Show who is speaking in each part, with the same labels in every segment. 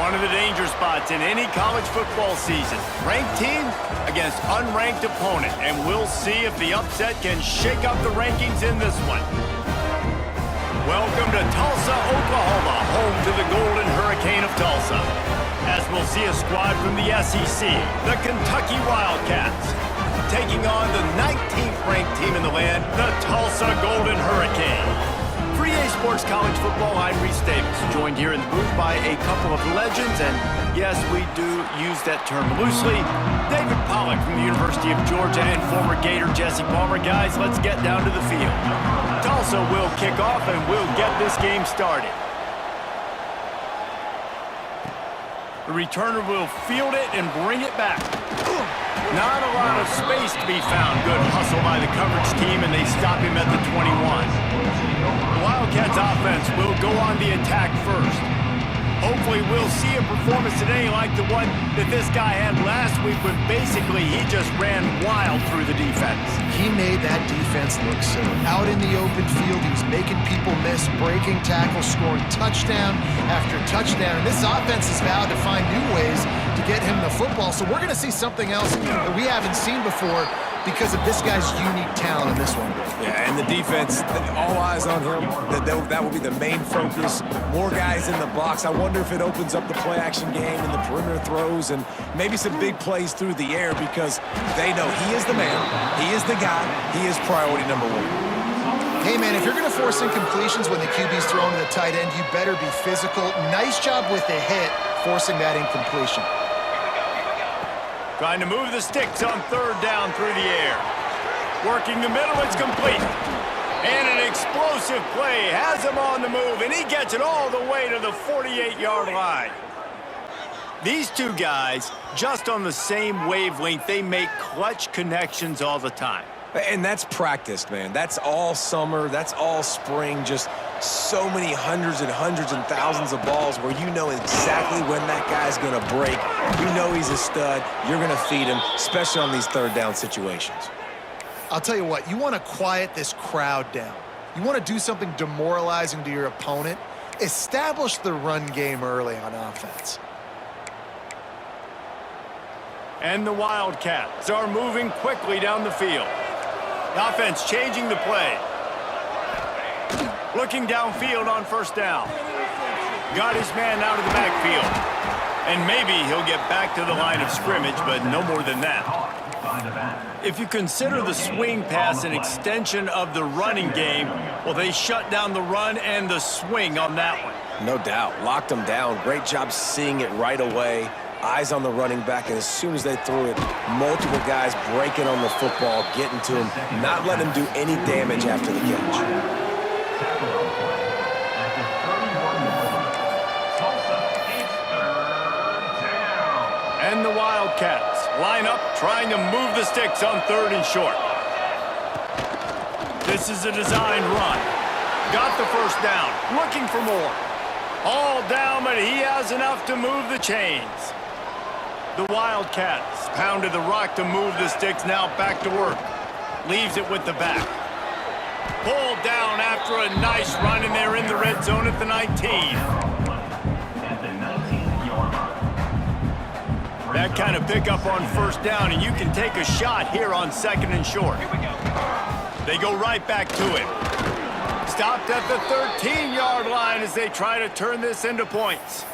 Speaker 1: One of the danger spots in any college football season. Ranked team against unranked opponent. And we'll see if the upset can shake up the rankings in this one. Welcome to Tulsa, Oklahoma, home to the Golden Hurricane of Tulsa. As we'll see a squad from the SEC, the Kentucky Wildcats, taking on the 19th ranked team in the land, the Tulsa Golden Hurricane. For EA Sports College Football, I'm Reese Davis, joined here in the booth by a couple of legends, and yes, we do use that term loosely. David Pollack from the University of Georgia and former Gator Jesse Palmer. Guys, let's get down to the field. Tulsa will kick off, and we'll get this game started. The returner will field it and bring it back. Not a lot of space to be found. Good hustle by the coverage team, and they stop him at the 21. The Wildcats offense will go on the attack first. Hopefully we'll see a performance today like the one that this guy had last week when basically he just ran wild through the defense.
Speaker 2: He made that defense look silly. Out in the open field, he's making people miss, breaking tackles, scoring touchdown after touchdown. And this offense has vowed to find new ways to get him the football. So we're going to see something else that we haven't seen before because of this guy's unique talent in this one.
Speaker 3: Yeah, and the defense, all eyes on him. That will be the main focus. More guys in the box. I wonder if it opens up the play-action game and the perimeter throws and maybe some big plays through the air because they know he is the man, he is the guy, he is priority number one.
Speaker 2: Hey, man, if you're going to force incompletions when the QB's throwing to the tight end, you better be physical. Nice job with the hit, forcing that incompletion.
Speaker 1: Trying to move the sticks on third down through the air. Working the middle, it's complete. And an explosive play has him on the move, and he gets it all the way to the 48-yard line. These two guys, just on the same wavelength, they make clutch connections all the time.
Speaker 3: And that's practiced, man. That's all summer. That's all spring. Just so many hundreds and thousands of balls where you know exactly when that guy's going to break. You know he's a stud. You're going to feed him, especially on these third down situations.
Speaker 2: I'll tell you what, you want to quiet this crowd down. You want to do something demoralizing to your opponent. Establish the run game early on offense.
Speaker 1: And the Wildcats are moving quickly down the field. The offense changing the play. Looking downfield on first down. Got his man out of the backfield. And maybe he'll get back to the line of scrimmage, but no more than that. If you consider the swing pass an extension of the running game, well, they shut down the run and the swing on that one.
Speaker 3: No doubt. Locked him down. Great job seeing it right away. Eyes on the running back, and as soon as they threw it, multiple guys breaking on the football, getting to him, not letting him do any damage after the catch. And the Wildcats line up, trying to move the sticks on third and short.
Speaker 1: This is a designed run. Got the first down, looking for more. All down, but he has enough to move the chains. The Wildcats pounded the rock to move the sticks, now back to work. Leaves it with the back. Pulled down after a nice run, and they're in the red zone at the 19. That kind of pickup on first down, and you can take a shot here on second and short. They go right back to him. Stopped at the 13-yard line as they try to turn this into points.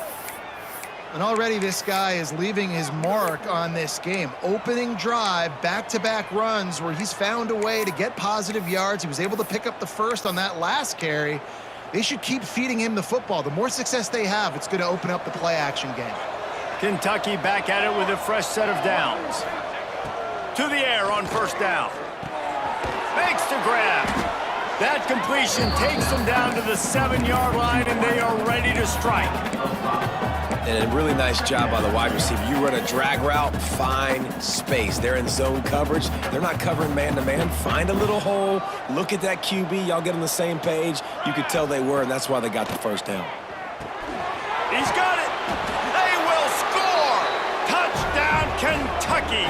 Speaker 2: And already this guy is leaving his mark on this game. Opening drive, back-to-back runs where he's found a way to get positive yards. He was able to pick up the first on that last carry. They should keep feeding him the football. The more success they have, it's going to open up the play-action game.
Speaker 1: Kentucky back at it with a fresh set of downs. To the air on first down. Makes the grab. That completion takes them down to the 7-yard line, and they are ready to strike.
Speaker 3: And a really nice job by the wide receiver. You run a drag route, find space. They're in zone coverage. They're not covering man-to-man. Find a little hole. Look at that QB. Y'all get on the same page. You could tell they were, and that's why they got the first down.
Speaker 1: He's got it. They will score. Touchdown, Kentucky.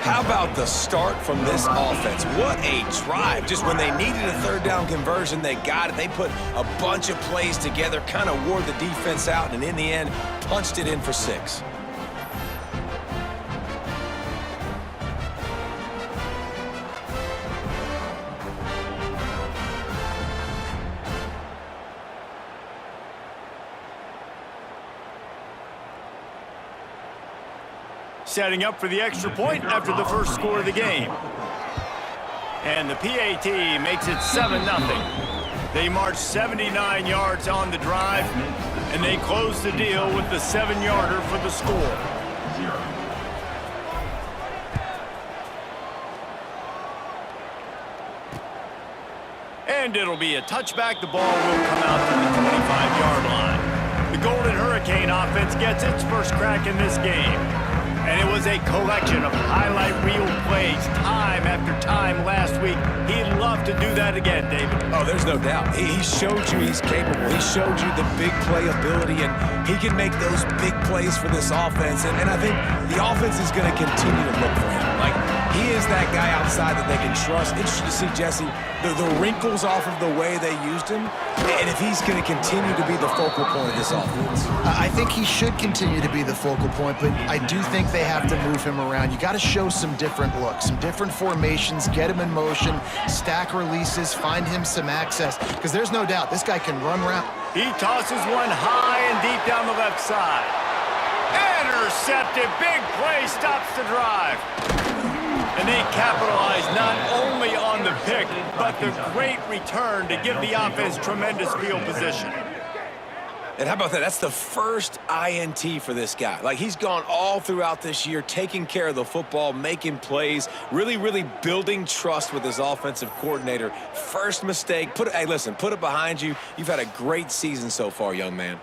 Speaker 3: How about the start from this offense? What a drive. Just when they needed a third down conversion, they got it. They put a bunch of plays together, kind of wore the defense out, and in the end, punched it in for 6.
Speaker 1: Setting up for the extra point after the first score of the game. And the PAT makes it 7-0. They march 79 yards on the drive, and they close the deal with the 7-yarder for the score. And it'll be a touchback. The ball will come out to the 25-yard line. The Golden Hurricane offense gets its first crack in this game. And it was a collection of highlight reel plays time after time last week. He'd love to do that again, David.
Speaker 3: Oh, there's no doubt. He showed you he's capable. He showed you the big play ability, and he can make those big plays for this offense. And I think the offense is going to continue to look for him. Like, he is that guy outside that they can trust. Interesting to see, Jesse, the wrinkles off of the way they used him, and if he's going to continue to be the focal point of this offense.
Speaker 2: I think he should continue to be the focal point, but I do think they have to move him around. You got to show some different looks, some different formations, get him in motion, stack releases, find him some access, because there's no doubt this guy can run around.
Speaker 1: He tosses one high and deep down the left side. Intercepted. Big play stops the drive. And they capitalize not only on the pick, but the great return to give the offense tremendous field position.
Speaker 3: And how about that? That's the first INT for this guy. Like, he's gone all throughout this year, taking care of the football, making plays, really, really building trust with his offensive coordinator. First mistake. Hey, listen, put it behind you. You've had a great season so far, young man.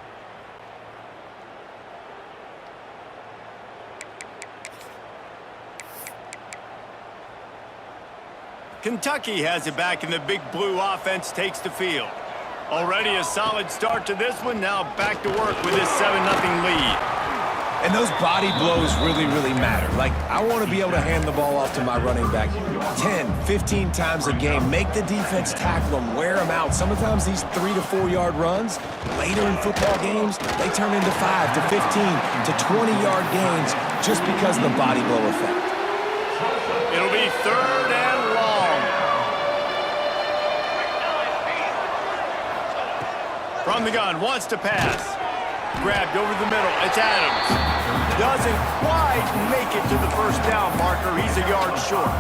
Speaker 1: Kentucky has it back, and the big blue offense takes the field. Already a solid start to this one. Now back to work with this 7-0 lead.
Speaker 3: And those body blows really, really matter. Like, I want to be able to hand the ball off to my running back 10, 15 times a game. Make the defense tackle them, wear them out. Sometimes these 3 to 4 yard runs, later in football games, they turn into 5 to 15 to 20-yard gains just because of the body blow effect.
Speaker 1: It'll be 3rd and long. From the gun, wants to pass. Grabbed over the middle. It's Adams. Doesn't quite make it to the first down marker. He's a yard short.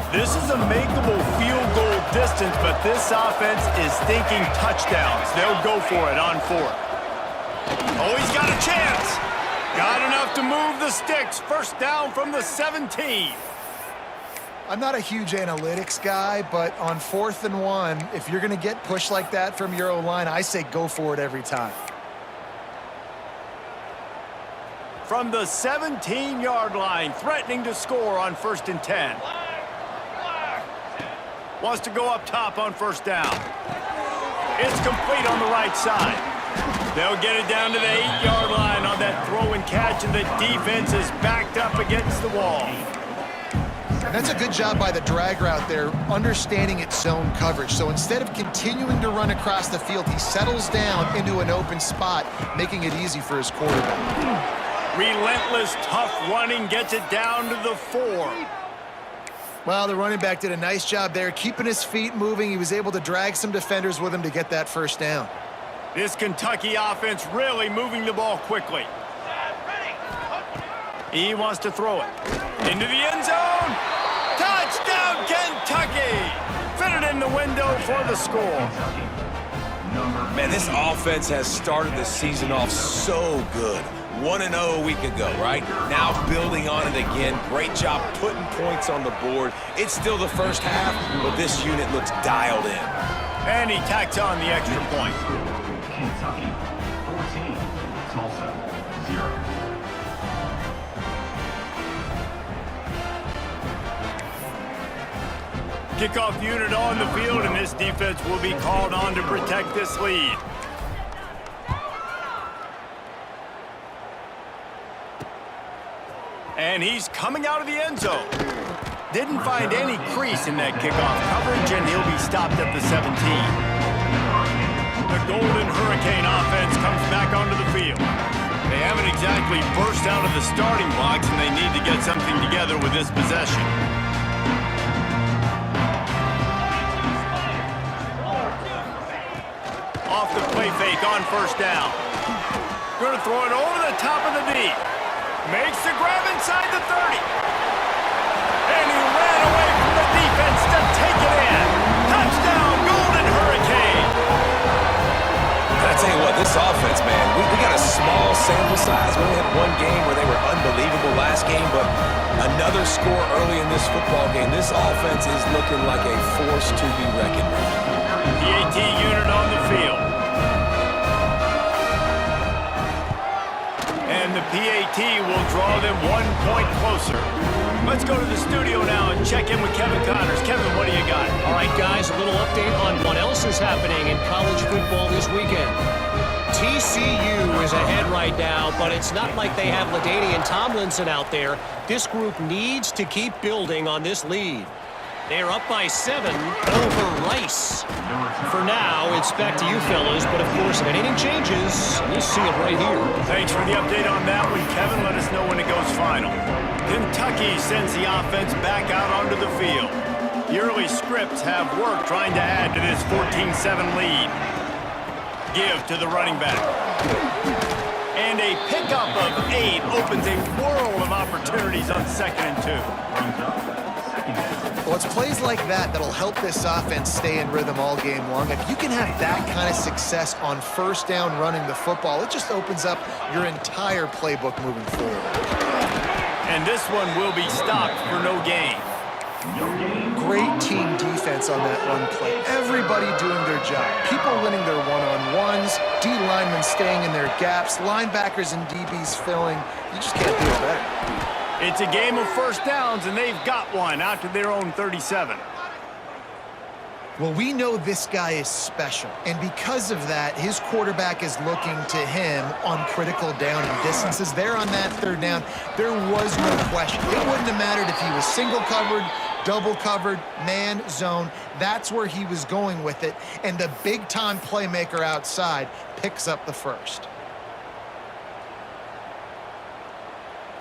Speaker 1: This is a makeable field goal distance, but this offense is thinking touchdowns. They'll go for it on 4th. Oh, he's got a chance. Got enough to move the sticks. First down from the 17.
Speaker 2: I'm not a huge analytics guy, but on 4th and 1, if you're going to get pushed like that from your O-line, I say go for it every time.
Speaker 1: From the 17-yard line, threatening to score on 1st and 10. Wants to go up top on 1st down. It's complete on the right side. They'll get it down to the 8-yard line on that throw and catch, and the defense is backed up against the wall.
Speaker 2: That's a good job by the drag route there, understanding its zone coverage. So instead of continuing to run across the field, he settles down into an open spot, making it easy for his quarterback.
Speaker 1: Relentless, tough running gets it down to the 4.
Speaker 2: Well, the running back did a nice job there, keeping his feet moving. He was able to drag some defenders with him to get that first down.
Speaker 1: This Kentucky offense really moving the ball quickly. He wants to throw it into the end zone. Touchdown, Kentucky! Fitted in the window for the score.
Speaker 3: Man, this offense has started the season off so good. 1-0 a week ago, right? Now building on it again. Great job putting points on the board. It's still the first half, but this unit looks dialed in.
Speaker 1: And he tacks on the extra point.
Speaker 4: Kentucky 14, Tulsa 0.
Speaker 1: Kickoff unit on the field, and this defense will be called on to protect this lead. And he's coming out of the end zone. Didn't find any crease in that kickoff coverage, and he'll be stopped at the 17. The Golden Hurricane offense comes back onto the field. They haven't exactly burst out of the starting blocks, and they need to get something together with this possession. Off the play fake on first down. Going to throw it over the top of the knee. Makes the grab inside the 30. And he ran away from the defense to take it in. Touchdown, Golden Hurricane.
Speaker 3: I tell you what, this offense, man, we got a small sample size. We only had one game where they were unbelievable last game, but another score early in this football game. This offense is looking like a force to be reckoned with.
Speaker 1: PAT unit on the field. And the PAT will draw them 1 point closer. Let's go to the studio now and check in with Kevin Connors. Kevin, what do you got?
Speaker 5: All right, guys, a little update on what else is happening in college football this weekend. TCU is ahead right now, but it's not like they have LaDainian Tomlinson out there. This group needs to keep building on this lead. They're up by 7 over Rice. For now, it's back to you fellas, but of course, if anything changes, we'll see it right here.
Speaker 1: Thanks for the update on that one, Kevin. Let us know when it goes final. Kentucky sends the offense back out onto the field. The early scripts have worked trying to add to this 14-7 lead. Give to the running back. And a pickup of 8 opens a world of opportunities on 2nd and 2.
Speaker 2: Well, it's plays like that that'll help this offense stay in rhythm all game long. If you can have that kind of success on first down running the football, it just opens up your entire playbook moving forward.
Speaker 1: And this one will be stopped for no gain.
Speaker 2: Great team defense on that run play. Everybody doing their job. People winning their one-on-ones, D linemen staying in their gaps, linebackers and DBs filling. You just can't do it better.
Speaker 1: It's a game of first downs, and they've got one out to their own 37.
Speaker 2: Well, we know this guy is special, and because of that, his quarterback is looking to him on critical down and distances. There on that 3rd down, there was no question. It wouldn't have mattered if he was single covered, double covered, man, zone. That's where he was going with it, and the big-time playmaker outside picks up the first.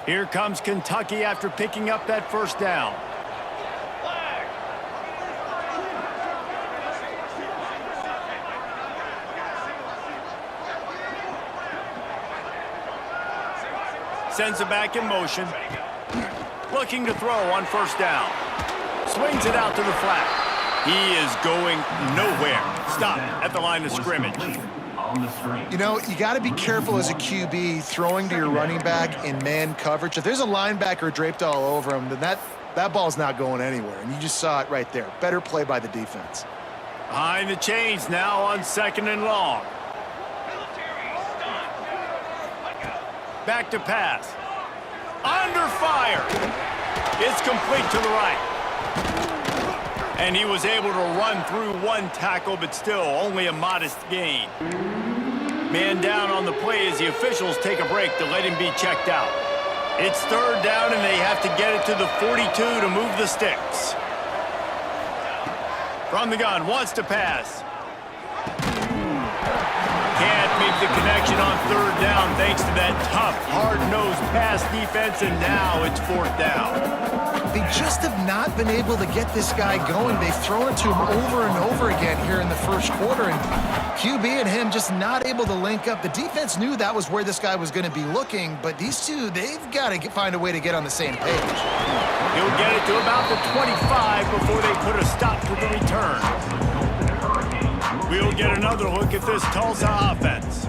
Speaker 1: Here comes Kentucky after picking up that first down. Sends it back in motion. Looking to throw on first down. Swings it out to the flat. He is going nowhere. Stop at the line of scrimmage.
Speaker 2: You know, you got to be careful as a QB throwing to your running back in man coverage. If there's a linebacker draped all over him, then that ball's not going anywhere. And you just saw it right there. Better play by the defense.
Speaker 1: Behind the chains now on 2nd and long. Back to pass. Under fire. It's complete to the right. And he was able to run through 1 tackle, but still only a modest gain. Man down on the play as the officials take a break to let him be checked out. It's 3rd down, and they have to get it to the 42 to move the sticks. From the gun, wants to pass. Can't make the connection on 3rd down thanks to that tough, hard-nosed pass defense, and now it's 4th down.
Speaker 2: They just have not been able to get this guy going. They've thrown it to him over and over again here in the first quarter, and QB and him just not able to link up. The defense knew that was where this guy was going to be looking, but these two, they've got to find a way to get on the same page.
Speaker 1: He'll get it to about the 25 before they put a stop to the return. We'll get another look at this Tulsa offense.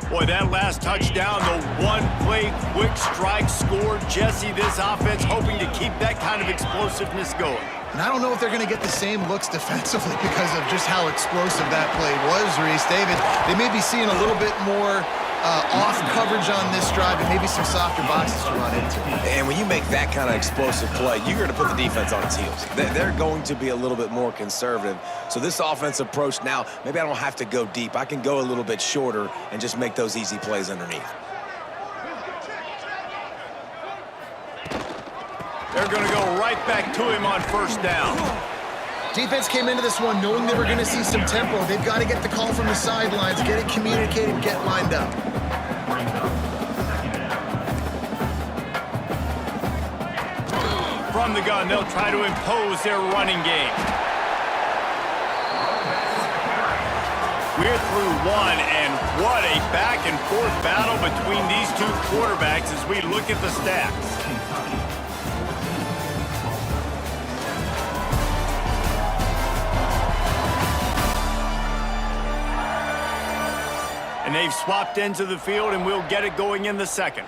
Speaker 1: Boy, that last touchdown, the one-play quick strike score. Jesse, this offense hoping to keep that kind of explosiveness going.
Speaker 2: And I don't know if they're going to get the same looks defensively because of just how explosive that play was, Reese. David, they may be seeing a little bit more off coverage on this drive and maybe some softer boxes to run into.
Speaker 3: And when you make that kind of explosive play, you're going to put the defense on its heels. They're going to be a little bit more conservative. So this offensive approach now, maybe I don't have to go deep. I can go a little bit shorter and just make those easy plays underneath.
Speaker 1: They're going to go right back to him on first down.
Speaker 2: Defense came into this one knowing they were going to see some tempo. They've got to get the call from the sidelines, get it communicated, get lined up.
Speaker 1: From the gun, they'll try to impose their running game. We're through one, and what a back-and-forth battle between these two quarterbacks as we look at the stats. And they've swapped into the field, and we'll get it going in the second.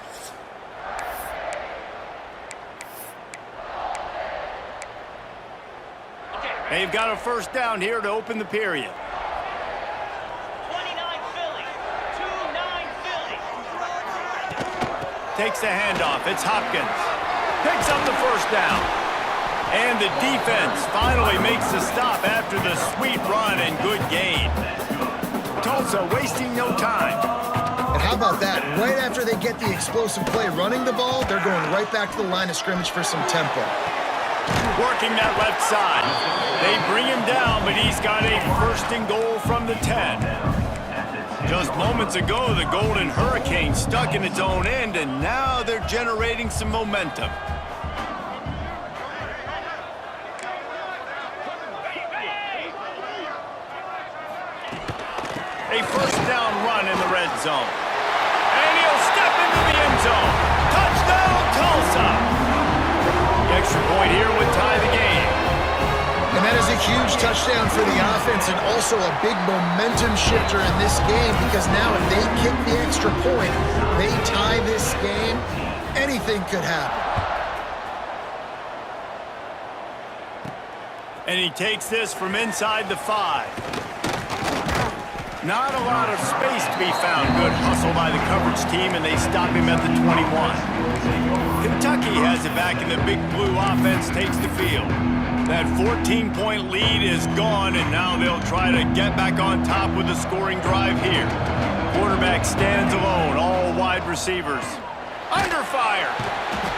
Speaker 1: They've got a first down here to open the period.
Speaker 6: 29 Philly. 2-9 Philly.
Speaker 1: Takes the handoff. It's Hopkins. Picks up the first down. And the defense finally makes the stop after the sweet run and good gain. Tulsa wasting no time.
Speaker 2: And how about that? Right after they get the explosive play running the ball, they're going right back to the line of scrimmage for some tempo.
Speaker 1: Working that left side. They bring him down, but he's got a first and goal from the 10. Just moments ago, the Golden Hurricane stuck in its own end, and now they're generating some momentum. A first down run in the red zone. And he'll step into the end zone. Touchdown, Tulsa! The extra point here would tie the game.
Speaker 2: And that is a huge touchdown for the offense and also a big momentum shifter in this game because now if they kick the extra point, they tie this game, anything could happen.
Speaker 1: And he takes this from inside the 5. Not a lot of space to be found. Good hustle by the coverage team, and they stop him at the 21. Kentucky has it back, and the Big Blue offense takes the field. That 14-point lead is gone, and now they'll try to get back on top with a scoring drive here. Quarterback stands alone, all wide receivers under fire.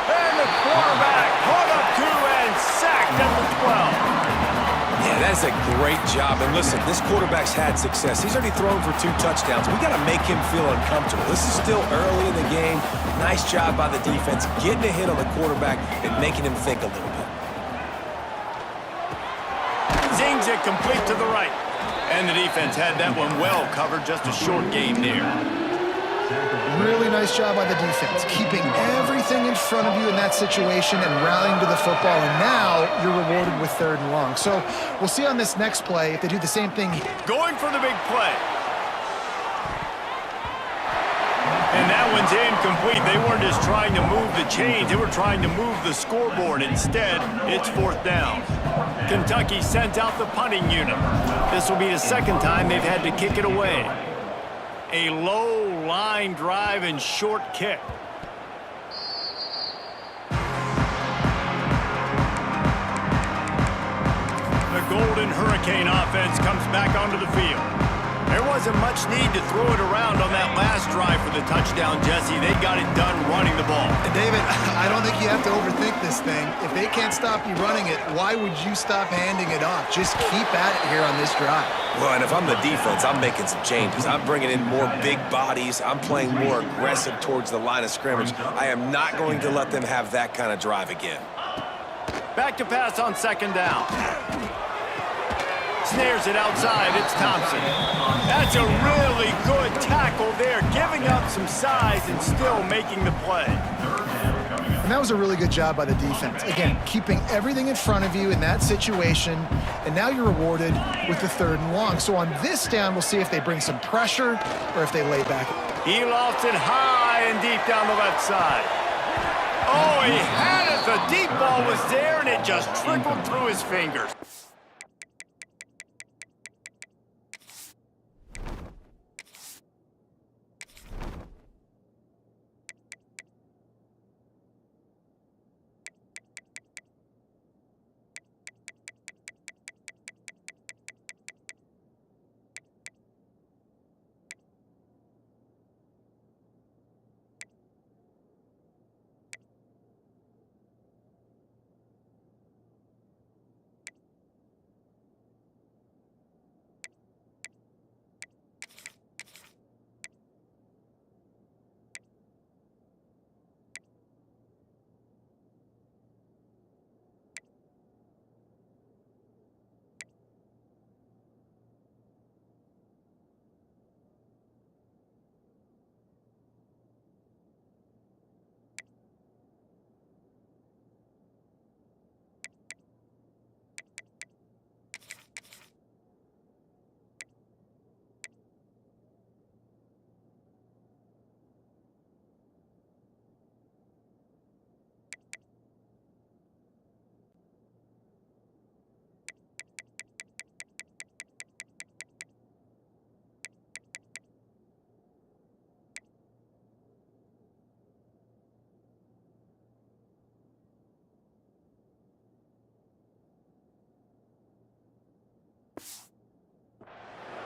Speaker 1: And the quarterback caught up to and sacked at the 12.
Speaker 3: Yeah, that's a great job. And listen, this quarterback's had success. He's already thrown for 2 touchdowns. We got to make him feel uncomfortable. This is still early in the game. Nice job by the defense, getting a hit on the quarterback and making him think a little bit.
Speaker 1: Zings it complete to the right. And the defense had that one well covered. Just a short game there.
Speaker 2: Really nice job by the defense, keeping everything in front of you in that situation and rallying to the football. And now you're rewarded with 3rd and long. So we'll see on this next play if they do the same thing.
Speaker 1: Going for the big play. And that one's incomplete. They weren't just trying to move the chains. They were trying to move the scoreboard. Instead, it's 4th down. Kentucky sent out the punting unit. This will be the 2nd time they've had to kick it away. A low line drive and short kick. The Golden Hurricane offense comes back onto the field. There wasn't much need to throw it around on that last drive for the touchdown, Jesse. They got it done running the ball.
Speaker 2: And David, I don't think you have to overthink this thing. If they can't stop you running it, why would you stop handing it off? Just keep at it here on this drive.
Speaker 3: Well, and if I'm the defense, I'm making some changes. I'm bringing in more big bodies. I'm playing more aggressive towards the line of scrimmage. I am not going to let them have that kind of drive again.
Speaker 1: Back to pass on 2nd down. Snares it outside. It's Thompson. That's a really good tackle there, giving up some size and still making the play.
Speaker 2: And that was a really good job by the defense. Again, keeping everything in front of you in that situation, and now you're rewarded with the 3rd and long. So on this down, we'll see if they bring some pressure or if they lay back.
Speaker 1: He lofts it high and deep down the left side. Oh, he had it. The deep ball was there, and it just trickled through his fingers.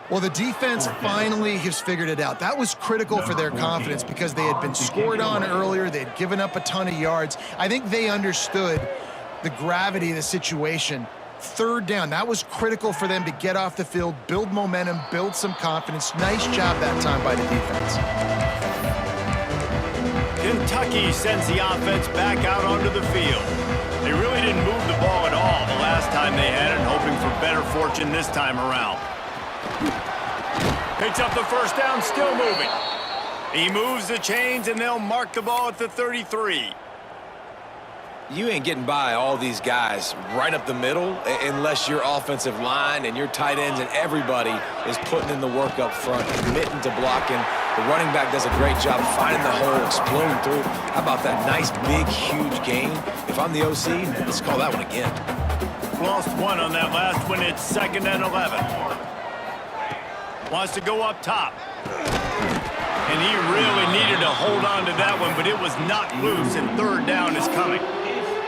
Speaker 2: Well, the defense finally has figured it out. That was critical for their confidence because they had been scored on earlier. They had given up a ton of yards. I think they understood the gravity of the situation. Third down, that was critical for them to get off the field, build momentum, build some confidence. Nice job that time by the defense.
Speaker 1: Kentucky sends the offense back out onto the field. They really didn't move the ball at all the last time they had it, hoping for better fortune this time around. Picks up the first down, still moving. He moves the chains, and they'll mark the ball at the 33.
Speaker 3: You ain't getting by all these guys right up the middle unless your offensive line and your tight ends and everybody is putting in the work up front, committing to blocking. The running back does a great job finding the hole, exploding through. How about that nice, big, huge gain? If I'm the OC, let's call that one again.
Speaker 1: Lost one on that last one. It's 2nd and 11. Wants to go up top. And he really needed to hold on to that one, but it was not loose, and 3rd down is coming.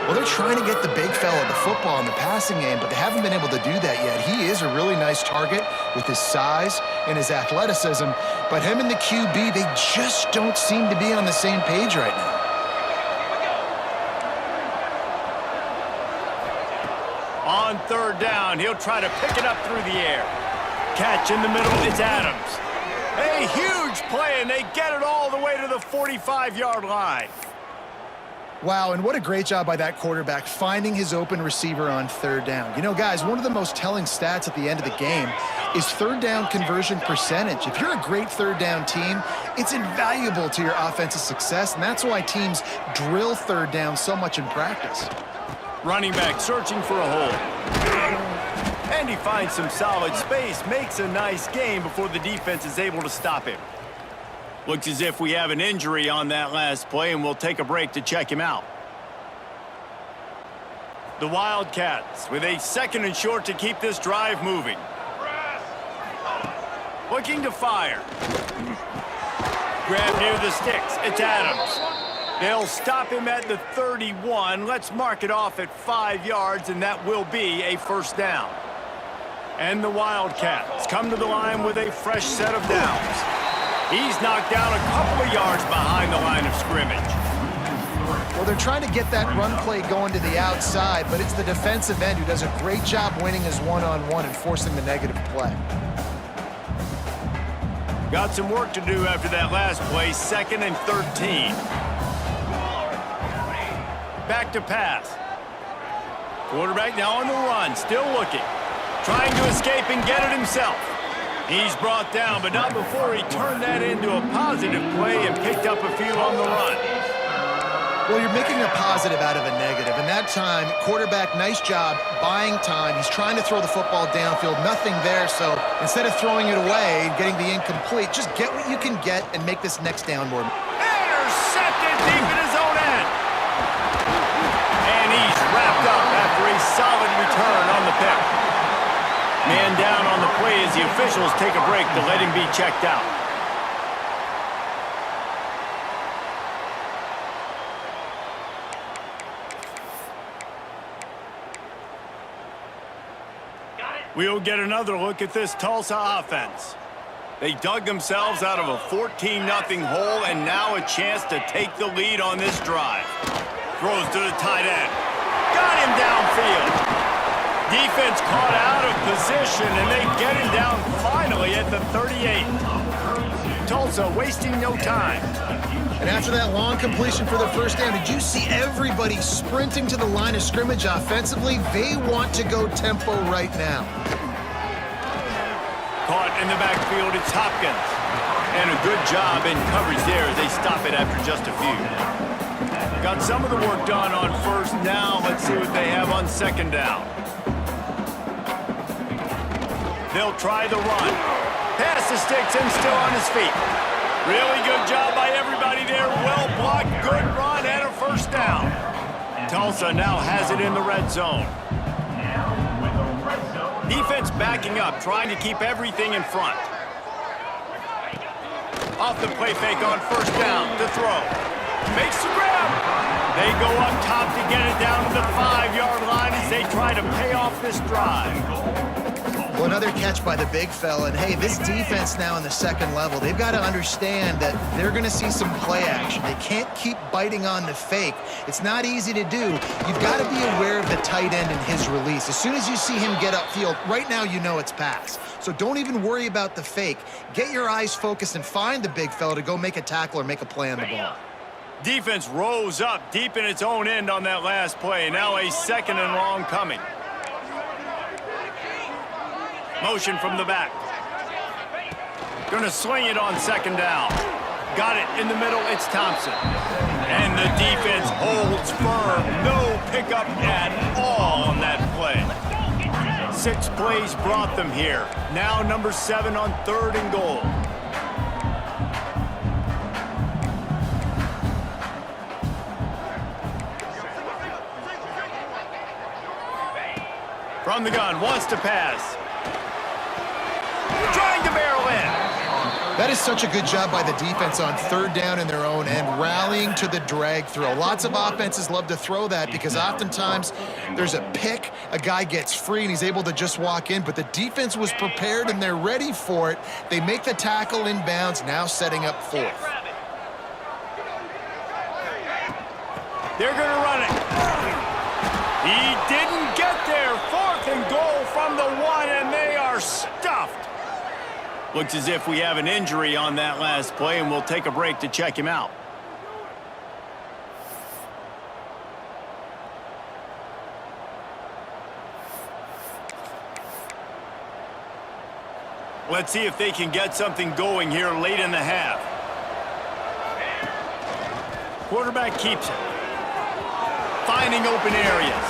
Speaker 2: Well, they're trying to get the big fella the football in the passing game, but they haven't been able to do that yet. He is a really nice target with his size and his athleticism, but him and the QB, they just don't seem to be on the same page right now.
Speaker 1: On 3rd down, he'll try to pick it up through the air. Catch in the middle, it's Adams. A huge play, and they get it all the way to the 45-yard line.
Speaker 2: Wow, and what a great job by that quarterback finding his open receiver on 3rd down. You know, guys, one of the most telling stats at the end of the game is 3rd down conversion percentage. If you're a great 3rd down team, it's invaluable to your offensive success, and that's why teams drill 3rd down so much in practice.
Speaker 1: Running back searching for a hole. And he finds some solid space, makes a nice gain before the defense is able to stop him. Looks as if we have an injury on that last play, and we'll take a break to check him out. The Wildcats with a 2nd and short to keep this drive moving. Looking to fire. Grab near the sticks. It's Adams. They'll stop him at the 31. Let's mark it off at 5 yards, and that will be a 1st down. And the Wildcats come to the line with a fresh set of downs. He's knocked down a couple of yards behind the line of scrimmage.
Speaker 2: Well, they're trying to get that run play going to the outside, but it's the defensive end who does a great job winning his one-on-one and forcing the negative play.
Speaker 1: Got some work to do after that last play, 2nd and 13. Back to pass. Quarterback now on the run, still looking. Trying to escape and get it himself. He's brought down, but not before he turned that into a positive play and picked up a few on the run.
Speaker 2: Well, you're making a positive out of a negative, and that time, quarterback, nice job, buying time. He's trying to throw the football downfield, nothing there, so instead of throwing it away and getting the incomplete, just get what you can get and make this next down more.
Speaker 1: Intercepted deep in his own end. And he's wrapped up after a solid return on the pick. Man down on the play as the officials take a break to let him be checked out. We'll get another look at this Tulsa offense. They dug themselves out of a 14-0 hole, and now a chance to take the lead on this drive. Throws to the tight end. Got him downfield. Defense caught out of position, and they get him down finally at the 38. Tulsa wasting no time.
Speaker 2: And after that long completion for the 1st down, did you see everybody sprinting to the line of scrimmage offensively? They want to go tempo right now.
Speaker 1: Caught in the backfield, it's Hopkins. And a good job in coverage there as they stop it after just a few. Got some of the work done on 1st. Now let's see what they have on 2nd down. They'll try the run. Pass the sticks and still on his feet. Really good job by everybody there. Well blocked, good run, and a 1st down. Tulsa now has it in the red zone. Defense backing up, trying to keep everything in front. Off the play fake on 1st down to throw. Makes the grab. They go up top to get it down to the 5-yard line as they try to pay off this drive.
Speaker 2: Well, another catch by the big fella. And, hey, this defense now in the second level, they've got to understand that they're going to see some play action. They can't keep biting on the fake. It's not easy to do. You've got to be aware of the tight end and his release. As soon as you see him get upfield, right now you know it's pass. So don't even worry about the fake. Get your eyes focused and find the big fella to go make a tackle or make a play on the ball.
Speaker 1: Defense rose up deep in its own end on that last play. Now a 2nd and long coming. Motion from the back. Gonna sling it on 2nd down. Got it in the middle, it's Thompson. And the defense holds firm. No pickup at all on that play. 6 plays brought them here. Now number 7 on 3rd and goal. From the gun, wants to pass. Trying to barrel in.
Speaker 2: That is such a good job by the defense on 3rd down in their own end, rallying to the drag throw. Lots of offenses love to throw that because oftentimes there's a pick, a guy gets free and he's able to just walk in, but the defense was prepared and they're ready for it. They make the tackle inbounds, now setting up 4th.
Speaker 1: They're going to run it. He didn't get there. 4th and goal from the 1, and they are stuffed. Looks as if we have an injury on that last play, and we'll take a break to check him out. Let's see if they can get something going here late in the half. Quarterback keeps it. Finding open areas.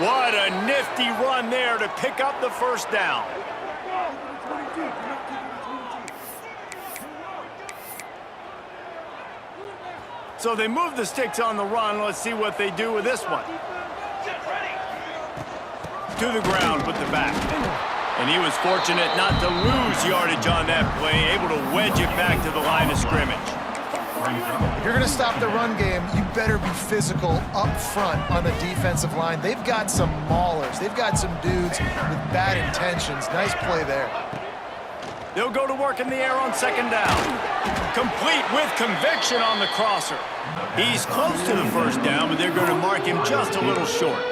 Speaker 1: What a nifty run there to pick up the 1st down. So they move the sticks on the run. Let's see what they do with this one. To the ground with the back. And he was fortunate not to lose yardage on that play, able to wedge it back to the line of scrimmage.
Speaker 2: If you're going to stop the run game, you better be physical up front on the defensive line. They've got some maulers. They've got some dudes with bad intentions. Nice play there.
Speaker 1: They'll go to work in the air on 2nd down. Complete with conviction on the crosser. He's close to the 1st down, but they're going to mark him just a little short.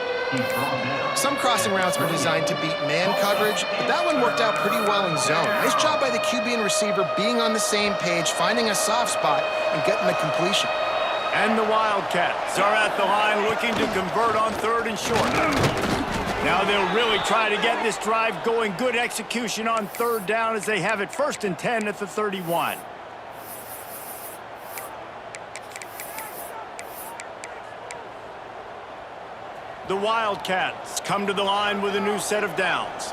Speaker 2: Some crossing routes were designed to beat man coverage, but that one worked out pretty well in zone. Nice job by the QB and receiver being on the same page, finding a soft spot, and getting the completion.
Speaker 1: And the Wildcats are at the line looking to convert on 3rd and short. Now they'll really try to get this drive going. Good execution on 3rd down as they have it 1st and 10 at the 31. The Wildcats come to the line with a new set of downs.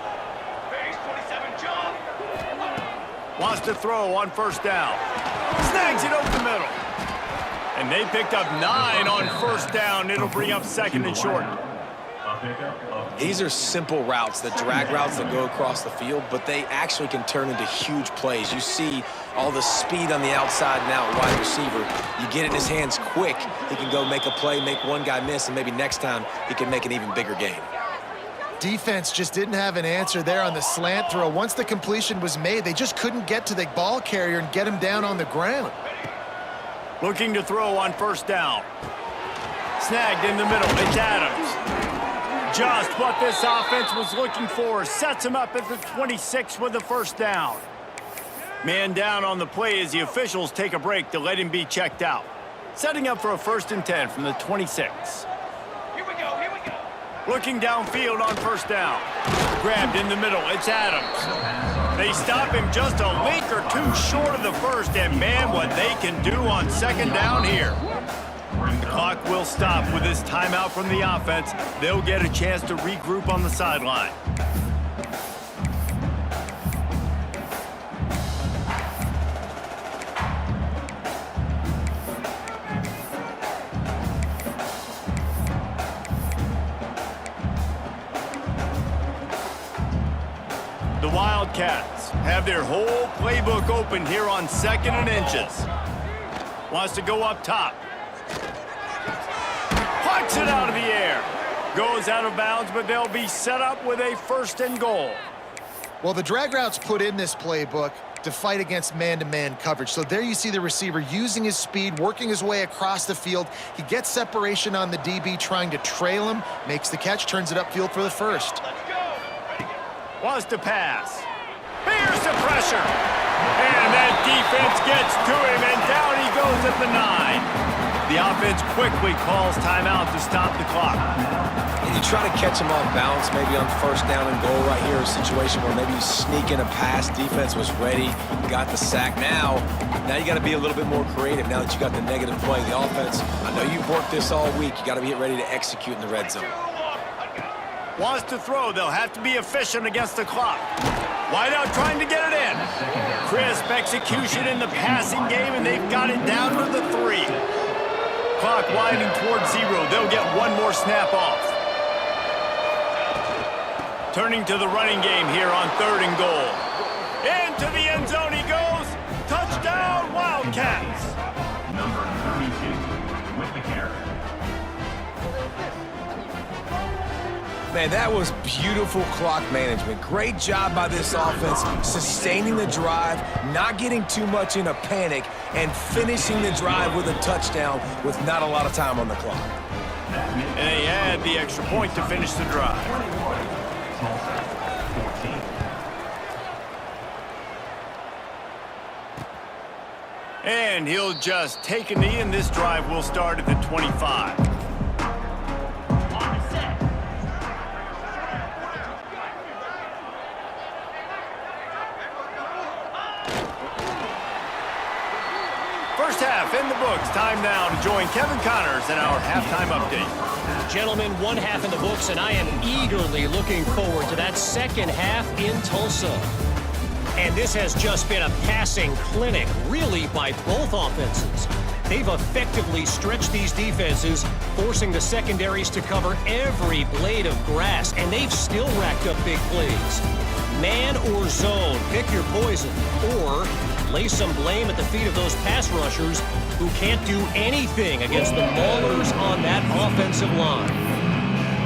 Speaker 6: Base 27, John.
Speaker 1: Wants to throw on 1st down. Snags it over the middle. And they picked up 9 on 1st down. It'll bring up 2nd and short.
Speaker 3: These are simple routes, the drag routes that go across the field, but they actually can turn into huge plays. You see all the speed on the outside now at wide receiver. You get it in his hands quick, he can go make a play, make one guy miss, and maybe next time he can make an even bigger gain.
Speaker 2: Defense just didn't have an answer there on the slant throw. Once the completion was made, they just couldn't get to the ball carrier and get him down on the ground.
Speaker 1: Looking to throw on 1st down. Snagged in the middle. It's Adams. Just what this offense was looking for. Sets him up at the 26 with the 1st down. Man down on the play as the officials take a break to let him be checked out. Setting up for a 1st and 10 from the 26.
Speaker 6: Here we go, here we go.
Speaker 1: Looking downfield on 1st down. Grabbed in the middle. It's Adams. They stop him just a link or two short of the 1st, and man, what they can do on 2nd down here. The clock will stop with this timeout from the offense. They'll get a chance to regroup on the sideline. The Wildcats have their whole playbook open here on 2nd and inches. Wants to go up top. Pucks it out of the air. Goes out of bounds, but they'll be set up with a 1st and goal.
Speaker 2: Well, the drag route's put in this playbook to fight against man-to-man coverage. So there you see the receiver using his speed, working his way across the field. He gets separation on the DB, trying to trail him, makes the catch, turns it upfield for the first.
Speaker 1: Wants to pass. Here's the pressure. And that defense gets to him, and down he goes at the 9. The offense quickly calls timeout to stop the clock.
Speaker 3: And you try to catch him off balance, maybe on first down and goal right here, a situation where maybe you sneak in a pass, defense was ready, got the sack. Now you got to be a little bit more creative now that you got the negative play. The offense, I know you've worked this all week. You got to get ready to execute in the red zone.
Speaker 1: Wants to throw. They'll have to be efficient against the clock. Wide out trying to get it in. Crisp execution in the passing game, and they've got it down to the 3. Clock winding towards 0. They'll get one more snap off. Turning to the running game here on 3rd and goal. Into the end zone he goes. Touchdown, Wildcats.
Speaker 4: Number 32 with the carry.
Speaker 3: Man, that was beautiful clock management. Great job by this offense, sustaining the drive, not getting too much in a panic, and finishing the drive with a touchdown with not a lot of time on the clock.
Speaker 1: And they had the extra point to finish the drive.
Speaker 4: 14.
Speaker 1: And he'll just take a knee, and this drive will start at the 25. First half in the books. Time now to join Kevin Connors in our halftime update.
Speaker 5: Gentlemen, 1 half in the books, and I am eagerly looking forward to that second half in Tulsa. And this has just been a passing clinic, really, by both offenses. They've effectively stretched these defenses, forcing the secondaries to cover every blade of grass, and they've still racked up big plays. Man or zone, pick your poison, or lay some blame at the feet of those pass rushers who can't do anything against the maulers on that offensive line.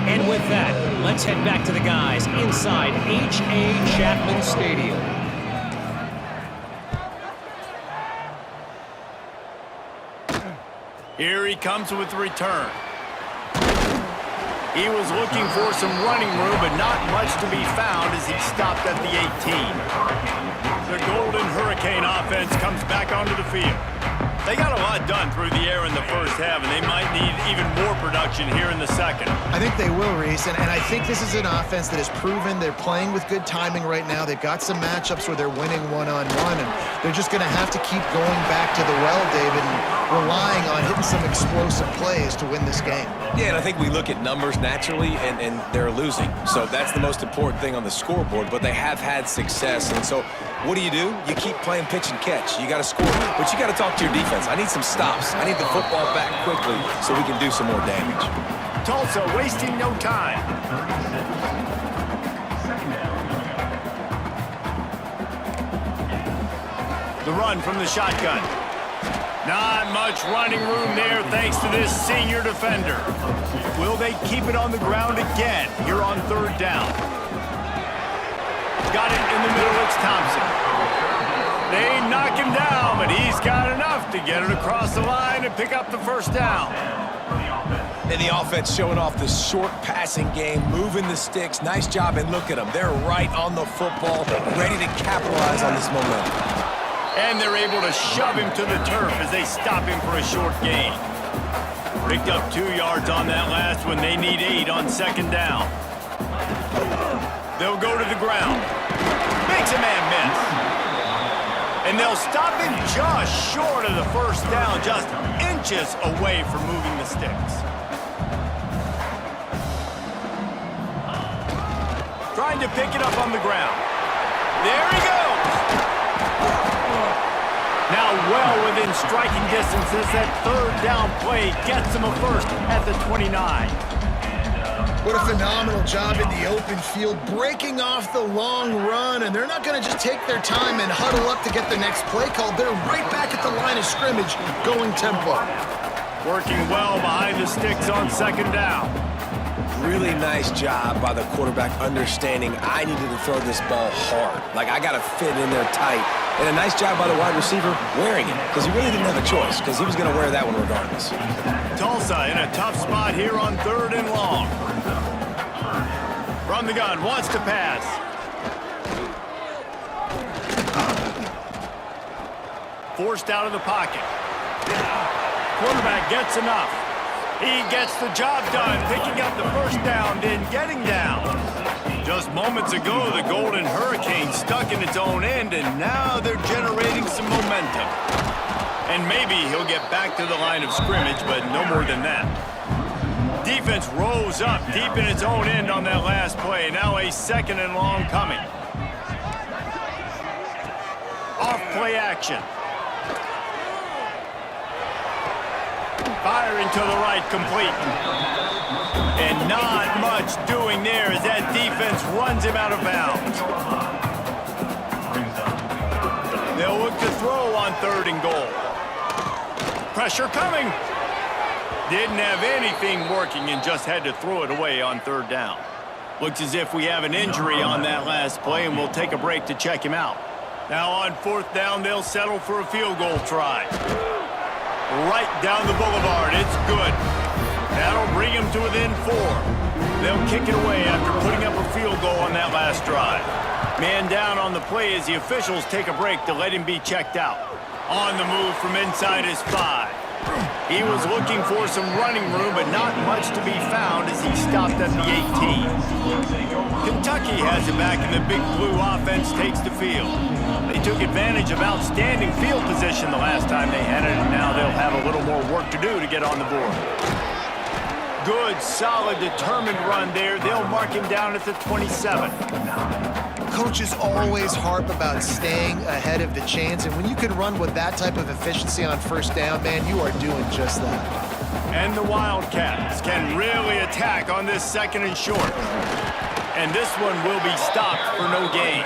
Speaker 5: And with that, let's head back to the guys inside H.A. Chapman Stadium.
Speaker 1: Here he comes with the return. He was looking for some running room, but not much to be found as he stopped at the 18. The Golden Hurricane offense comes back onto the field. They got a lot done through the air in the first half, and they might need even more production here in the second.
Speaker 2: I think they will, Reese, and I think this is an offense that has proven they're playing with good timing right now. They've got some matchups where they're winning one-on-one, and they're just going to have to keep going back to the well, David, and relying on hitting some explosive plays to win this game.
Speaker 3: Yeah, and I think we look at numbers naturally, and they're losing. So that's the most important thing on the scoreboard, but they have had success. And so what do? You keep playing pitch and catch. You got to score, but you got to talk to your defense. I need some stops. I need the football back quickly so we can do some more damage.
Speaker 1: Tulsa wasting no time. The run from the shotgun. Not much running room there thanks to this senior defender. Will they keep it on the ground again here on 3rd down? Got it in the middle. It's Thompson. They knock him down, but he's got enough to get it across the line and pick up the first down.
Speaker 3: And the offense showing off the short passing game, moving the sticks. Nice job, and look at them. They're right on the football, ready to capitalize on this momentum.
Speaker 1: And they're able to shove him to the turf as they stop him for a short gain. Picked up 2 yards on that last one. They need 8 on 2nd down. They'll go to the ground. Makes a man miss. And they'll stop him just short of the first down, just inches away from moving the sticks. Trying to pick it up on the ground. There he goes. Now well within striking distance as that 3rd down play gets him a first at the 29.
Speaker 2: What a phenomenal job in the open field, breaking off the long run, and they're not going to just take their time and huddle up to get the next play called. They're right back at the line of scrimmage, going tempo.
Speaker 1: Working well behind the sticks on 2nd down.
Speaker 3: really nice job by the quarterback understanding I needed to throw this ball hard. Like, I got to fit in there tight. And a nice job by the wide receiver wearing it, because he really didn't have a choice, because he was going to wear that one regardless.
Speaker 1: Tulsa in a tough spot here on 3rd and long. From the gun, wants to pass. Forced out of the pocket. Quarterback gets enough. He gets the job done, picking up the first down, then getting down. Just moments ago, the Golden Hurricane stuck in its own end, and now they're generating some momentum. And maybe he'll get back to the line of scrimmage, but no more than that. Defense rose up deep in its own end on that last play. Now a 2nd and long coming. Off play action. Firing to the right, complete. And not much doing there as that defense runs him out of bounds. They'll look to throw on 3rd and goal. Pressure coming. Didn't have anything working and just had to throw it away on 3rd down. Looks as if we have an injury on that last play, and we'll take a break to check him out. Now on 4th down, they'll settle for a field goal try. Right down the boulevard. It's good. That'll bring him to within 4. They'll kick it away after putting up a field goal on that last drive. Man down on the play as the officials take a break to let him be checked out. On the move from inside his 5. He was looking for some running room, but not much to be found as he stopped at the 18. Kentucky has it back, and the Big Blue offense takes the field. They took advantage of outstanding field position the last time they had it, and now they'll have a little more work to do to get on the board. Good, solid, determined run there. They'll mark him down at the 27.
Speaker 2: Coaches always harp about staying ahead of the chains, and when you can run with that type of efficiency on 1st down, man, you are doing just that.
Speaker 1: And the Wildcats can really attack on this 2nd and short. And this one will be stopped for no gain.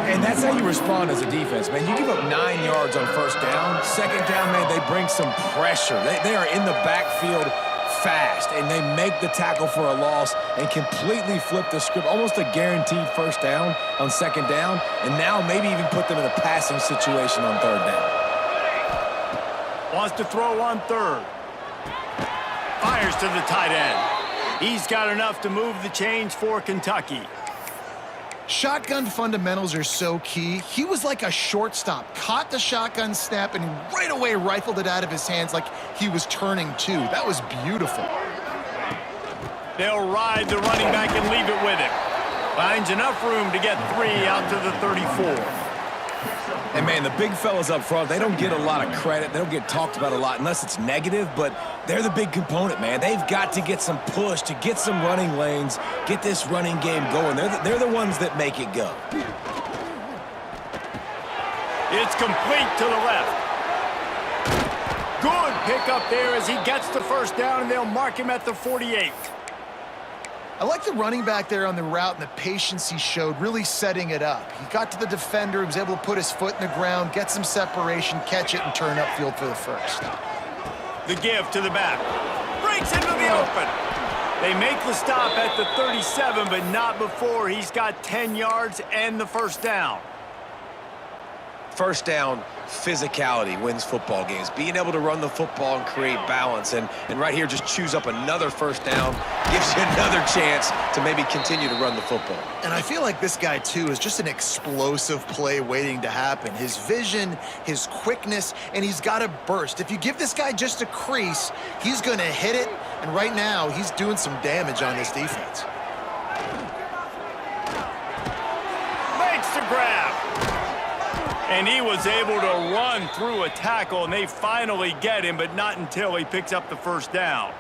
Speaker 3: And that's how you respond as a defense, man. You give up 9 yards on 1st down. 2nd down, man, they bring some pressure. They are in the backfield fast, and they make the tackle for a loss and completely flip the script. Almost a guaranteed 1st down on 2nd down, and now maybe even put them in a passing situation on 3rd down.
Speaker 1: Wants to throw on 3rd. Fires to the tight end. He's got enough to move the chains for Kentucky.
Speaker 2: Shotgun fundamentals are so key. He was like a shortstop, caught the shotgun snap, and right away rifled it out of his hands like he was turning 2. That was beautiful.
Speaker 1: They'll ride the running back and leave it with him. Finds enough room to get 3 out to the 34.
Speaker 3: And, man, the big fellas up front, they don't get a lot of credit. They don't get talked about a lot unless it's negative, but they're the big component, man. They've got to get some push, to get some running lanes, get this running game going. They're the ones that make it go.
Speaker 1: It's complete to the left. Good pickup there as he gets the 1st down, and they'll mark him at the 48.
Speaker 2: I like the running back there on the route and the patience he showed, really setting it up. He got to the defender, he was able to put his foot in the ground, get some separation, catch it, and turn upfield for the 1st.
Speaker 1: The give to the back. Breaks into the open. They make the stop at the 37, but not before he's got 10 yards and the 1st down.
Speaker 3: 1st down, physicality wins football games. Being able to run the football and create balance. And right here, just choose up another 1st down, gives you another chance to maybe continue to run the football.
Speaker 2: And I feel like this guy, too, is just an explosive play waiting to happen. His vision, his quickness, and he's got a burst. If you give this guy just a crease, he's going to hit it. And right now, he's doing some damage on this defense.
Speaker 1: Makes the grab. And he was able to run through a tackle, and they finally get him, but not until he picks up the 1st down.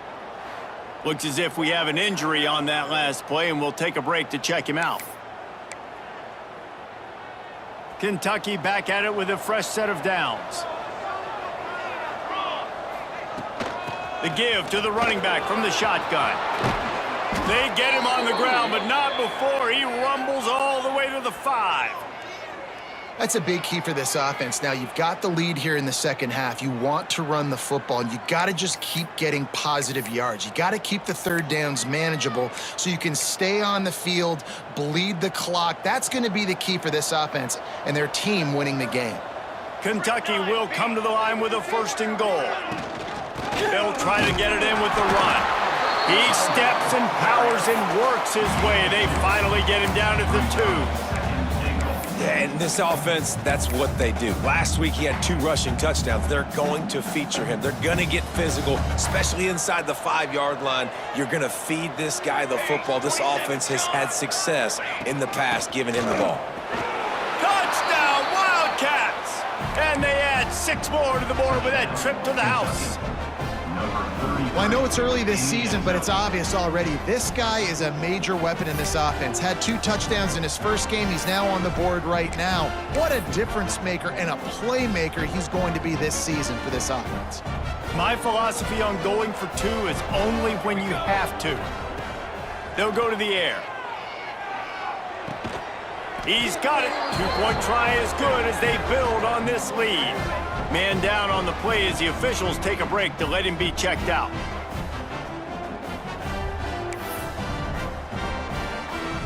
Speaker 1: Looks as if we have an injury on that last play, and we'll take a break to check him out. Kentucky back at it with a fresh set of downs. The give to the running back from the shotgun. They get him on the ground, but not before he rumbles all the way to the 5.
Speaker 2: That's a big key for this offense. Now, you've got the lead here in the second half. You want to run the football, and you got to just keep getting positive yards. You got to keep the third downs manageable so you can stay on the field, bleed the clock. That's going to be the key for this offense and their team winning the game.
Speaker 1: Kentucky will come to the line with a 1st and goal. They'll try to get it in with the run. He steps and powers and works his way. They finally get him down at the 2.
Speaker 3: Yeah, and this offense, that's what they do. Last week, he had 2 rushing touchdowns. They're going to feature him. They're going to get physical, especially inside the 5-yard line. You're going to feed this guy the football. This offense has had success in the past giving him the ball.
Speaker 1: Touchdown, Wildcats! And they add 6 more to the board with that trip to the house.
Speaker 2: Well, I know it's early this season, but it's obvious already. This guy is a major weapon in this offense. Had 2 touchdowns in his first game. He's now on the board right now. What a difference maker and a playmaker he's going to be this season for this offense.
Speaker 1: My philosophy on going for 2 is only when you have to. They'll go to the air. He's got it. 2-point try as good as they build on this lead. Man down on the play as the officials take a break to let him be checked out.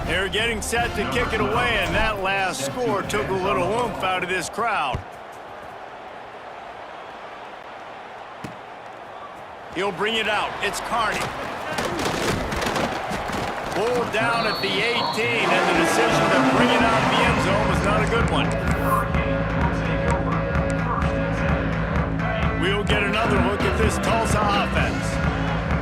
Speaker 1: They're getting set to kick it away, and that last score took a little oomph out of this crowd. He'll bring it out. It's Carney. Pulled down at the 18, and the decision to bring it out of the end zone was not a good one. We'll get another look at this Tulsa offense.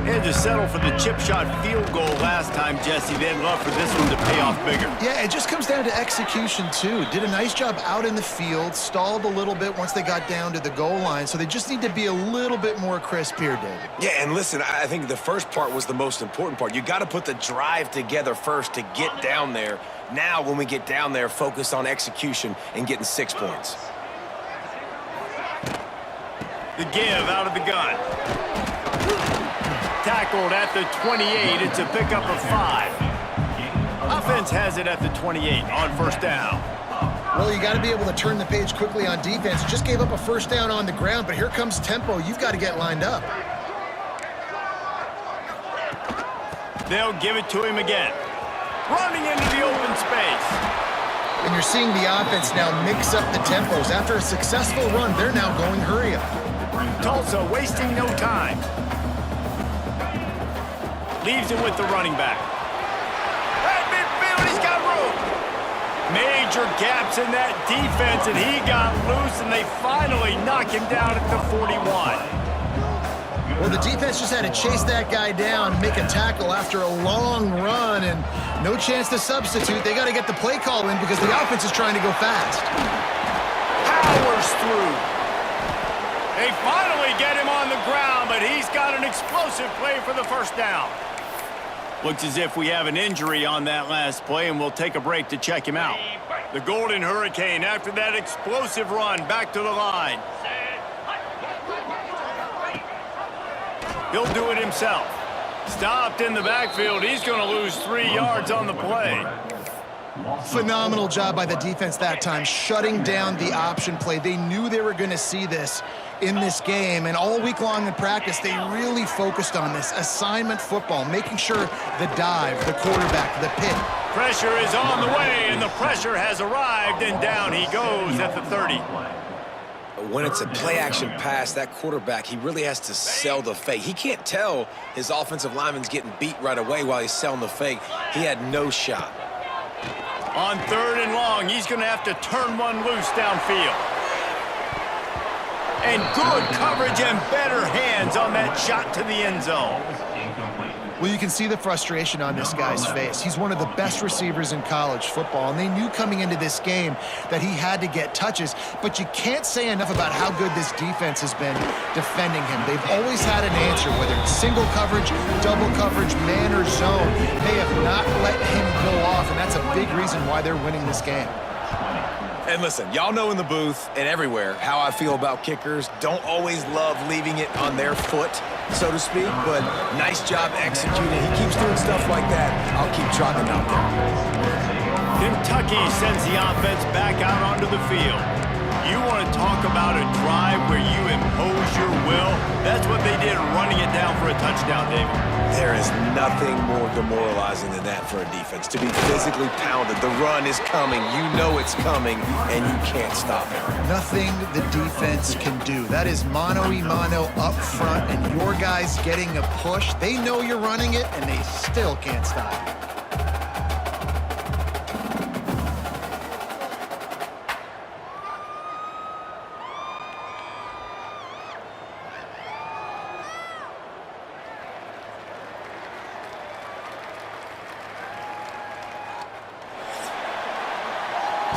Speaker 1: They had to settle for the chip shot field goal last time, Jesse. They'd love for this one to pay off bigger.
Speaker 2: Yeah, it just comes down to execution, too. Did a nice job out in the field, stalled a little bit once they got down to the goal line, so they just need to be a little bit more crisp here, David.
Speaker 3: Yeah, and listen, I think the first part was the most important part. You got to put the drive together first to get down there. Now, when we get down there, focus on execution and getting 6 points.
Speaker 1: The give out of the gun. Tackled at the 28. It's a pickup of 5. Offense has it at the 28 on 1st down.
Speaker 2: Well, you got to be able to turn the page quickly on defense. Just gave up a 1st down on the ground, but here comes tempo. You've got to get lined up.
Speaker 1: They'll give it to him again. Running into the open space.
Speaker 2: And you're seeing the offense now mix up the tempos. After a successful run, they're now going hurry up.
Speaker 1: Tulsa wasting no time. Leaves it with the running back. At midfield, he's got room. Major gaps in that defense, and he got loose, and they finally knock him down at the 41.
Speaker 2: Well, the defense just had to chase that guy down, make a tackle after a long run, and no chance to substitute. They got to get the play call in because the offense is trying to go fast.
Speaker 1: Powers through. They finally get him on the ground, but he's got an explosive play for the 1st down. Looks as if we have an injury on that last play, and we'll take a break to check him out. The Golden Hurricane, after that explosive run, back to the line. He'll do it himself. Stopped in the backfield. He's going to lose 3 yards on the play.
Speaker 2: Phenomenal job by the defense that time, shutting down the option play. They knew they were going to see this in this game, and all week long in practice, they really focused on this assignment football, making sure the dive, the quarterback, the pick.
Speaker 1: Pressure is on the way, and the pressure has arrived, and down he goes at the 30.
Speaker 3: When it's a play-action pass, that quarterback, he really has to sell the fake. He can't tell his offensive lineman's getting beat right away while he's selling the fake. He had no shot.
Speaker 1: On 3rd and long, he's going to have to turn one loose downfield. And good coverage and better hands on that shot to the end zone.
Speaker 2: Well, you can see the frustration on this guy's face. He's one of the best receivers in college football, and they knew coming into this game that he had to get touches, but you can't say enough about how good this defense has been defending him. They've always had an answer, whether it's single coverage, double coverage, man or zone. They have not let him go off, and that's a big reason why they're winning this game.
Speaker 3: And listen, y'all know in the booth and everywhere how I feel about kickers. Don't always love leaving it on their foot, so to speak, but nice job executing. He keeps doing stuff like that. I'll keep trotting him out there.
Speaker 1: Kentucky sends the offense back out onto the field. You want to talk about a drive where you impose your will? That's what they did, running it down for a touchdown, David.
Speaker 3: There is nothing more demoralizing than that for a defense. To be physically pounded, the run is coming, you know it's coming, and you can't stop it.
Speaker 2: Nothing the defense can do. That is mano-a-mano up front, and your guys getting a push. They know you're running it, and they still can't stop it.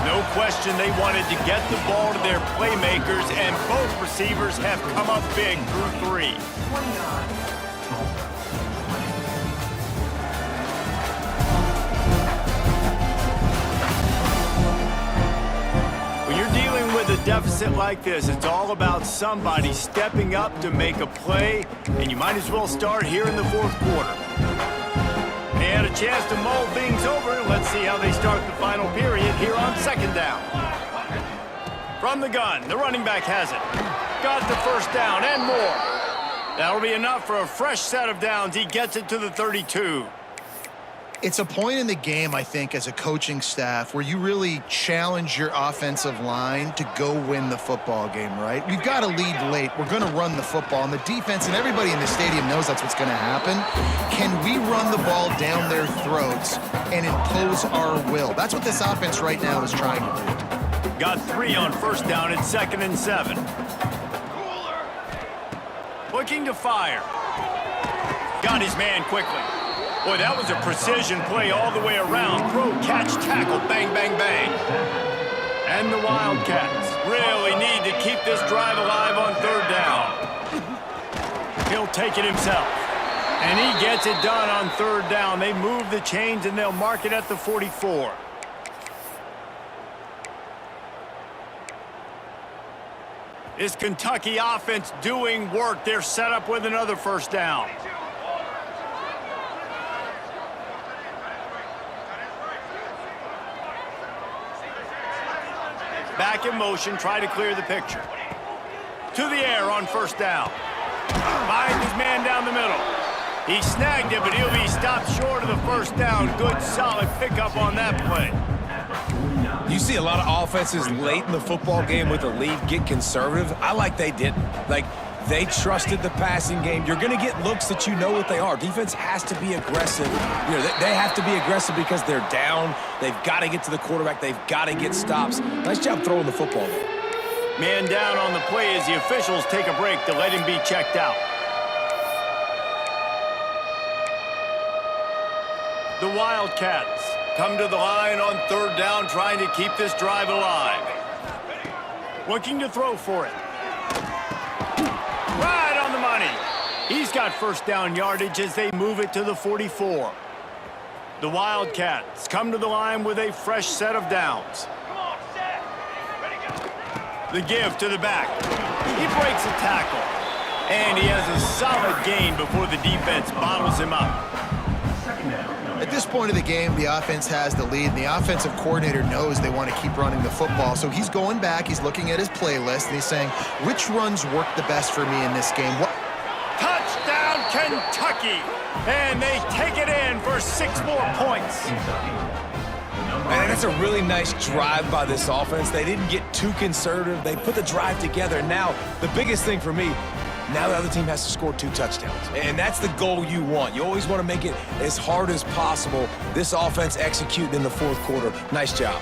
Speaker 1: No question they wanted to get the ball to their playmakers, and both receivers have come up big through 3. When you're dealing with a deficit like this, it's all about somebody stepping up to make a play, and you might as well start here in the 4th quarter. They had a chance to mull things over. Let's see how they start the final period here on 2nd down. From the gun, the running back has it. Got the 1st down and more. That'll be enough for a fresh set of downs. He gets it to the 32.
Speaker 2: It's a point in the game, I think, as a coaching staff where you really challenge your offensive line to go win the football game, right? We've got to lead late. We're going to run the football, and the defense and everybody in the stadium knows that's what's going to happen. Can we run the ball down their throats and impose our will? That's what this offense right now is trying to do.
Speaker 1: Got 3 on 1st down. It's 2nd and 7. Looking to fire. Got his man quickly. Boy, that was a precision play all the way around. Throw, catch, tackle, bang, bang, bang. And the Wildcats really need to keep this drive alive on 3rd down. He'll take it himself. And he gets it done on 3rd down. They move the chains, and they'll mark it at the 44. This Kentucky offense doing work. They're set up with another 1st down. Back in motion, try to clear the picture. To the air on 1st down. Finds his man down the middle. He snagged it, but he'll be stopped short of the 1st down. Good, solid pickup on that play.
Speaker 3: You see a lot of offenses late in the football game with a lead get conservative. I like they didn't. Like, they trusted the passing game. You're going to get looks that you know what they are. Defense has to be aggressive. You know, they have to be aggressive because they're down. They've got to get to the quarterback. They've got to get stops. Nice job throwing the football there.
Speaker 1: Man down on the play as the officials take a break to let him be checked out. The Wildcats come to the line on 3rd down, trying to keep this drive alive. Looking to throw for it. Right on the money. He's got 1st down yardage as they move it to the 44. The Wildcats come to the line with a fresh set of downs. The give to the back. He breaks a tackle. And he has a solid gain before the defense bottles him up.
Speaker 2: At this point of the game, the offense has the lead, and the offensive coordinator knows they want to keep running the football. So he's going back, he's looking at his playlist, and he's saying, which runs work the best for me in this game?
Speaker 1: Touchdown, Kentucky! And they take it in for 6 more points.
Speaker 3: And that's a really nice drive by this offense. They didn't get too conservative. They put the drive together. Now, the biggest thing for me, now the other team has to score 2 touchdowns. And that's the goal you want. You always want to make it as hard as possible. This offense executing in the 4th quarter. Nice job.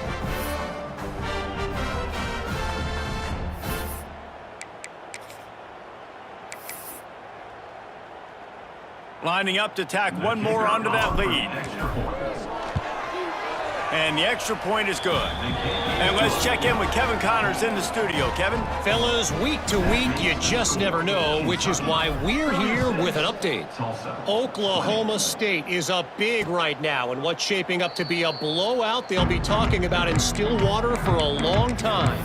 Speaker 1: Lining up to tack one more onto that lead. And the extra point is good. And let's check in with Kevin Connors in the studio. Kevin?
Speaker 5: Fellas, week to week, you just never know, which is why we're here with an update. Oklahoma State is up big right now in what's shaping up to be a blowout they'll be talking about in Stillwater for a long time.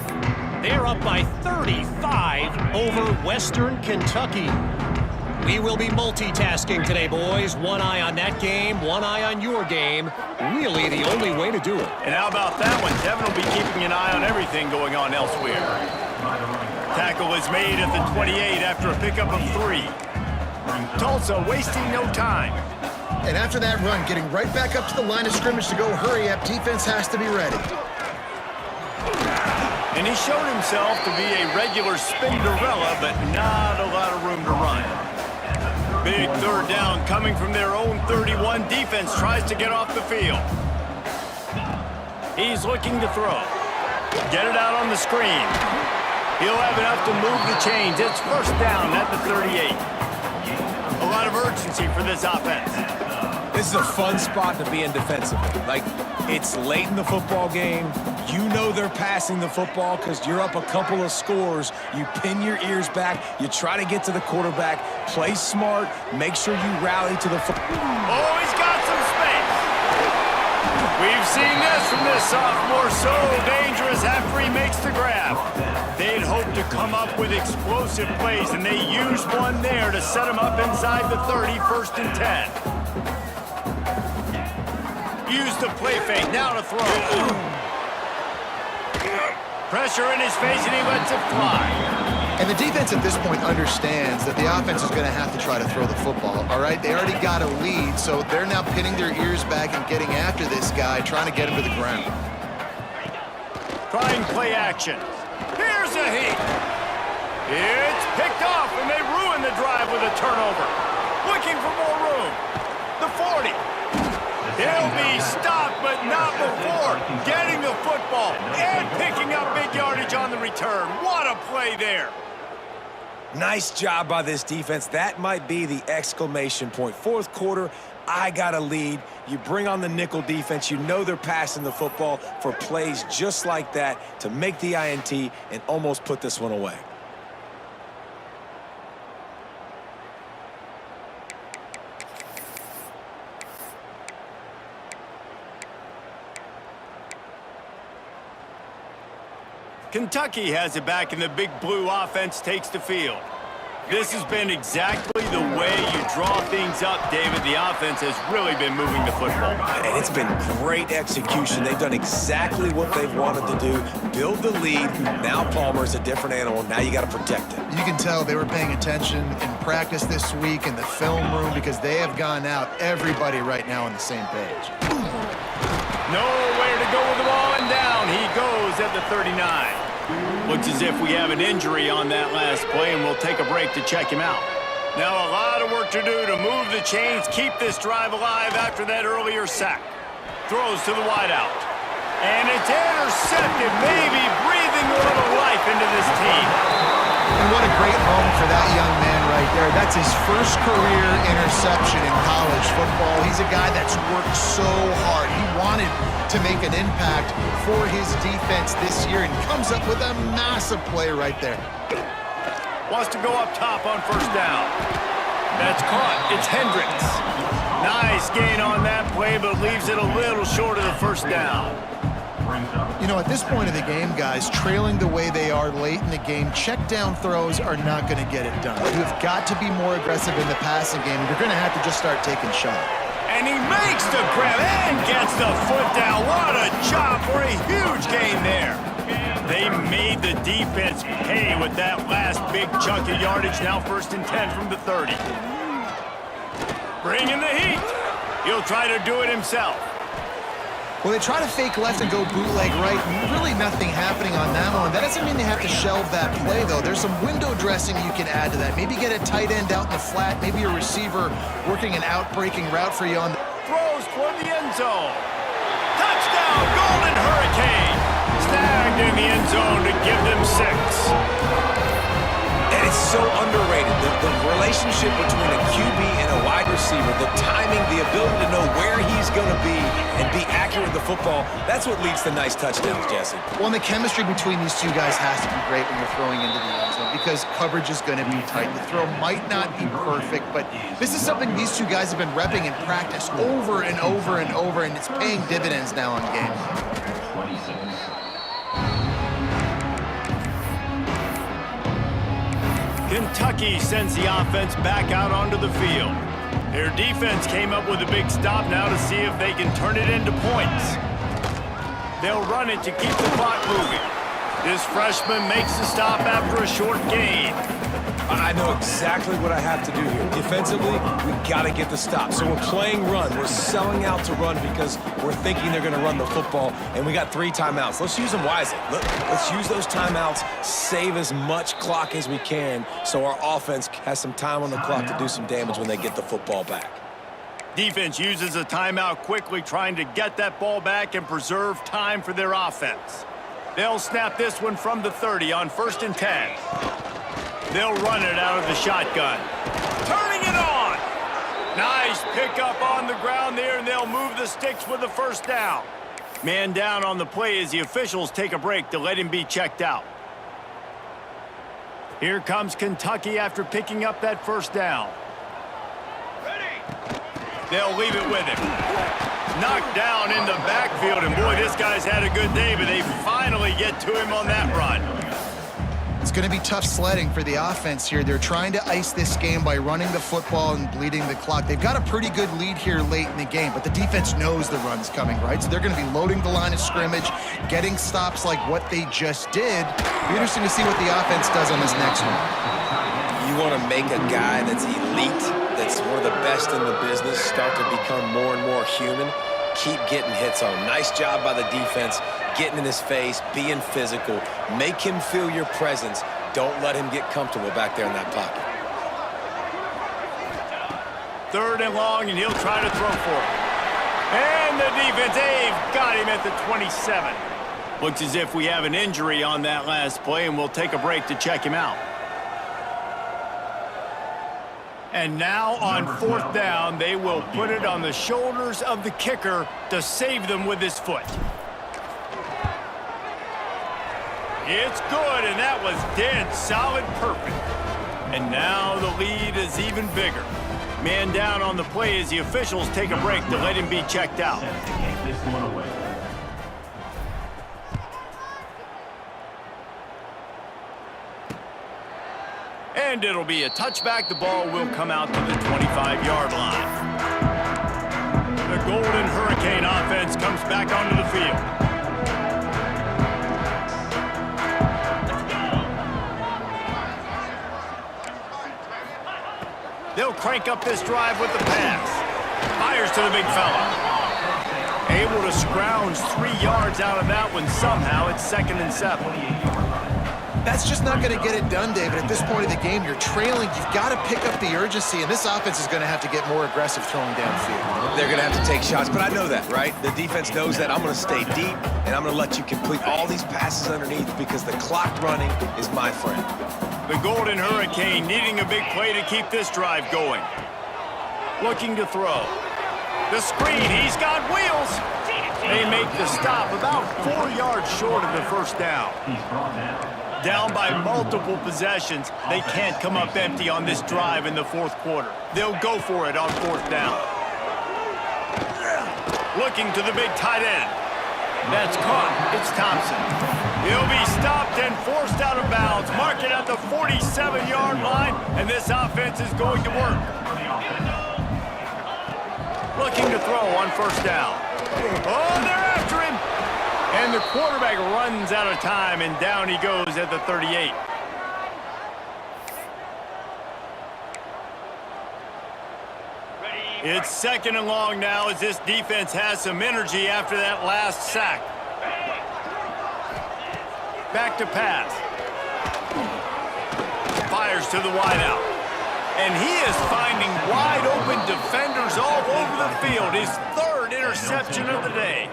Speaker 5: They're up by 35 over Western Kentucky. We will be multitasking today, boys. One eye on that game, one eye on your game. Really the only way to do it.
Speaker 1: And how about that one? Devin will be keeping an eye on everything going on elsewhere. Tackle is made at the 28 after a pickup of 3. Tulsa wasting no time.
Speaker 2: And after that run, getting right back up to the line of scrimmage to go hurry up, defense has to be ready.
Speaker 1: And he showed himself to be a regular Spinderella, but not a lot of room to run. Big third down coming from their own 31. Defense tries to get off the field. He's looking to throw. Get it out on the screen. He'll have enough to move the chains. It's first down at the 38. A lot of urgency for this offense.
Speaker 3: This is a fun spot to be in defensively. Like, it's late in the football game. You know they're passing the football because you're up a couple of scores. You pin your ears back. You try to get to the quarterback. Play smart. Make sure you rally to the football.
Speaker 1: Oh, he's got some space. We've seen this from this sophomore. So dangerous after he makes the grab. They'd hoped to come up with explosive plays, and they used one there to set him up inside the 30, first and 10. Used the play fake, now to throw. Pressure in his face, and he lets it fly.
Speaker 2: And the defense at this point understands that the offense is going to have to try to throw the football, all right? They already got a lead, so they're now pinning their ears back and getting after this guy, trying to get him to the ground.
Speaker 1: Trying play action. Here's a heat. It's picked off, and they ruin the drive with a turnover. Looking for more room. The 40. He'll be stopped, but not before getting the football and picking up big yardage on the return. What a play there.
Speaker 3: Nice job by this defense. That might be the exclamation point. Fourth quarter, I got a lead. You bring on the nickel defense. You know they're passing the football for plays just like that to make the INT and almost put this one away.
Speaker 1: Kentucky has it back, and the big blue offense takes the field. This has been exactly the way you draw things up, David. The offense has really been moving the football.
Speaker 3: And it's been great execution. They've done exactly what they've wanted to do. Build the lead. Now Palmer's a different animal. Now you got to protect him.
Speaker 2: You can tell they were paying attention in practice this week in the film room because they have gone out, everybody right now on the same page.
Speaker 1: Nowhere to go with the ball, and down he goes at the 39. Looks as if we have an injury on that last play, and we'll take a break to check him out. Now a lot of work to do to move the chains, keep this drive alive after that earlier sack. Throws to the wideout. And it's intercepted, maybe breathing a little life into this team.
Speaker 2: And what a great moment for that young man right there. That's his first career interception in college football. He's a guy that's worked so hard. He wanted to make an impact for his defense this year and comes up with a massive play right there.
Speaker 1: Wants to go up top on first down. That's caught. It's Hendricks. Nice gain on that play, but leaves it a little short of the first down.
Speaker 2: You know, at this point of the game, guys, trailing the way they are late in the game, check down throws are not going to get it done. You've got to be more aggressive in the passing game. You're going to have to just start taking shots.
Speaker 1: And he makes the grab and gets the foot down. What a job for a huge gain there. They made the defense pay with that last big chunk of yardage. Now first and 10 from the 30. Bringing the heat. He'll try to do it himself.
Speaker 2: Well, they try to fake left and go bootleg right. Really nothing happening on that one. That doesn't mean they have to shelve that play, though. There's some window dressing you can add to that. Maybe get a tight end out in the flat. Maybe a receiver working an out-breaking route for you on the...
Speaker 1: Throws toward the end zone. Touchdown, Golden Hurricane. Snagged in the end zone to give them 6.
Speaker 3: And it's so underrated. The relationship between a QB and a wide receiver, the timing, the ability to know where he's going to be and be accurate with the football, that's what leads to nice touchdowns, Jesse.
Speaker 2: Well, and the chemistry between these two guys has to be great when you're throwing into the end zone because coverage is going to be tight. The throw might not be perfect, but this is something these two guys have been repping in practice over and over and over, and it's paying dividends now on games.
Speaker 4: 26.
Speaker 1: Kentucky sends the offense back out onto the field. Their defense came up with a big stop now to see if they can turn it into points. They'll run it to keep the clock moving. This freshman makes the stop after a short gain.
Speaker 3: I know exactly what I have to do here. Defensively, we got to get the stop. So we're playing run. We're selling out to run because we're thinking they're going to run the football, and we got 3 timeouts. Let's use them wisely. Let's use those timeouts, save as much clock as we can so our offense has some time on the clock to do some damage when they get the football back.
Speaker 1: Defense uses a timeout quickly, trying to get that ball back and preserve time for their offense. They'll snap this one from the 30 on 1st and 10. They'll run it out of the shotgun. Turning it on! Nice pickup on the ground there, and they'll move the sticks with the first down. Man down on the play as the officials take a break to let him be checked out. Here comes Kentucky after picking up that first down. They'll leave it with him. Knocked down in the backfield, and boy, this guy's had a good day, but they finally get to him on that run.
Speaker 2: It's going to be tough sledding for the offense here. They're trying to ice this game by running the football and bleeding the clock. They've got a pretty good lead here late in the game, but the defense knows the run's coming, right? So they're going to be loading the line of scrimmage, getting stops like what they just did. It'll be interesting to see what the offense does on this next one.
Speaker 3: You want to make a guy that's elite, that's one of the best in the business, start to become more and more human. Keep getting hits on him. Nice job by the defense, getting in his face, being physical. Make him feel your presence. Don't let him get comfortable back there in that pocket.
Speaker 1: 3rd and long, and he'll try to throw for it. And the defense, they've got him at the 27. Looks as if we have an injury on that last play, and we'll take a break to check him out. And now on 4th down, they will put it on the shoulders of the kicker to save them with his foot. It's good, and that was dead solid perfect. And now the lead is even bigger. Man down on the play as the officials take a break to let him be checked out.
Speaker 4: This one away.
Speaker 1: And it'll be a touchback. The ball will come out to the 25-yard line. The Golden Hurricane offense comes back onto the field. They'll crank up this drive with the pass. Fires to the big fella. Able to scrounge 3 yards out of that one somehow. It's 2nd and 7.
Speaker 2: That's just not going to get it done, David. At this point of the game, you're trailing. You've got to pick up the urgency, and this offense is going to have to get more aggressive throwing downfield.
Speaker 3: They're going to have to take shots, but I know that, right? The defense knows that. I'm going to stay deep, and I'm going to let you complete all these passes underneath because the clock running is my friend.
Speaker 1: The Golden Hurricane needing a big play to keep this drive going. Looking to throw. The screen, he's got wheels. They make the stop about 4 yards short of the first down.
Speaker 4: He's brought down.
Speaker 1: Down by multiple possessions, they can't come up empty on this drive in the 4th quarter. They'll go for it on 4th down. Looking to the big tight end. That's caught. It's Thompson. He'll be stopped and forced out of bounds. Mark it at the 47-yard line, and this offense is going to work. Looking to throw on 1st down. Oh, they're after him. And the quarterback runs out of time, and down he goes at the 38. It's 2nd and long now as this defense has some energy after that last sack. Back to pass. Fires to the wideout. And he is finding wide-open defenders all over the field. His 3rd interception of the day.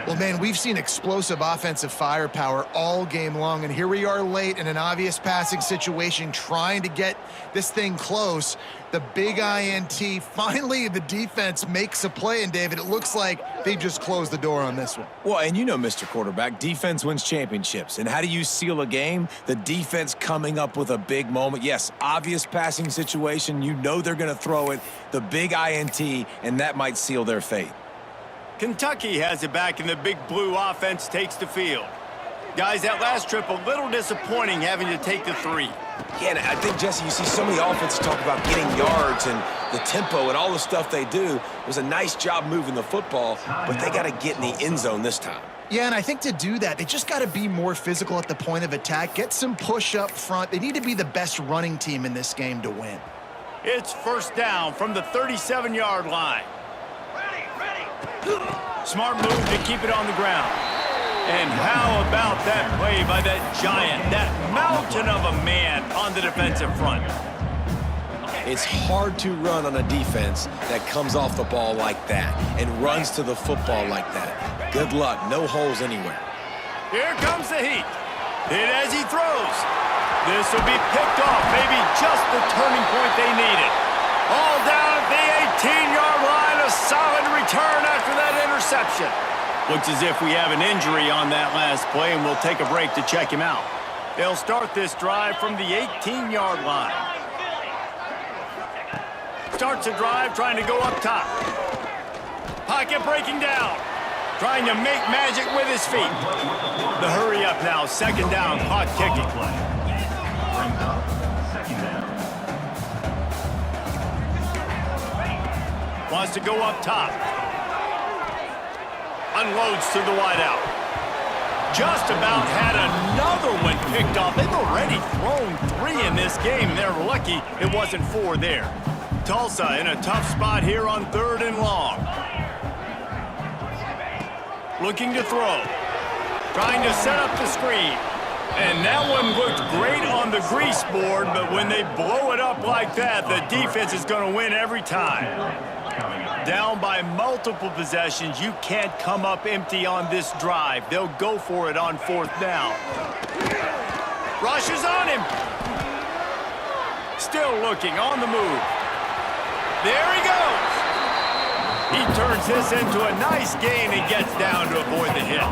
Speaker 2: Well, man, we've seen explosive offensive firepower all game long, and here we are late in an obvious passing situation trying to get this thing close. The big INT. Finally, the defense makes a play, and David, it looks like they just closed the door on this one.
Speaker 3: Well, and you know, Mr. Quarterback, defense wins championships. And how do you seal a game? The defense coming up with a big moment. Yes, obvious passing situation. You know they're going to throw it. The big INT, and that might seal their fate.
Speaker 1: Kentucky has it back, and the big blue offense takes the field. Guys, that last trip, a little disappointing having to take the 3.
Speaker 3: Yeah, and I think, Jesse, you see so many offenses talk about getting yards and the tempo and all the stuff they do. It was a nice job moving the football, but they got to get in the end zone this time.
Speaker 2: Yeah, and I think to do that, they just got to be more physical at the point of attack, get some push up front. They need to be the best running team in this game to win.
Speaker 1: It's first down from the 37-yard line. Smart move to keep it on the ground. And how about that play by that giant, that mountain of a man on the defensive front?
Speaker 3: It's hard to run on a defense that comes off the ball like that and runs to the football like that. Good luck. No holes anywhere.
Speaker 1: Here comes the heat. Hit as he throws. This will be picked off. Maybe just the turning point they needed. All down at the 18-yard line. A solid return after that interception. Looks as if we have an injury on that last play, and we'll take a break to check him out. They'll start this drive from the 18-yard line. Starts a drive trying to go up top. Pocket breaking down. Trying to make magic with his feet. The hurry up now, second down, clock ticking. Wants to go up top. Unloads to the wideout. Just about had another one picked off. They've already thrown 3 in this game. They're lucky it wasn't 4 there. Tulsa in a tough spot here on 3rd and long. Looking to throw. Trying to set up the screen. And that one looked great on the grease board, but when they blow it up like that, the defense is going to win every time. Down by multiple possessions, you can't come up empty on this drive. They'll go for it on 4th down. Rushes on him. Still looking, on the move. There he goes. He turns this into a nice gain and gets down to avoid the hit.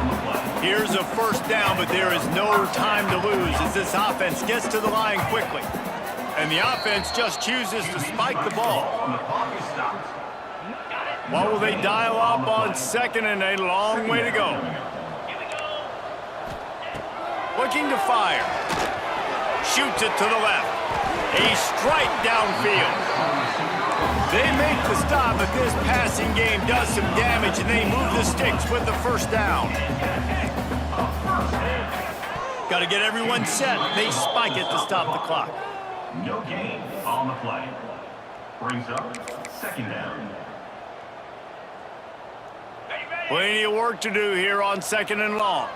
Speaker 1: Here's a first down, but there is no time to lose as this offense gets to the line quickly. And the offense just chooses to spike the ball. What will they dial up on 2nd and a long way to go? Looking to fire. Shoots it to the left. A strike downfield. They make the stop, but this passing game does some damage, and they move the sticks with the first down. Got to get everyone set. They spike it to stop the clock.
Speaker 4: No gain on the play. Brings up 2nd down.
Speaker 1: Plenty of work to do here on 2nd and long.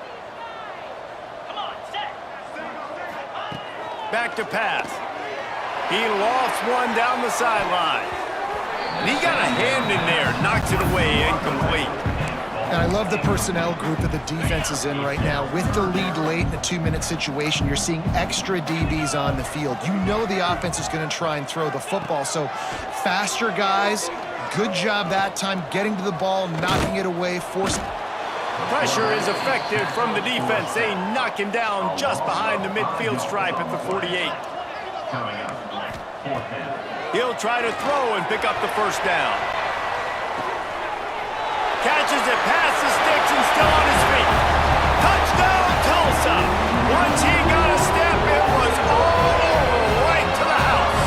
Speaker 1: Back to pass. He lofts one down the sideline. And he got a hand in there, knocks it away, incomplete.
Speaker 2: And I love the personnel group that the defense is in right now. With the lead late in a 2-minute situation, you're seeing extra DBs on the field. You know the offense is going to try and throw the football. So faster guys, good job that time getting to the ball, knocking it away, forcing.
Speaker 1: Pressure is effective from the defense. They knock him down just behind the midfield stripe at the 48.
Speaker 4: Coming up, 4th down.
Speaker 1: He'll try to throw and pick up the first down. Catches it past the sticks and still on his feet. Touchdown, Tulsa. Once he got a step, it was all over, right to the house.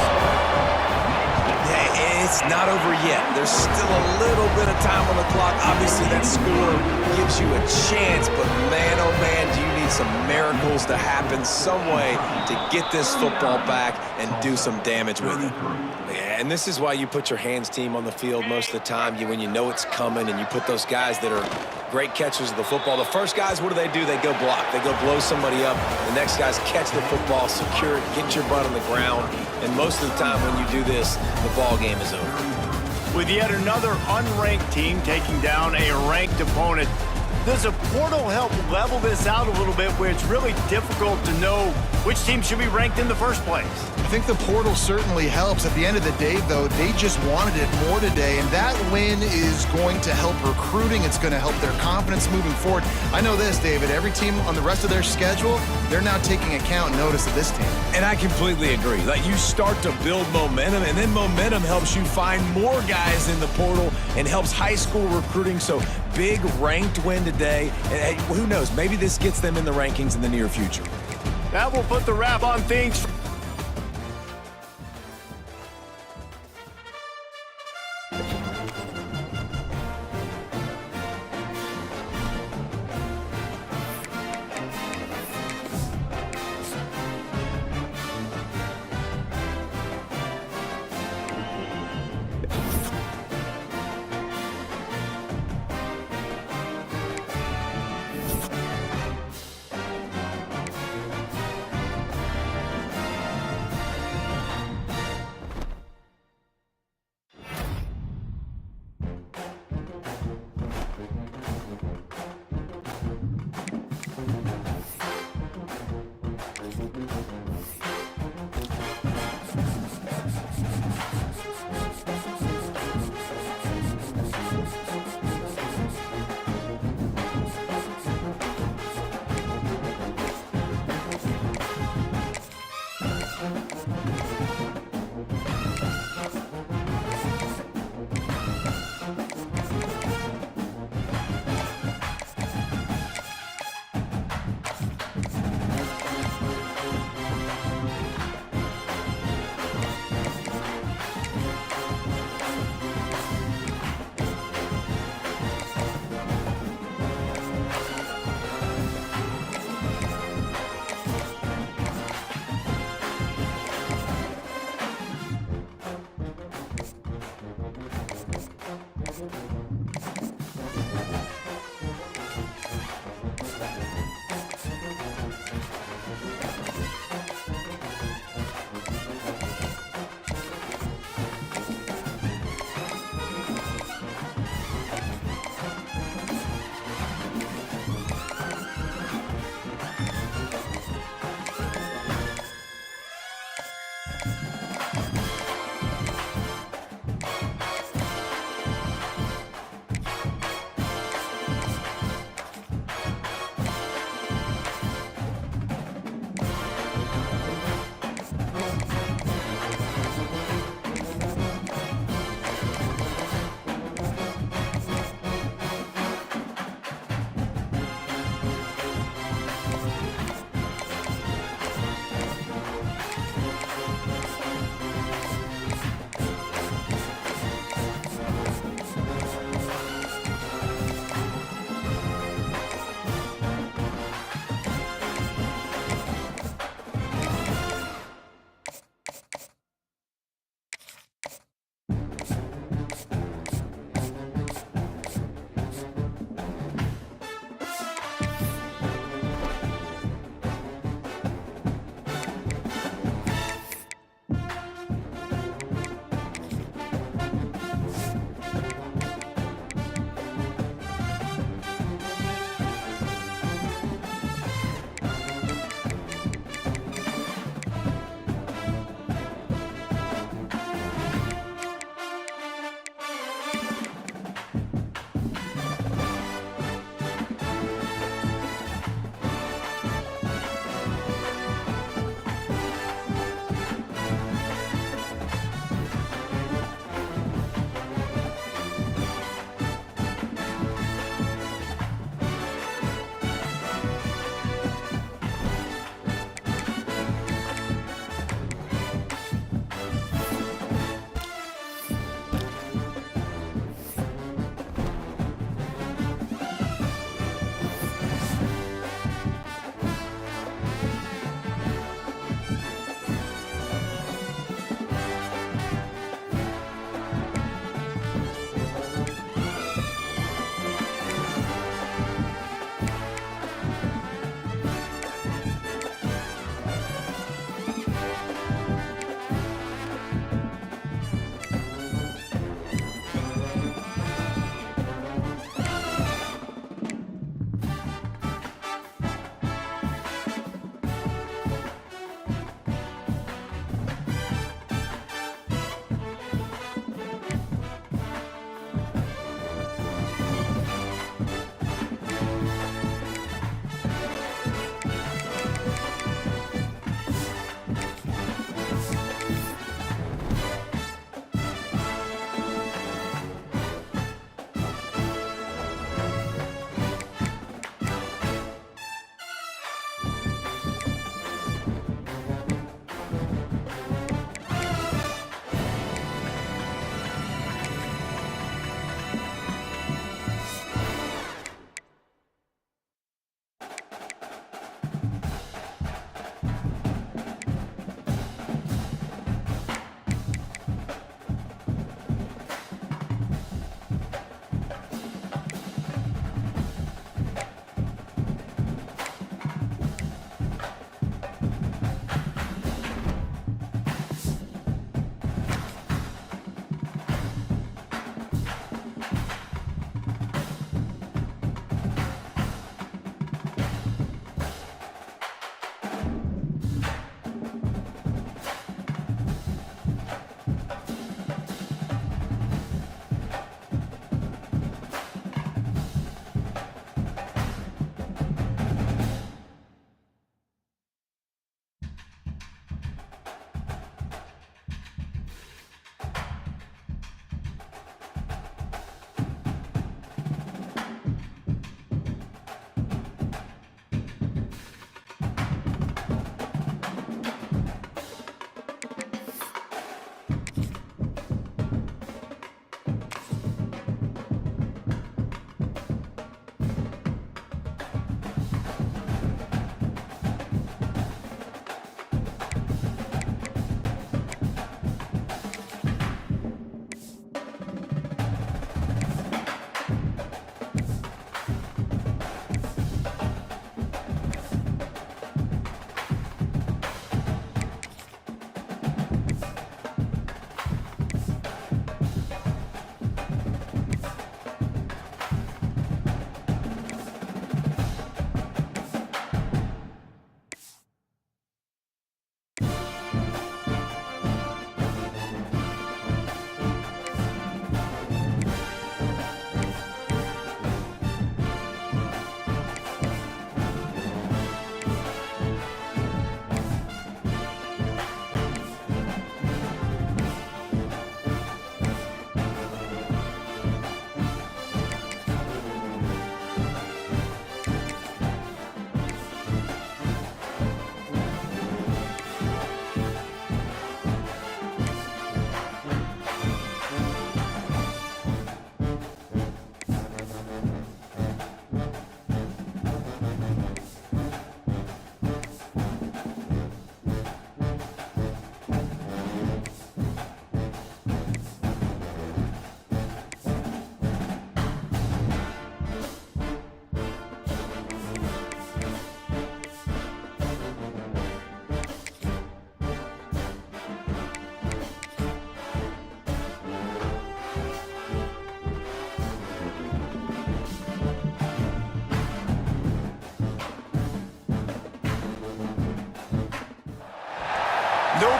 Speaker 3: Yeah, it's not over yet. There's still a little bit of time on the clock. Obviously, that score gives you a chance, but man, oh man, do you need some miracles to happen some way to get this football back and do some damage with it. Yeah, and this is why you put your hands team on the field most of the time. When you know it's coming, and you put those guys that are great catchers of the football. The first guys, what do? They go block. They go blow somebody up. The next guys catch the football, secure it, get your butt on the ground. And most of the time when you do this, the ball game is over.
Speaker 1: With yet another unranked team taking down a ranked opponent, does a portal help level this out a little bit where it's really difficult to know which team should be ranked in the first place?
Speaker 3: I
Speaker 2: think the portal certainly helps. At the end of the day, though, they just wanted it more today, and that win is going to help recruiting. It's going to help their confidence moving forward. I know this, David, every team on the rest of their schedule, they're now taking account and notice of this team.
Speaker 3: And I completely agree. Like, you start to build momentum, and then momentum helps you find more guys in the portal and helps high school recruiting. So big ranked win today, and hey, who knows, maybe this gets them in the rankings in the near future.
Speaker 1: That will put the wrap on things.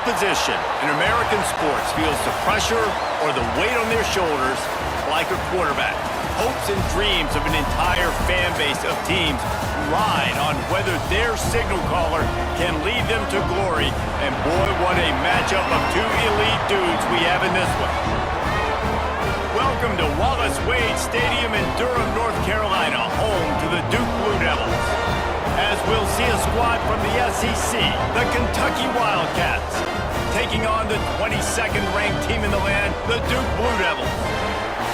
Speaker 1: position in American sports feels the pressure or the weight on their shoulders like a quarterback. Hopes and dreams of an entire fan base of teams ride on whether their signal caller can lead them to glory. And boy, what a matchup of two elite dudes we have in this one. Welcome to Wallace Wade Stadium in Durham, North Carolina, home to the Duke Blue Devils. As we'll see a squad from the SEC, the Kentucky Wildcats, taking on the 22nd ranked team in the land, the Duke Blue Devils.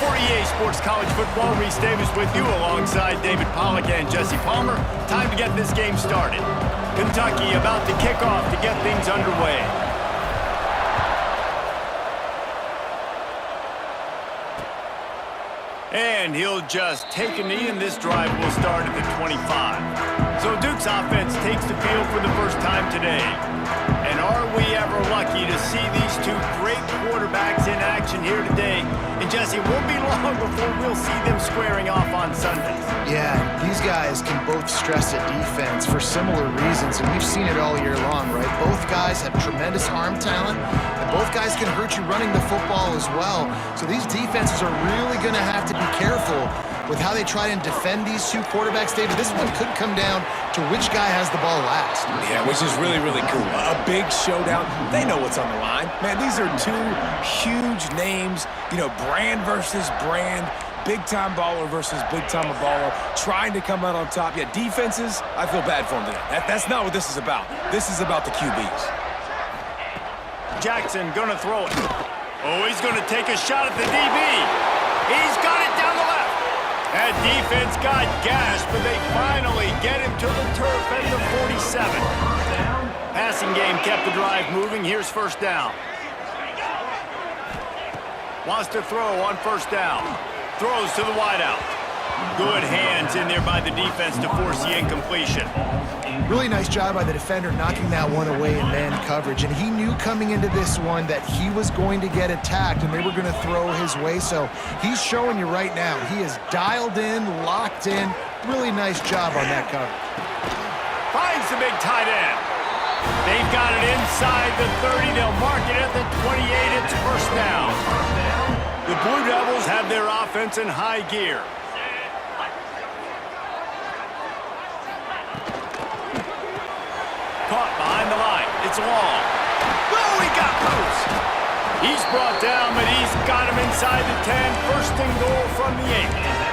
Speaker 1: For EA Sports College Football, Reese Davis with you alongside David Pollack and Jesse Palmer. Time to get this game started. Kentucky about to kick off to get things underway. And he'll just take a knee, and this drive will start at the 25. So Duke's offense takes the field for the first time today. And are we ever lucky to see these two great quarterbacks in action here today? And Jesse, it won't be long before we'll see them squaring off on Sundays.
Speaker 2: Yeah, these guys can both stress a defense for similar reasons, and we've seen it all year long, right? Both guys have tremendous arm talent, and both guys can hurt you running the football as well. So these defenses are really going to have to be careful with how they try and defend these two quarterbacks. David, this one could come down to which guy has the ball last.
Speaker 3: Yeah, which is really, really cool. A big showdown. They know what's on the line. Man, these are two huge names, brand versus brand, big-time baller versus big-time baller, trying to come out on top. Yeah, defenses, I feel bad for them today. That's not what this is about. This is about the QBs.
Speaker 1: Jackson gonna throw it. Oh, he's gonna take a shot at the DB. He's got it down the left. That defense got gashed, but they finally get him to the turf at the 47. Passing game kept the drive moving. Here's first down. Wants to throw on first down. Throws to the wideout. Good hands in there by the defense to force the incompletion.
Speaker 2: Really nice job by the defender knocking that one away in man coverage. And he knew coming into this one that he was going to get attacked and they were going to throw his way. So he's showing you right now. He is dialed in, locked in. Really nice job on that cover.
Speaker 1: Finds the big tight end. They've got it inside the 30. They'll mark it at the 28. It's first down. The Blue Devils have their offense in high gear. Caught behind the line. It's long. Oh, he got loose. He's brought down, but he's got him inside the 10. First and goal from the 8.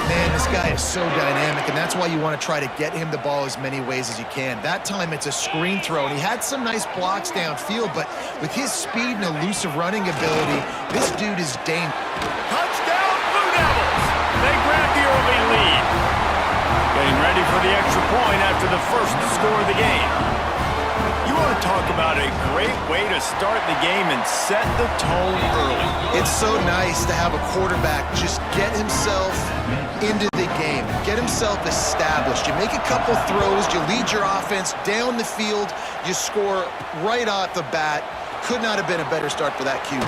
Speaker 2: Man, this guy is so dynamic, and that's why you want to try to get him the ball as many ways as you can. That time it's a screen throw, and he had some nice blocks downfield, but with his speed and elusive running ability, this dude is dangerous.
Speaker 1: Touchdown, Blue Devils! They grab the early lead. Getting ready for the extra point after the first score of the game. You want to talk about a great way to start the game and set the tone early.
Speaker 2: It's so nice to have a quarterback just get himself into the game, get himself established. You make a couple throws, you lead your offense down the field, you score right off the bat. Could not have been a better start for that QB.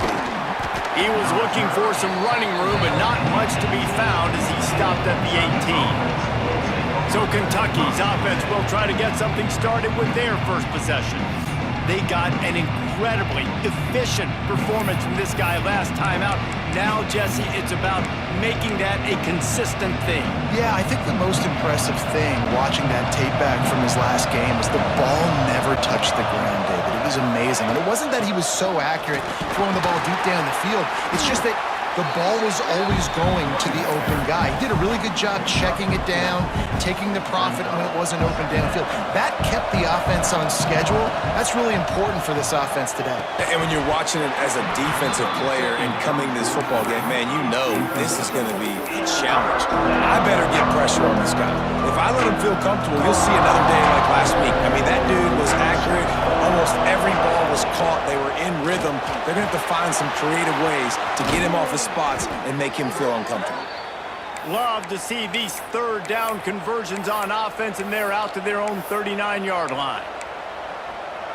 Speaker 1: He was looking for some running room, but not much to be found as he stopped at the 18. So Kentucky's offense will try to get something started with their first possession. They got an incredibly efficient performance from this guy last time out. Now, Jesse, it's about making that a consistent thing.
Speaker 2: Yeah, I think the most impressive thing watching that tape back from his last game is the ball never touched the ground, David. It was amazing. And it wasn't that he was so accurate throwing the ball deep down the field. It's just that the ball was always going to the open guy. He did a really good job checking it down, taking the profit when it wasn't open downfield. That kept the offense on schedule. That's really important for this offense today.
Speaker 3: And when you're watching it as a defensive player and coming to this football game, man, you know this is going to be a challenge. I better get pressure on this guy. If I let him feel comfortable, you'll see another day like last week. I mean, that dude was accurate. Almost every ball was caught. They were in rhythm. They're going to have to find some creative ways to get him off his spots and make him feel uncomfortable.
Speaker 1: Love to see these third down conversions on offense, and they're out to their own 39-yard line.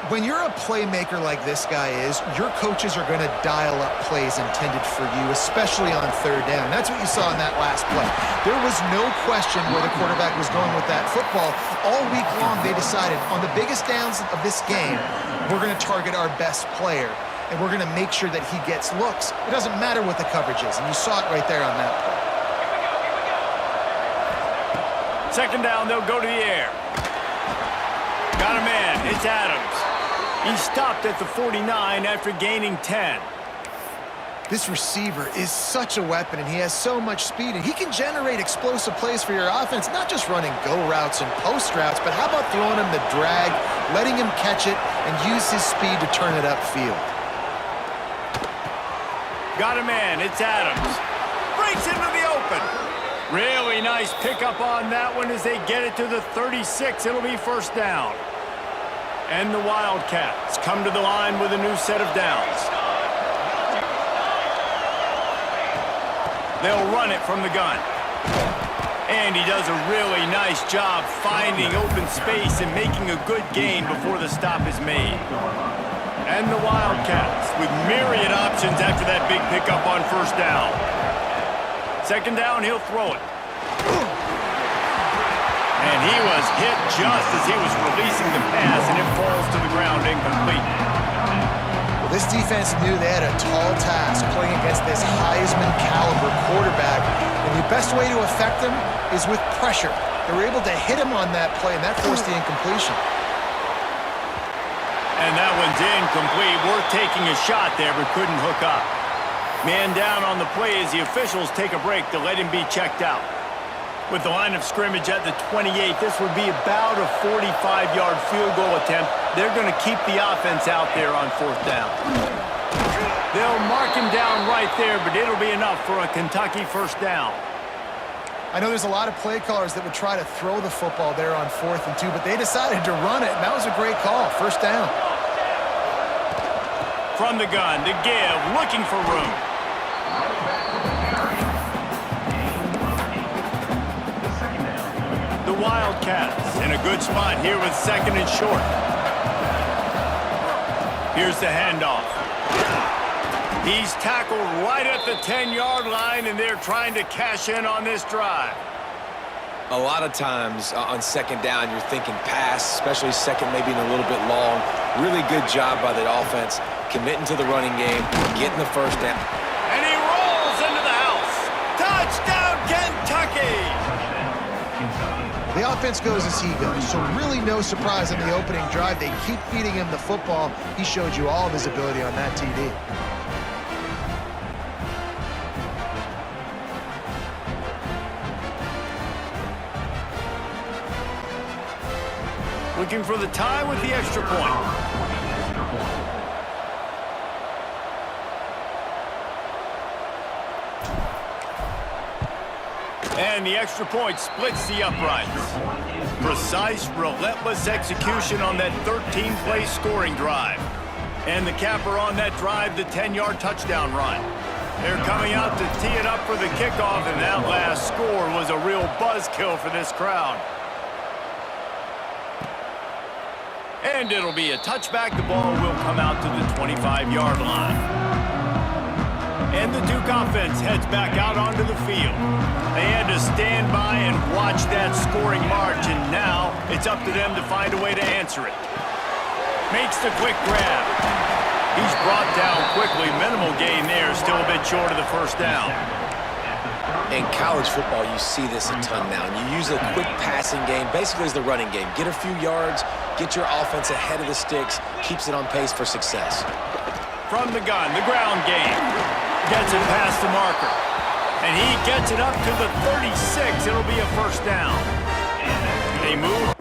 Speaker 2: When you're a playmaker like this guy is, your coaches are going to dial up plays intended for you, especially on third down. That's what you saw in that last play. There was no question where the quarterback was going with that football. All week long, they decided on the biggest downs of this game, we're going to target our best player, and we're going to make sure that he gets looks. It doesn't matter what the coverage is, and you saw it right there on that play.
Speaker 1: Second down, they'll go to the air. Got a man. It's Adams. He stopped at the 49 after gaining 10.
Speaker 2: This receiver is such a weapon, and he has so much speed, and he can generate explosive plays for your offense, not just running go routes and post routes, but how about throwing him the drag, letting him catch it, and use his speed to turn it upfield.
Speaker 1: Got a man. It's Adams. Breaks into the open. Really nice pickup on that one as they get it to the 36. It'll be first down. And the Wildcats come to the line with a new set of downs. They'll run it from the gun. And he does a really nice job finding open space and making a good gain before the stop is made. And the Wildcats with myriad options after that big pickup on first down. Second down, he'll throw it. And he was hit just as he was releasing the pass, and it falls to the ground incomplete.
Speaker 2: Well, this defense knew they had a tall task playing against this Heisman-caliber quarterback, and the best way to affect him is with pressure. They were able to hit him on that play, and that forced the incompletion.
Speaker 1: And that one's incomplete. Worth taking a shot there, but couldn't hook up. Man down on the play as the officials take a break to let him be checked out. With the line of scrimmage at the 28, this would be about a 45-yard field goal attempt. They're going to keep the offense out there on fourth down. They'll mark him down right there, but it'll be enough for a Kentucky first down.
Speaker 2: I know there's a lot of play callers that would try to throw the football there on 4th and 2, but they decided to run it, and that was a great call. First down.
Speaker 1: From the gun, the give, looking for room. The Wildcats in a good spot here with second and short. Here's the handoff. He's tackled right at the 10-yard line, and they're trying to cash in on this drive.
Speaker 3: A lot of times on second down, you're thinking pass, especially second, maybe a little bit long. Really good job by the offense, committing to the running game, getting the first down.
Speaker 1: And he rolls into the house. Touchdown, Kentucky!
Speaker 2: The offense goes as he goes, so really no surprise on the opening drive. They keep feeding him the football. He showed you all of his ability on that TD.
Speaker 1: Looking for the tie with the extra point. And the extra point splits the uprights. Precise, relentless execution on that 13-play scoring drive. And the capper on that drive, the 10-yard touchdown run. They're coming out to tee it up for the kickoff, and that last score was a real buzzkill for this crowd. And it'll be a touchback. The ball will come out to the 25-yard line. And the Duke offense heads back out onto the field. They had to stand by and watch that scoring march, and now it's up to them to find a way to answer it. Makes the quick grab. He's brought down quickly. Minimal gain there, still a bit short of the first down.
Speaker 3: In college football, you see this a ton now. And you use a quick passing game, basically as the running game. Get a few yards, get your offense ahead of the sticks, keeps it on pace for success.
Speaker 1: From the gun, the ground game. Gets it past the marker. And he gets it up to the 36. It'll be a first down. They move.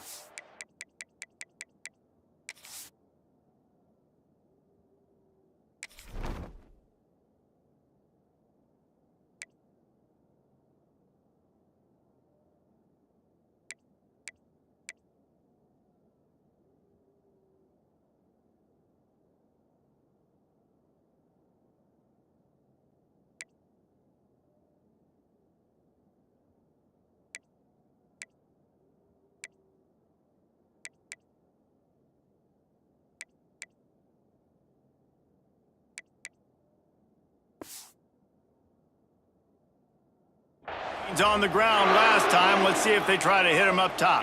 Speaker 1: He's on the ground last time. Let's see if they try to hit him up top.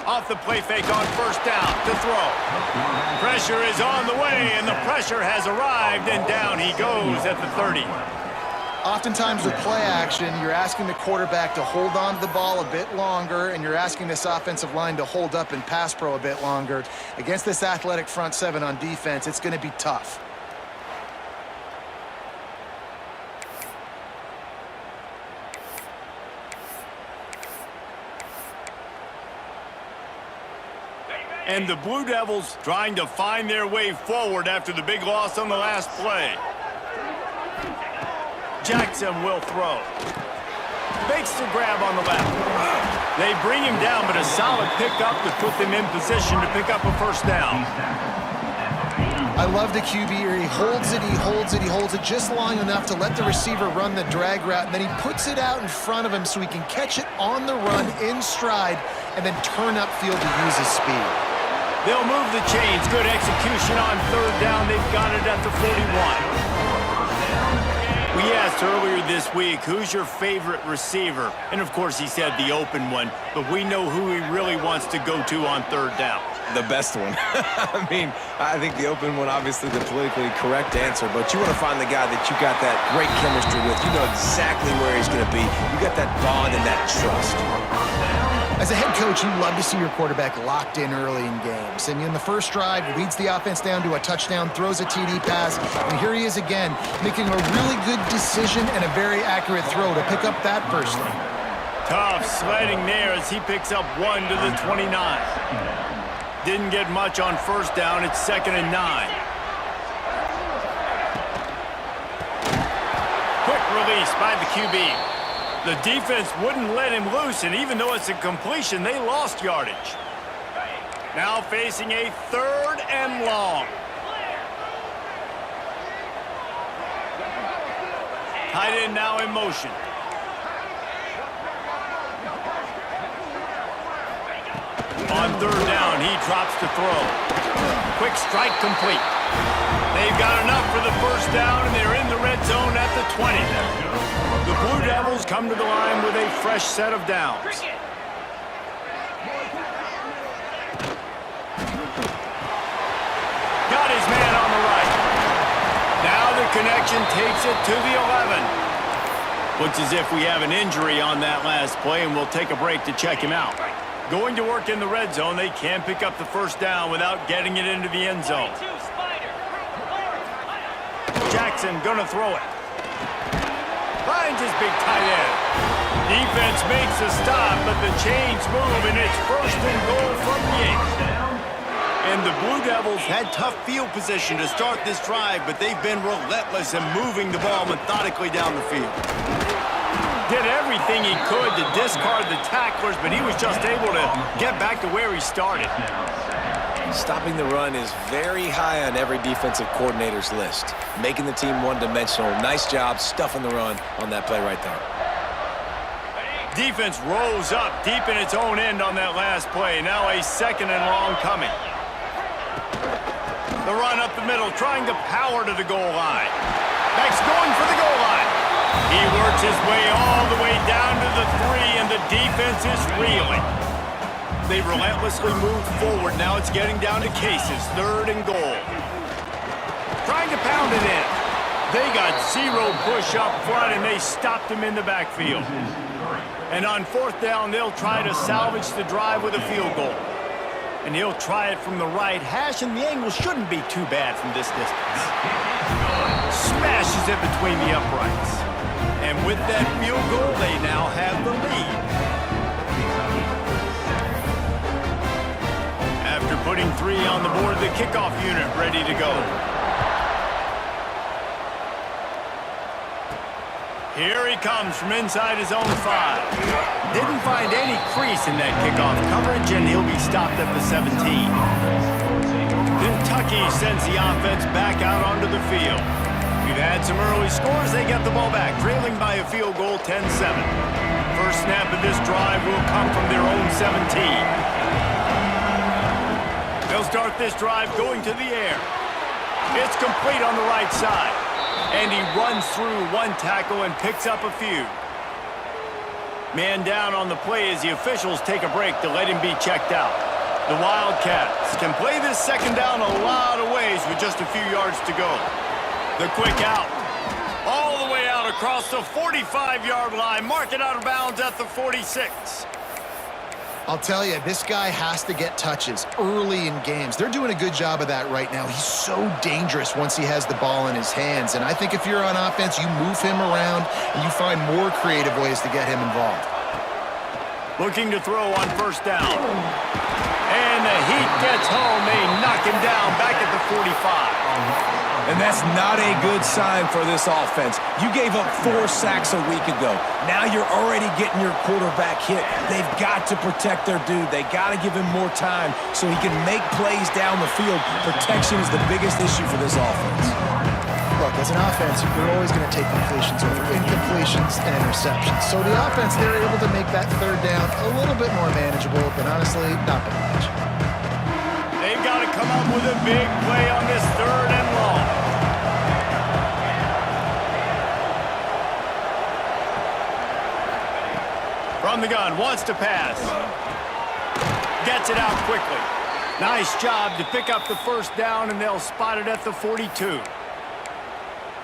Speaker 1: Off the play fake on first down to throw. Pressure is on the way, and the pressure has arrived, and down he goes at the 30.
Speaker 2: Oftentimes with play action, you're asking the quarterback to hold on to the ball a bit longer, and you're asking this offensive line to hold up in pass pro a bit longer. Against this athletic front seven on defense, it's going to be tough.
Speaker 1: And the Blue Devils trying to find their way forward after the big loss on the last play. Jackson will throw. Makes the grab on the left. They bring him down, but a solid pickup to put them in position to pick up a first down.
Speaker 2: I love the QB here. He holds it, he holds it, he holds it just long enough to let the receiver run the drag route, and then he puts it out in front of him so he can catch it on the run in stride and then turn upfield to use his speed.
Speaker 1: They'll move the chains. Good execution on third down. They've got it at the 41. We asked earlier this week, who's your favorite receiver? And, of course, he said the open one, but we know who he really wants to go to on third down.
Speaker 3: The best one. I mean, I think the open one, obviously the politically correct answer, but you want to find the guy that you got that great chemistry with. You know exactly where he's going to be. You got that bond and that trust.
Speaker 2: As a head coach, you love to see your quarterback locked in early in games. And in the first drive, leads the offense down to a touchdown, throws a TD pass, and here he is again, making a really good decision and a very accurate throw to pick up that first thing.
Speaker 1: Tough sledding there as he picks up 1 to the 29. Didn't get much on first down. It's 2nd and 9. Quick release by the QB. The defense wouldn't let him loose, and even though it's a completion, they lost yardage. Now facing a 3rd and long. Tight end now in motion. On third down, he drops to throw. Quick strike complete. They've got enough for the first down, and they're in the red zone at the 20. The Blue Devils come to the line with a fresh set of downs. Got his man on the right. Now the connection takes it to the 11. Looks as if we have an injury on that last play, and we'll take a break to check him out. Going to work in the red zone, they can't pick up the first down without getting it into the end zone. Jackson gonna throw it. Finds his big tight end. Defense makes a stop, but the chains move, and it's 1st and goal from the 8. And the Blue Devils had tough field position to start this drive, but they've been relentless in moving the ball methodically down the field. Did everything he could to discard the tacklers, but he was just able to get back to where he started.
Speaker 3: Stopping the run is very high on every defensive coordinator's list. Making the team one-dimensional. Nice job stuffing the run on that play right there.
Speaker 1: Defense rose up deep in its own end on that last play. Now a 2nd and long coming. The run up the middle, trying to power to the goal line. Back's going for the goal line. He works his way all the way down to the 3, and the defense is reeling. They relentlessly moved forward. Now it's getting down to cases. 3rd and goal. Trying to pound it in. They got 0 push up front, and they stopped him in the backfield. And on 4th down, they'll try to salvage the drive with a field goal. And he'll try it from the right hash, and the angle shouldn't be too bad from this distance. Smashes it between the uprights. And with that field goal, they now have the lead. After putting 3 on the board, the kickoff unit ready to go. Here he comes from inside his own 5. Didn't find any crease in that kickoff coverage, and he'll be stopped at the 17. Kentucky sends the offense back out onto the field. We've had some early scores. They get the ball back, trailing by a field goal 10-7. First snap of this drive will come from their own 17. They'll start this drive going to the air. It's complete on the right side. And he runs through one tackle and picks up a few. Man down on the play as the officials take a break to let him be checked out. The Wildcats can play this second down a lot of ways with just a few yards to go. The quick out. All the way out across the 45-yard line. Mark it out of bounds at the 46.
Speaker 2: I'll tell you, this guy has to get touches early in games. They're doing a good job of that right now. He's so dangerous once he has the ball in his hands. And I think if you're on offense, you move him around and you find more creative ways to get him involved.
Speaker 1: Looking to throw on first down. And the heat gets home. They knock him down back at the 45.
Speaker 3: And that's not a good sign for this offense. You gave up 4 sacks a week ago. Now you're already getting your quarterback hit. They've got to protect their dude. They got to give him more time so he can make plays down the field. Protection is the biggest issue for this offense.
Speaker 2: Look, as an offense, you're always going to take completions over incompletions and interceptions. So the offense, they're able to make that third down a little bit more manageable, but honestly, not by much.
Speaker 1: They've got to come up with a big play on this third and long. From the gun, wants to pass. Gets it out quickly. Nice job to pick up the first down, and they'll spot it at the 42.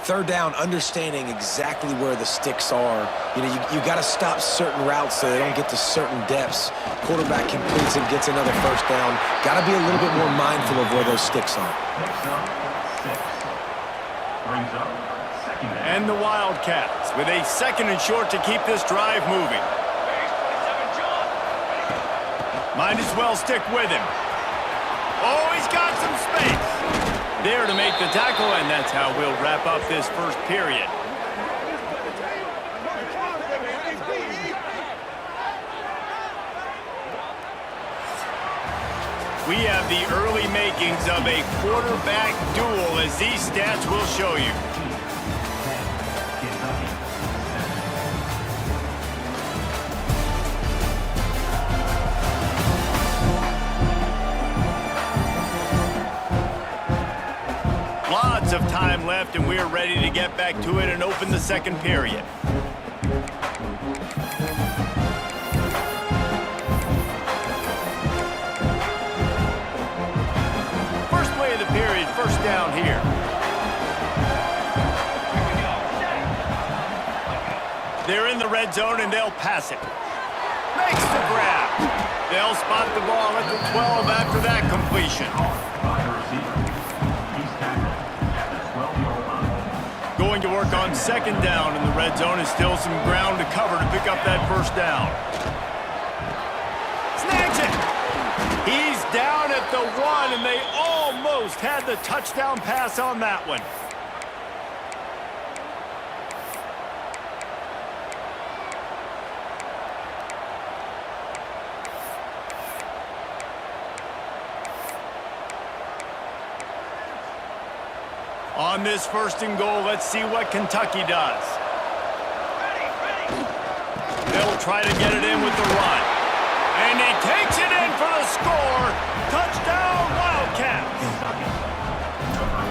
Speaker 3: Third down, understanding exactly where the sticks are. You know, you got to stop certain routes so they don't get to certain depths. Quarterback completes and gets another first down. Got to be a little bit more mindful of where those sticks are.
Speaker 4: Next up, 6. Brings up second down.
Speaker 1: And the Wildcats with a second and short to keep this drive moving.
Speaker 6: Base 27, John.
Speaker 1: Might as well stick with him. Oh, he's got some space. There to make the tackle, and that's how we'll wrap up this first period. We have the early makings of a quarterback duel, as these stats will show you. Lots of time left, and we're ready to get back to it and open the second period. First play of the period, first down here. They're in the red zone, and they'll pass it. Makes the grab. They'll spot the ball at the 12 after that completion. Going to work on second down in the red zone, and still some ground to cover to pick up that first down. Snags it! He's down at the 1, and they almost had the touchdown pass on that one. On this first and goal, let's see what Kentucky does. They'll try to get it in with the run. And he takes it in for the score. Touchdown, Wildcats.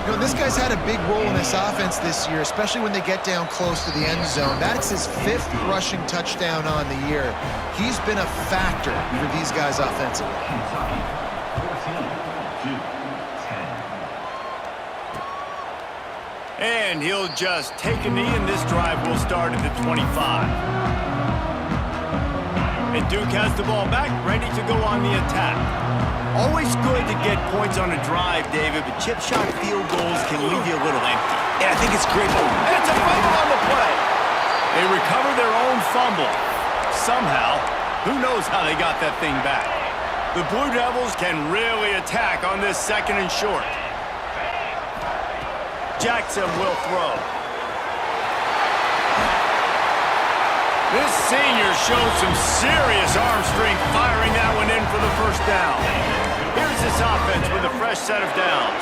Speaker 2: You know, this guy's had a big role in this offense this year, especially when they get down close to the end zone. That's his 5th rushing touchdown on the year. He's been a factor for these guys offensively.
Speaker 4: Kentucky, 14-10.
Speaker 1: And he'll just take a knee, and this drive will start at the 25. And Duke has the ball back, ready to go on the attack. Always good to get points on a drive, David, but chip shot field goals can leave you a little empty.
Speaker 3: Yeah, I think it's great.
Speaker 1: And it's a fumble on the play. They recover their own fumble. Somehow, who knows how they got that thing back. The Blue Devils can really attack on this second and short. Jackson will throw. This senior shows some serious arm strength firing that one in for the first down. Here's this offense with a fresh set of downs.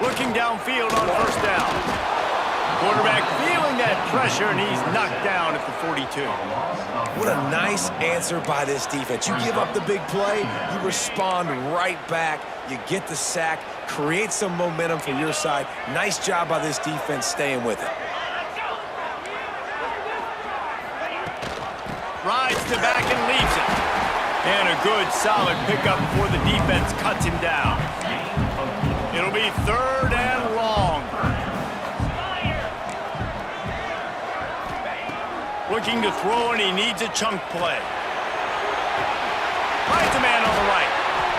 Speaker 1: Looking downfield on first down. Quarterback feeling that pressure, and he's knocked down at the 42.
Speaker 3: What a nice answer by this defense. You give up the big play, you respond right back, you get the sack, create some momentum for your side. Nice job by this defense staying with it.
Speaker 1: Rides to back and leaves it. And a good, solid pickup before the defense cuts him down. It'll be 3rd and long. Looking to throw, and he needs a chunk play. Finds a man on the right.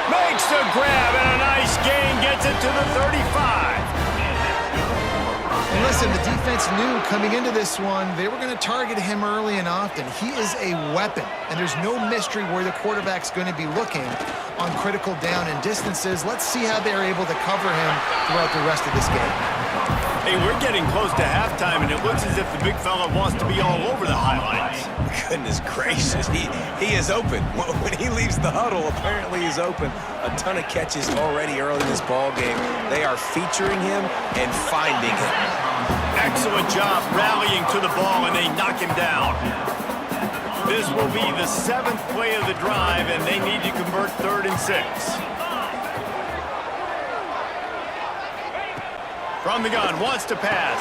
Speaker 1: Makes the grab, and a nice gain gets it to the 35.
Speaker 2: And listen, the defense knew coming into this one, they were going to target him early and often. He is a weapon, and there's no mystery where the quarterback's going to be looking on critical down and distances. Let's see how they're able to cover him throughout the rest of this game.
Speaker 1: Hey, we're getting close to halftime, and it looks as if the big fella wants to be all over the highlights.
Speaker 3: Goodness gracious, he is open. When he leaves the huddle, apparently he's open. A ton of catches already early in this ball game. They are featuring him and finding him.
Speaker 1: Excellent job rallying to the ball, and they knock him down. This will be the 7th play of the drive, and they need to convert 3rd and 6. From the gun, wants to pass.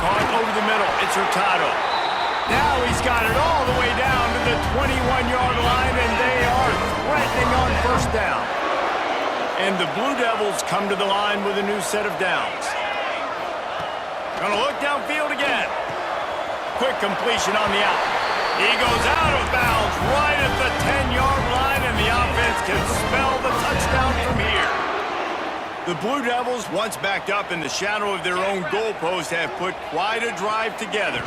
Speaker 1: Caught over the middle, it's Hurtado. Now he's got it all the way down to the 21-yard line, and they are threatening on 1st down. And the Blue Devils come to the line with a new set of downs. Gonna look downfield again. Quick completion on the out. He goes out of bounds right at the 10-yard line, and the offense can spell the touchdown from here. The Blue Devils, once backed up in the shadow of their own goalpost, have put quite a drive together.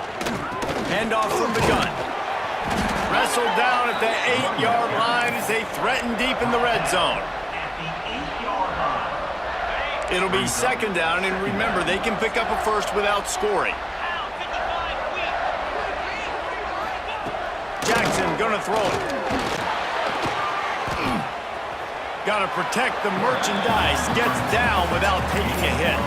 Speaker 1: Handoff from the gun. Wrestled down at the 8-yard line as they threaten deep in the red zone. It'll be 2nd down, and remember, they can pick up a first without scoring. Jackson gonna throw it. Gotta protect the merchandise. Gets down without taking a hit.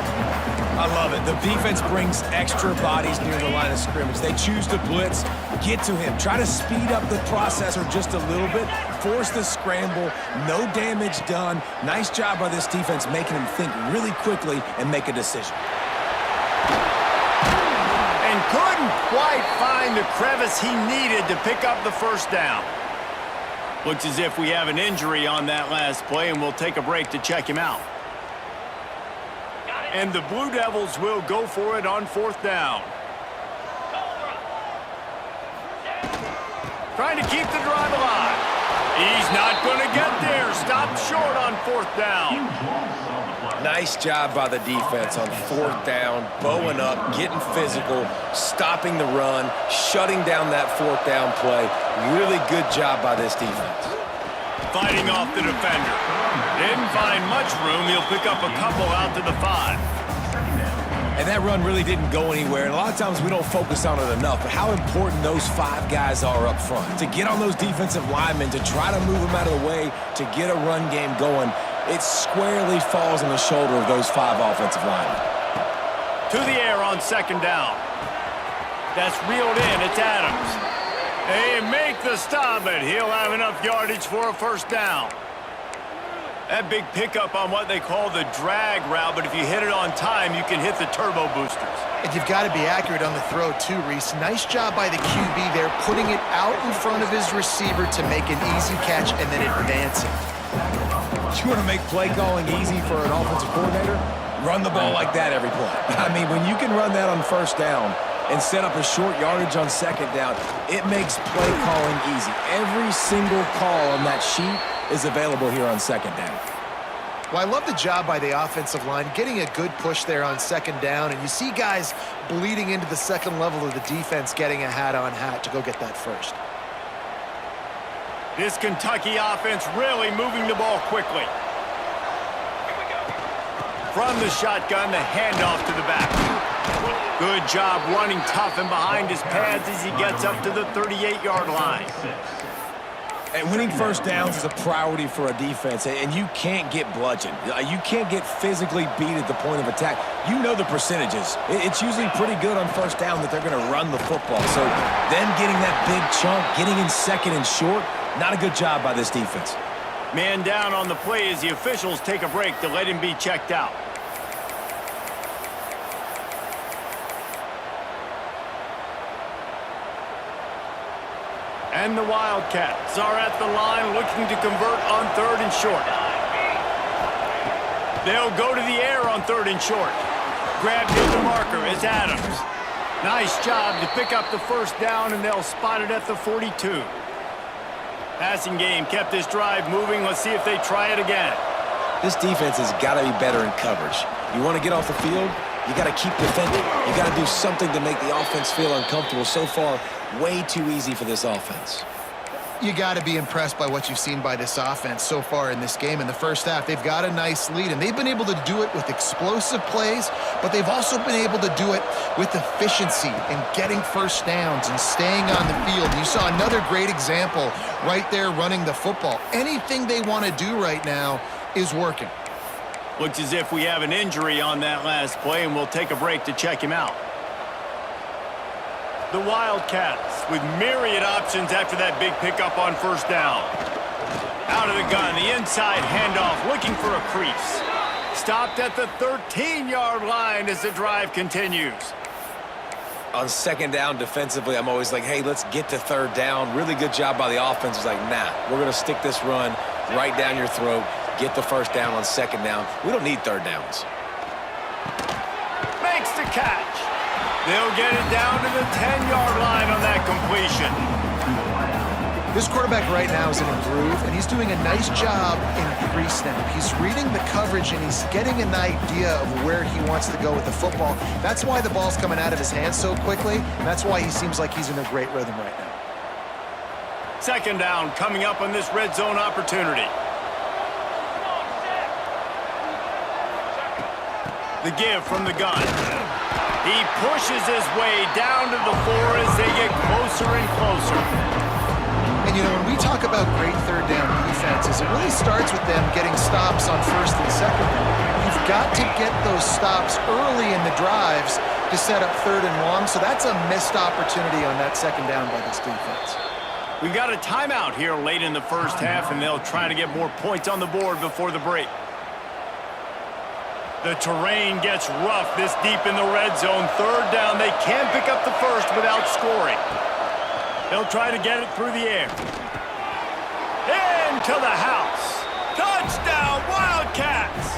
Speaker 3: I love it. The defense brings extra bodies near the line of scrimmage. They choose to blitz, get to him, try to speed up the processor just a little bit, force the scramble, no damage done. Nice job by this defense making him think really quickly and make a decision.
Speaker 1: And couldn't quite find the crevice he needed to pick up the 1st down. Looks as if we have an injury on that last play, and we'll take a break to check him out. And the Blue Devils will go for it on 4th down. Trying to keep the drive alive. He's not going to get there. Stopped short on 4th down.
Speaker 3: Nice job by the defense on 4th down, bowing up, getting physical, stopping the run, shutting down that 4th down play. Really good job by this defense.
Speaker 1: Fighting off the defender. Didn't find much room. He'll pick up a couple out to the 5.
Speaker 3: And that run really didn't go anywhere. And a lot of times we don't focus on it enough, but how important those 5 guys are up front. To get on those defensive linemen, to try to move them out of the way, to get a run game going, it squarely falls on the shoulder of those 5 offensive linemen.
Speaker 1: To the air on 2nd down. That's reeled in. It's Adams. They make the stop, but he'll have enough yardage for a 1st down. That big pickup on what they call the drag route, but if you hit it on time, you can hit the turbo boosters.
Speaker 2: And you've got to be accurate on the throw, too, Reese. Nice job by the QB there, putting it out in front of his receiver to make an easy catch and then advancing.
Speaker 3: You want to make play calling easy for an offensive coordinator? Run the ball like that every play. I mean, when you can run that on 1st down and set up a short yardage on 2nd down, it makes play calling easy. Every single call on that sheet is available here on 2nd down.
Speaker 2: Well, I love the job by the offensive line, getting a good push there on 2nd down, and you see guys bleeding into the 2nd level of the defense getting a hat-on-hat to go get that 1st.
Speaker 1: This Kentucky offense really moving the ball quickly. From the shotgun, the handoff to the back. Good job running tough and behind his pads as he gets up to the 38-yard line.
Speaker 3: And winning first downs is a priority for a defense, and you can't get bludgeoned. You can't get physically beat at the point of attack. You know the percentages. It's usually pretty good on first down that they're going to run the football. So them getting that big chunk, getting in second and short, not a good job by this defense.
Speaker 1: Man down on the play as the officials take a break to let him be checked out. And the Wildcats are at the line looking to convert on 3rd and short. They'll go to the air on 3rd and short. Grabbed near the marker is Adams. Nice job to pick up the first down, and they'll spot it at the 42. Passing game kept this drive moving. Let's see if they try it again.
Speaker 3: This defense has got to be better in coverage. You want to get off the field, you got to keep defending. You got to do something to make the offense feel uncomfortable. So far, way too easy for this offense.
Speaker 2: You got to be impressed by what you've seen by this offense so far in this game. In the first half, they've got a nice lead, and they've been able to do it with explosive plays, but they've also been able to do it with efficiency and getting first downs and staying on the field. You saw another great example right there running the football. Anything they want to do right now is working.
Speaker 1: Looks as if we have an injury on that last play, and we'll take a break to check him out. The Wildcats with myriad options after that big pickup on first down. Out of the gun, the inside handoff, looking for a crease. Stopped at the 13-yard line as the drive continues.
Speaker 3: On second down defensively, I'm always like, hey, let's get to 3rd down. Really good job by the offense. It's like, nah, we're going to stick this run right down your throat, get the first down on second down. We don't need 3rd downs.
Speaker 1: Makes the catch. They'll get it down to the 10-yard line on that completion.
Speaker 2: This quarterback right now is in a groove, and he's doing a nice job in pre-snap. He's reading the coverage, and he's getting an idea of where he wants to go with the football. That's why the ball's coming out of his hands so quickly, and that's why he seems like he's in a great rhythm right now.
Speaker 1: Second down coming up on this red zone opportunity. The give from the gun. He pushes his way down to the 4 as they get closer and closer.
Speaker 2: And, you know, when we talk about great 3rd down defenses, it really starts with them getting stops on 1st and 2nd. You've got to get those stops early in the drives to set up 3rd and long, so that's a missed opportunity on that 2nd down by this defense.
Speaker 1: We've got a timeout here late in the first half, and they'll try to get more points on the board before the break. The terrain gets rough this deep in the red zone. 3rd down, they can't pick up the first without scoring. They'll try to get it through the air. Into the house. Touchdown, Wildcats!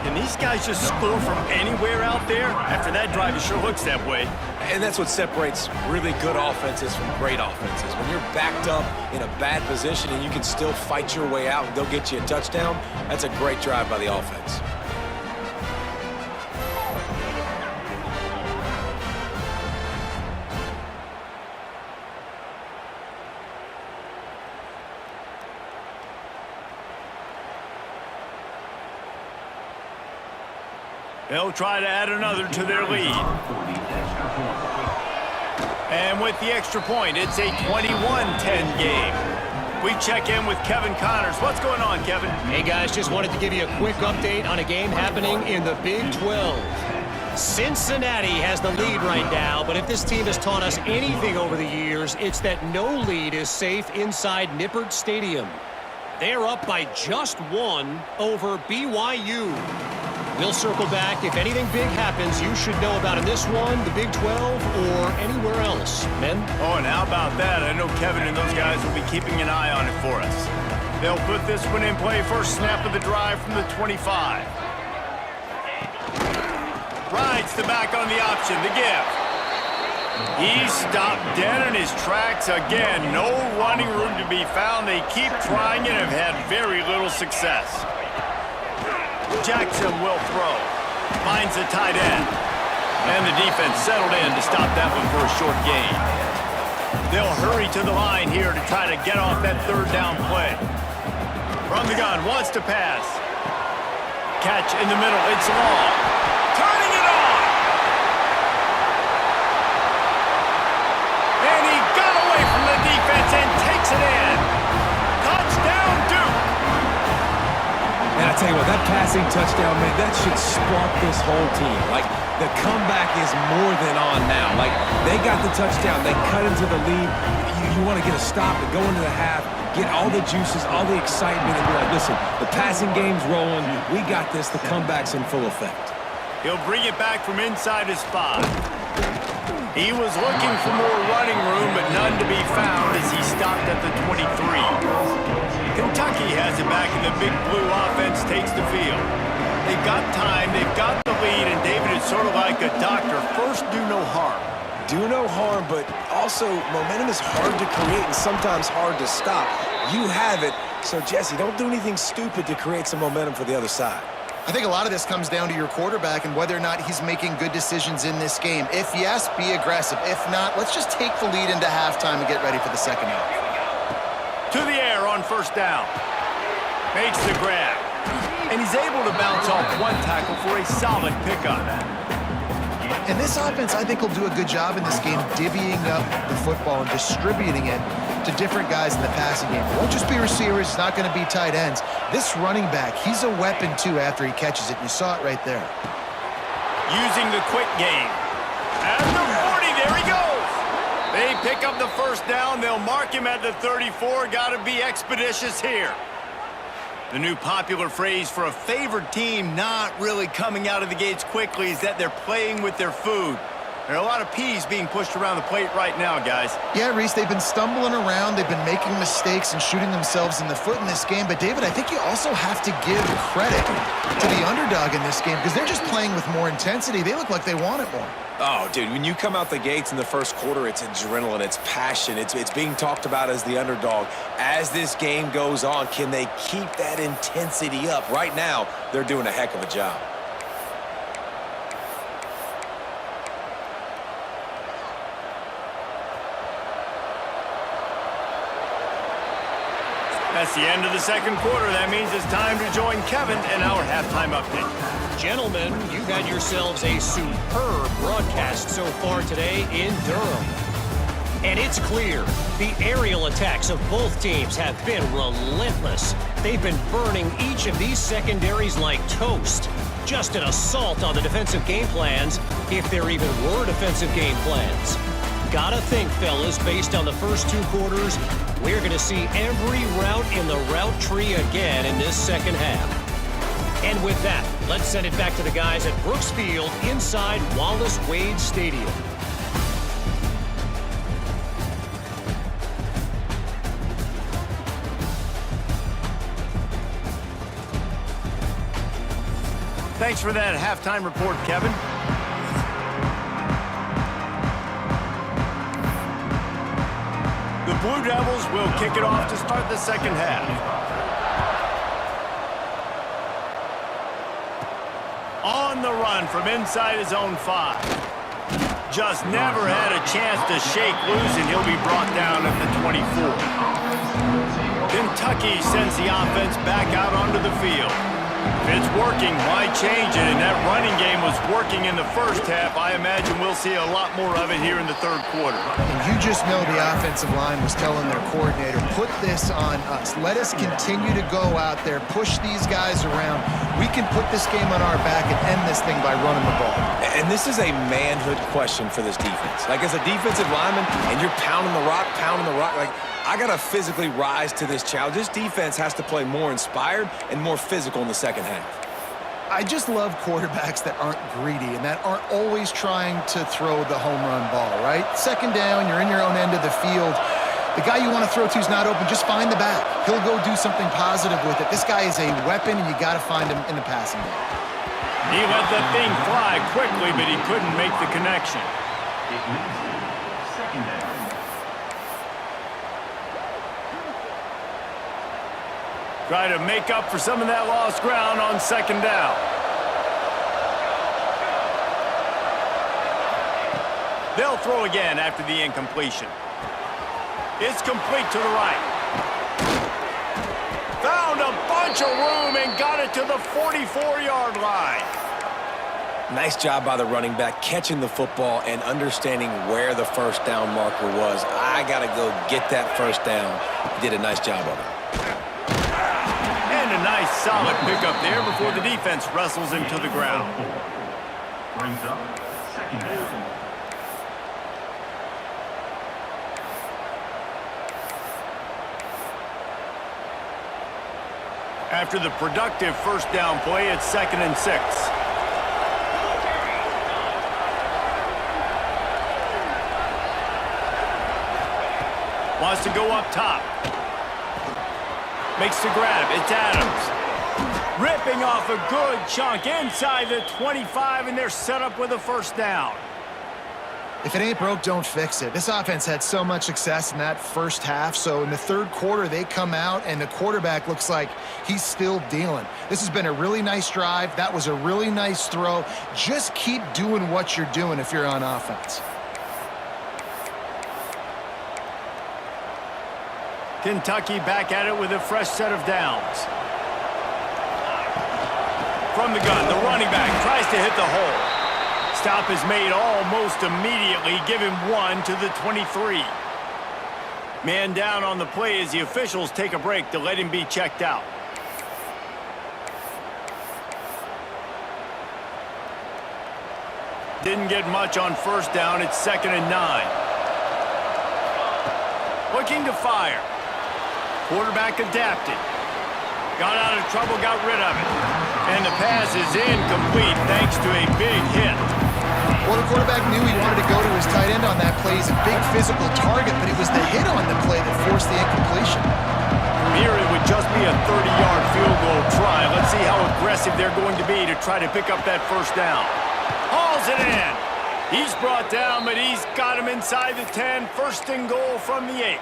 Speaker 1: Can these guys just score from anywhere out there? After that drive, it sure looks that way.
Speaker 3: And that's what separates really good offenses from great offenses. When you're backed up in a bad position and you can still fight your way out and go get you a touchdown, that's a great drive by the offense.
Speaker 1: They'll try to add another to their lead. And with the extra point, it's a 21-10 game. We check in with Kevin Connors. What's going on, Kevin?
Speaker 5: Hey, guys, just wanted to give you a quick update on a game happening in the Big 12. Cincinnati has the lead right now, but if this team has taught us anything over the years, it's that no lead is safe inside Nippert Stadium. They're up by just 1 over BYU. We'll circle back. If anything big happens, you should know about in this one, the Big 12, or anywhere else. Men?
Speaker 1: Oh, and how about that? I know Kevin and those guys will be keeping an eye on it for us. They'll put this one in play. First snap of the drive from the 25. Rides the back on the option. The give. He stopped dead in his tracks again. No running room to be found. They keep trying and have had very little success. Jackson will throw. Finds the tight end. And the defense settled in to stop that one for a short gain. They'll hurry to the line here to try to get off that 3rd down play. From the gun, wants to pass. Catch in the middle, it's long. Turning it on! And he got away from the defense and takes it
Speaker 3: tell you what, that passing touchdown, man, that should spark this whole team. Like, the comeback is more than on now. Like, they got the touchdown. They cut into the lead. You want to get a stop and go into the half, get all the juices, all the excitement, and be like, listen, the passing game's rolling. We got this. The comeback's in full effect.
Speaker 1: He'll bring it back from inside his 5. He was looking for more running room, but none to be found as he stopped at the 23. Kentucky has it back, and the Big Blue offense takes the field. They've got time, they've got the lead, and David is sort of like a doctor. First, do no harm.
Speaker 3: Do no harm, but also momentum is hard to create and sometimes hard to stop. You have it, so Jesse, don't do anything stupid to create some momentum for the other side.
Speaker 2: I think a lot of this comes down to your quarterback and whether or not he's making good decisions in this game. If yes, be aggressive. If not, let's just take the lead into halftime and get ready for the second half.
Speaker 1: To the air on first down. Makes the grab. And he's able to bounce off one tackle for a solid pickup.
Speaker 2: And this offense, I think, will do a good job in this game divvying up the football and distributing it to different guys in the passing game. It won't just be receivers. It's not going to be tight ends. This running back, he's a weapon, too, after he catches it. You saw it right there.
Speaker 1: Using the quick game. At the 40, there he goes. They pick up the first down. They'll mark him at the 34. Got to be expeditious here. The new popular phrase for a favored team not really coming out of the gates quickly is that they're playing with their food. There are a lot of peas being pushed around the plate right now, guys.
Speaker 2: Yeah, Reese, they've been stumbling around. They've been making mistakes and shooting themselves in the foot in this game. But, David, I think you also have to give credit to the underdog in this game because they're just playing with more intensity. They look like they want it more.
Speaker 3: Oh, dude, when you come out the gates in the first quarter, it's adrenaline, it's passion, it's being talked about as the underdog. As this game goes on, can they keep that intensity up? Right now, they're doing a heck of a job.
Speaker 1: That's the end of the second quarter. That means it's time to join Kevin in our halftime update.
Speaker 5: Gentlemen, you've had yourselves a superb broadcast so far today in Durham. And it's clear, the aerial attacks of both teams have been relentless. They've been burning each of these secondaries like toast. Just an assault on the defensive game plans, if there even were defensive game plans. Gotta think, fellas, based on the first 2 quarters, we're going to see every route in the route tree again in this second half. And with that, let's send it back to the guys at Brooks Field inside Wallace Wade Stadium.
Speaker 1: Thanks for that halftime report, Kevin. The Blue Devils will kick it off to start the second half. On the run from inside his own 5. Just never had a chance to shake loose, and he'll be brought down at the 24. Kentucky sends the offense back out onto the field. If it's working, why change it? And that running game was working in the first half. I imagine we'll see a lot more of it here in the third quarter.
Speaker 2: And you just know the offensive line was telling their coordinator, put this on us. Let us continue to go out there, push these guys around. We can put this game on our back and end this thing by running the ball.
Speaker 3: And this is a manhood question for this defense. Like, as a defensive lineman, and you're pounding the rock, like, I got to physically rise to this challenge. This defense has to play more inspired and more physical in the second half.
Speaker 2: I just love quarterbacks that aren't greedy and that aren't always trying to throw the home run ball, right? Second down, you're in your own end of the field. The guy you want to throw to is not open. Just find the back. He'll go do something positive with it. This guy is a weapon, and you got to find him in the passing game.
Speaker 1: He let the thing fly quickly, but he couldn't make the connection.
Speaker 4: Second down.
Speaker 1: Try to make up for some of that lost ground on second down. They'll throw again after the incompletion. It's complete to the right. Found a bunch of room and got it to the 44-yard line.
Speaker 3: Nice job by the running back, catching the football and understanding where the first down marker was. I got to go get that first down. He did a nice job of it.
Speaker 1: And nice solid pickup there before the defense wrestles him to the ground.
Speaker 4: Brings up second down.
Speaker 1: After the productive first down play, it's 2nd and 6. Wants to go up top. Makes the grab. It's Adams. Ripping off a good chunk inside the 25, and they're set up with a first down.
Speaker 2: If it ain't broke, don't fix it. This offense had so much success in that first half, so in the third quarter, they come out, and the quarterback looks like he's still dealing. This has been a really nice drive. That was a really nice throw. Just keep doing what you're doing if you're on offense.
Speaker 1: Kentucky back at it with a fresh set of downs. From the gun, the running back tries to hit the hole. Stop is made almost immediately. Give him 1 to the 23. Man down on the play as the officials take a break to let him be checked out. Didn't get much on first down. It's 2nd and 9. Looking to fire. Quarterback adapted. Got out of trouble, got rid of it. And the pass is incomplete thanks to a big hit.
Speaker 2: Well, the quarterback knew he wanted to go to his tight end on that play. He's a big physical target, but it was the hit on the play that forced the incompletion.
Speaker 1: From here, it would just be a 30-yard field goal try. Let's see how aggressive they're going to be to try to pick up that first down. Hauls it in. He's brought down, but he's got him inside the 10. First and goal from the 8.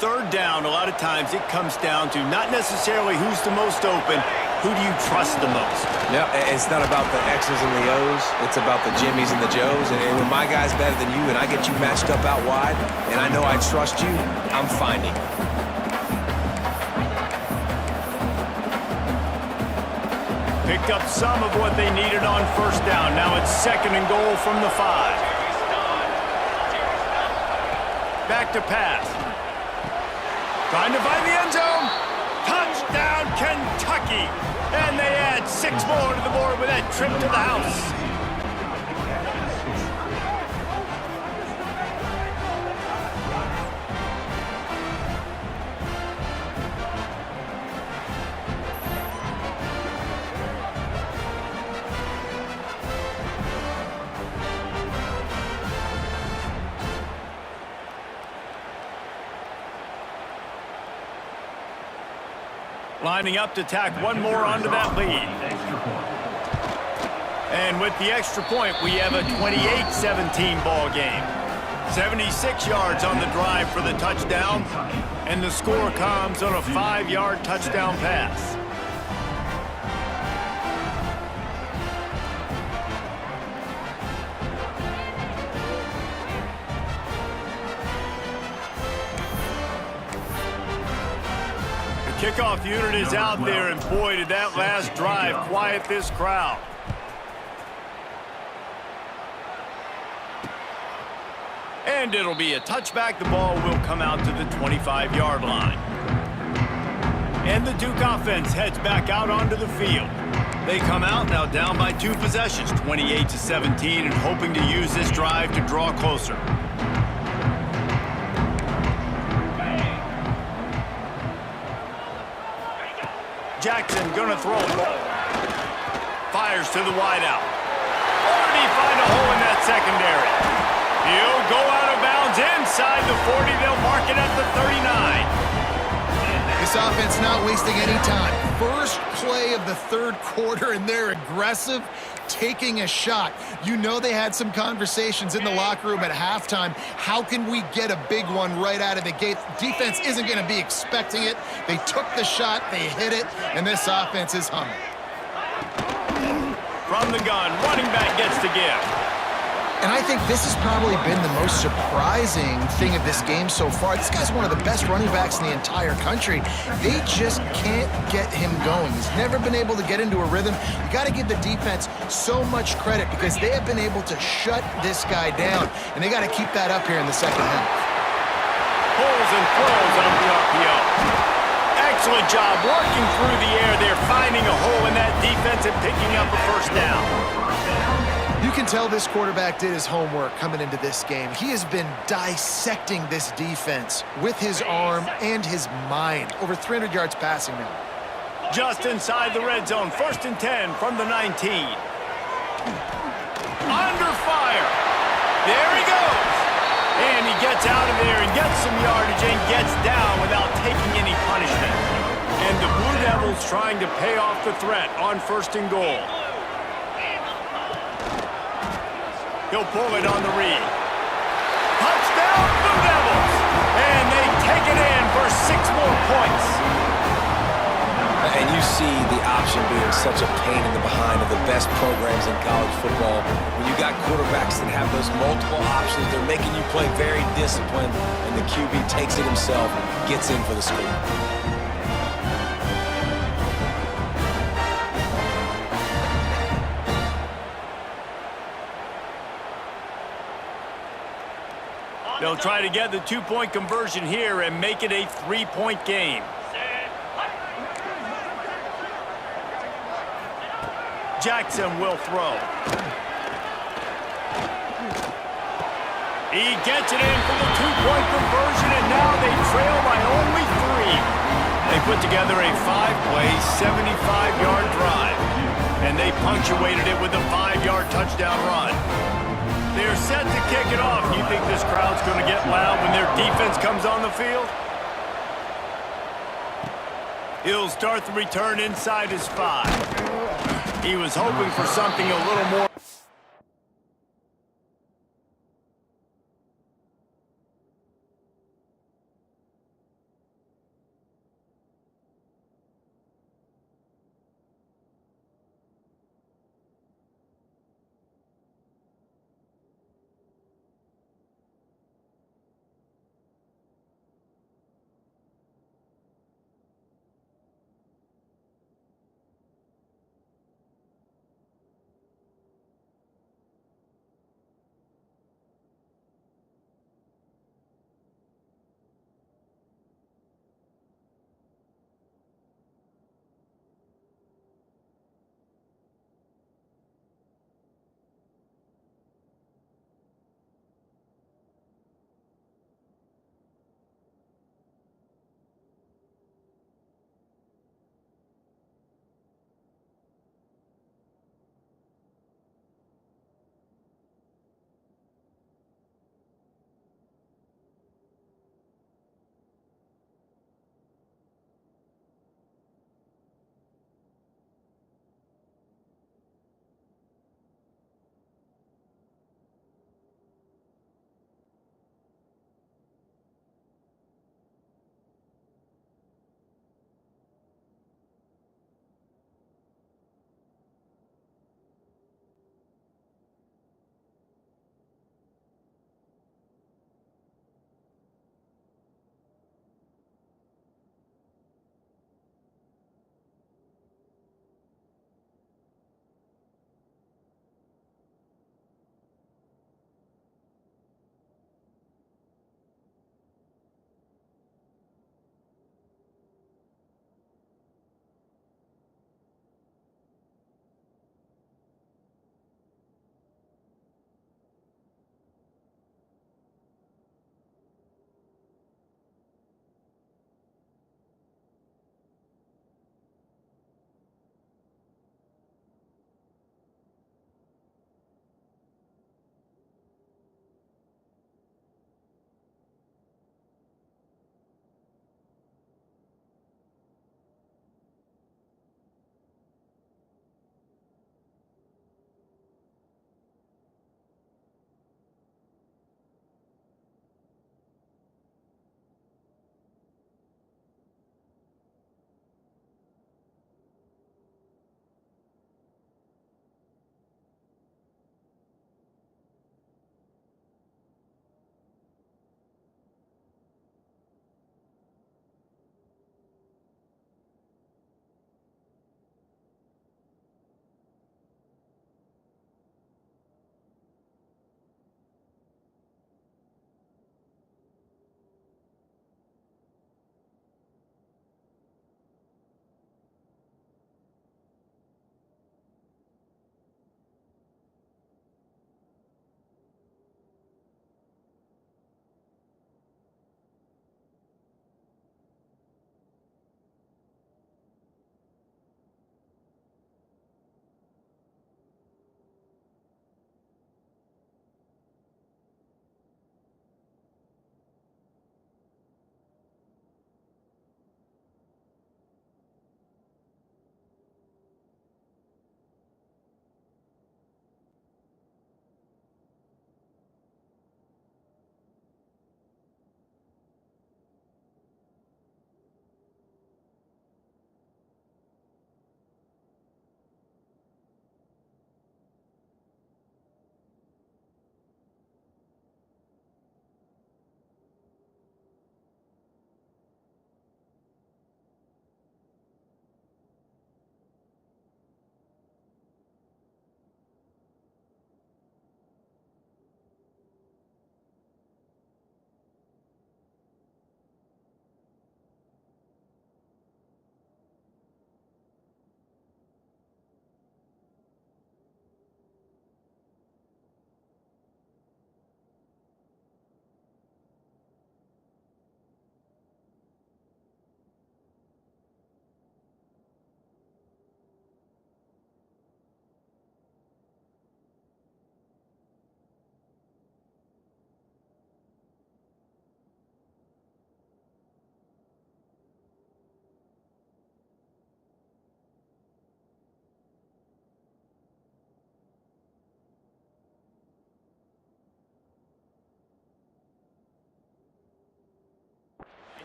Speaker 1: Third down, a lot of times it comes down to not necessarily who's the most open, who do you trust the most?
Speaker 3: Yeah, it's not about the X's and the O's. It's about the Jimmies and the Joes. And when my guy's better than you and I get you matched up out wide, and I know I trust you, I'm finding.
Speaker 1: Picked up some of what they needed on first down. Now it's 2nd and goal from the 5. Back to pass. Trying to find the end zone. Touchdown, Kentucky. And they add 6 more to the board with that trip to the house. Lining up to tack one more onto that lead. And with the extra point, we have a 28-17 ball game. 76 yards on the drive for the touchdown, and the score comes on a 5-yard touchdown pass. Kickoff unit is out there, and boy, did that last drive quiet this crowd. And it'll be a touchback. The ball will come out to the 25-yard line. And the Duke offense heads back out onto the field. They come out now down by 2 possessions, 28-17, and hoping to use this drive to draw closer. Jackson gonna throw the ball. Fires to the wideout. Or did he find a hole in that secondary? He'll go out of bounds inside the 40. They'll mark it at the 39.
Speaker 2: This offense not wasting any time. First play of the third quarter, and they're aggressive, taking a shot. You know they had some conversations in the locker room at halftime. How can we get a big one right out of the gate? Defense isn't going to be expecting it. They took the shot, they hit it, and this offense is humming.
Speaker 1: From the gun, running back gets to give.
Speaker 2: And I think this has probably been the most surprising thing of this game so far. This guy's one of the best running backs in the entire country. They just can't get him going. He's never been able to get into a rhythm. You got to give the defense so much credit because they have been able to shut this guy down, and they got to keep that up here in the second half.
Speaker 1: Pulls and throws on the RPO. Excellent job working through the air there, finding a hole in that defense and picking up a first down.
Speaker 2: You can tell this quarterback did his homework coming into this game. He has been dissecting this defense with his arm and his mind. Over 300 yards passing now.
Speaker 1: Just inside the red zone, 1st and 10 from the 19. Under fire. There he goes. And he gets out of there and gets some yardage and gets down without taking any punishment. And the Blue Devils trying to pay off the threat on 1st and goal. He'll pull it on the read. Touchdown, Blue Devils! And they take it in for 6 more points.
Speaker 3: And you see the option being such a pain in the behind of the best programs in college football. When you got quarterbacks that have those multiple options, they're making you play very disciplined, and the QB takes it himself, gets in for the score.
Speaker 1: They'll try to get the 2-point conversion here and make it a 3-point game. Jackson will throw. He gets it in for the 2-point conversion, and now they trail by only 3. They put together a 5-play, 75-yard drive, and they punctuated it with a 5-yard touchdown run. They're set to kick it off. You think this crowd's going to get loud when their defense comes on the field? He'll start the return inside his 5. He was hoping for something a little more.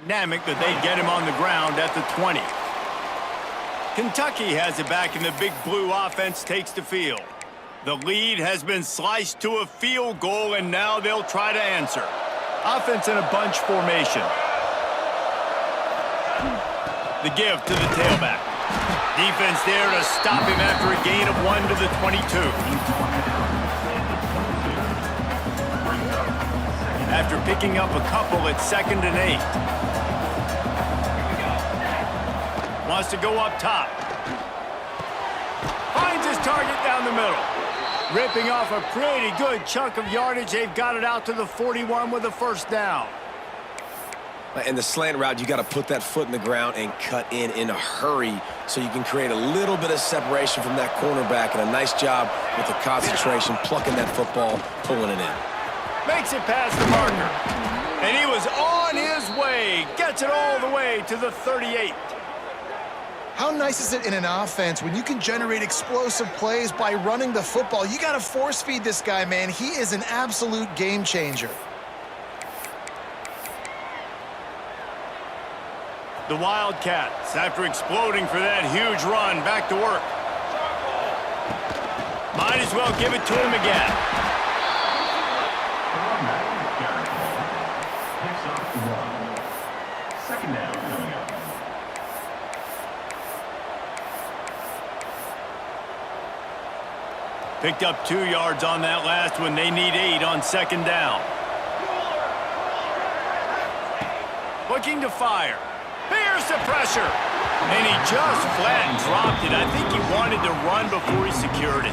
Speaker 1: dynamic that they get him on the ground at the 20. Kentucky has it back, and the Big Blue offense takes the field. The lead has been sliced to a field goal, and now they'll try to answer. Offense in a bunch formation. The give to the tailback. Defense there to stop him after a gain of 1 to the 22. After picking up a couple at 2nd and 8. Wants to go up top. Finds his target down the middle. Ripping off a pretty good chunk of yardage. They've got it out to the 41 with a first down.
Speaker 3: In the slant route, you got to put that foot in the ground and cut in a hurry so you can create a little bit of separation from that cornerback, and a nice job with the concentration, plucking that football, pulling it in.
Speaker 1: Makes it past the marker. And he was on his way. Gets it all the way to the 38.
Speaker 2: How nice is it in an offense when you can generate explosive plays by running the football? You got to force feed this guy, man. He is an absolute game changer.
Speaker 1: The Wildcats, after exploding for that huge run, back to work. Might as well give it to him again.
Speaker 4: Second down coming up.
Speaker 1: Picked up 2 yards on that last one. They need 8 on 2nd down. Looking to fire. Here's the pressure. And he just flat dropped it. I think he wanted to run before he secured it.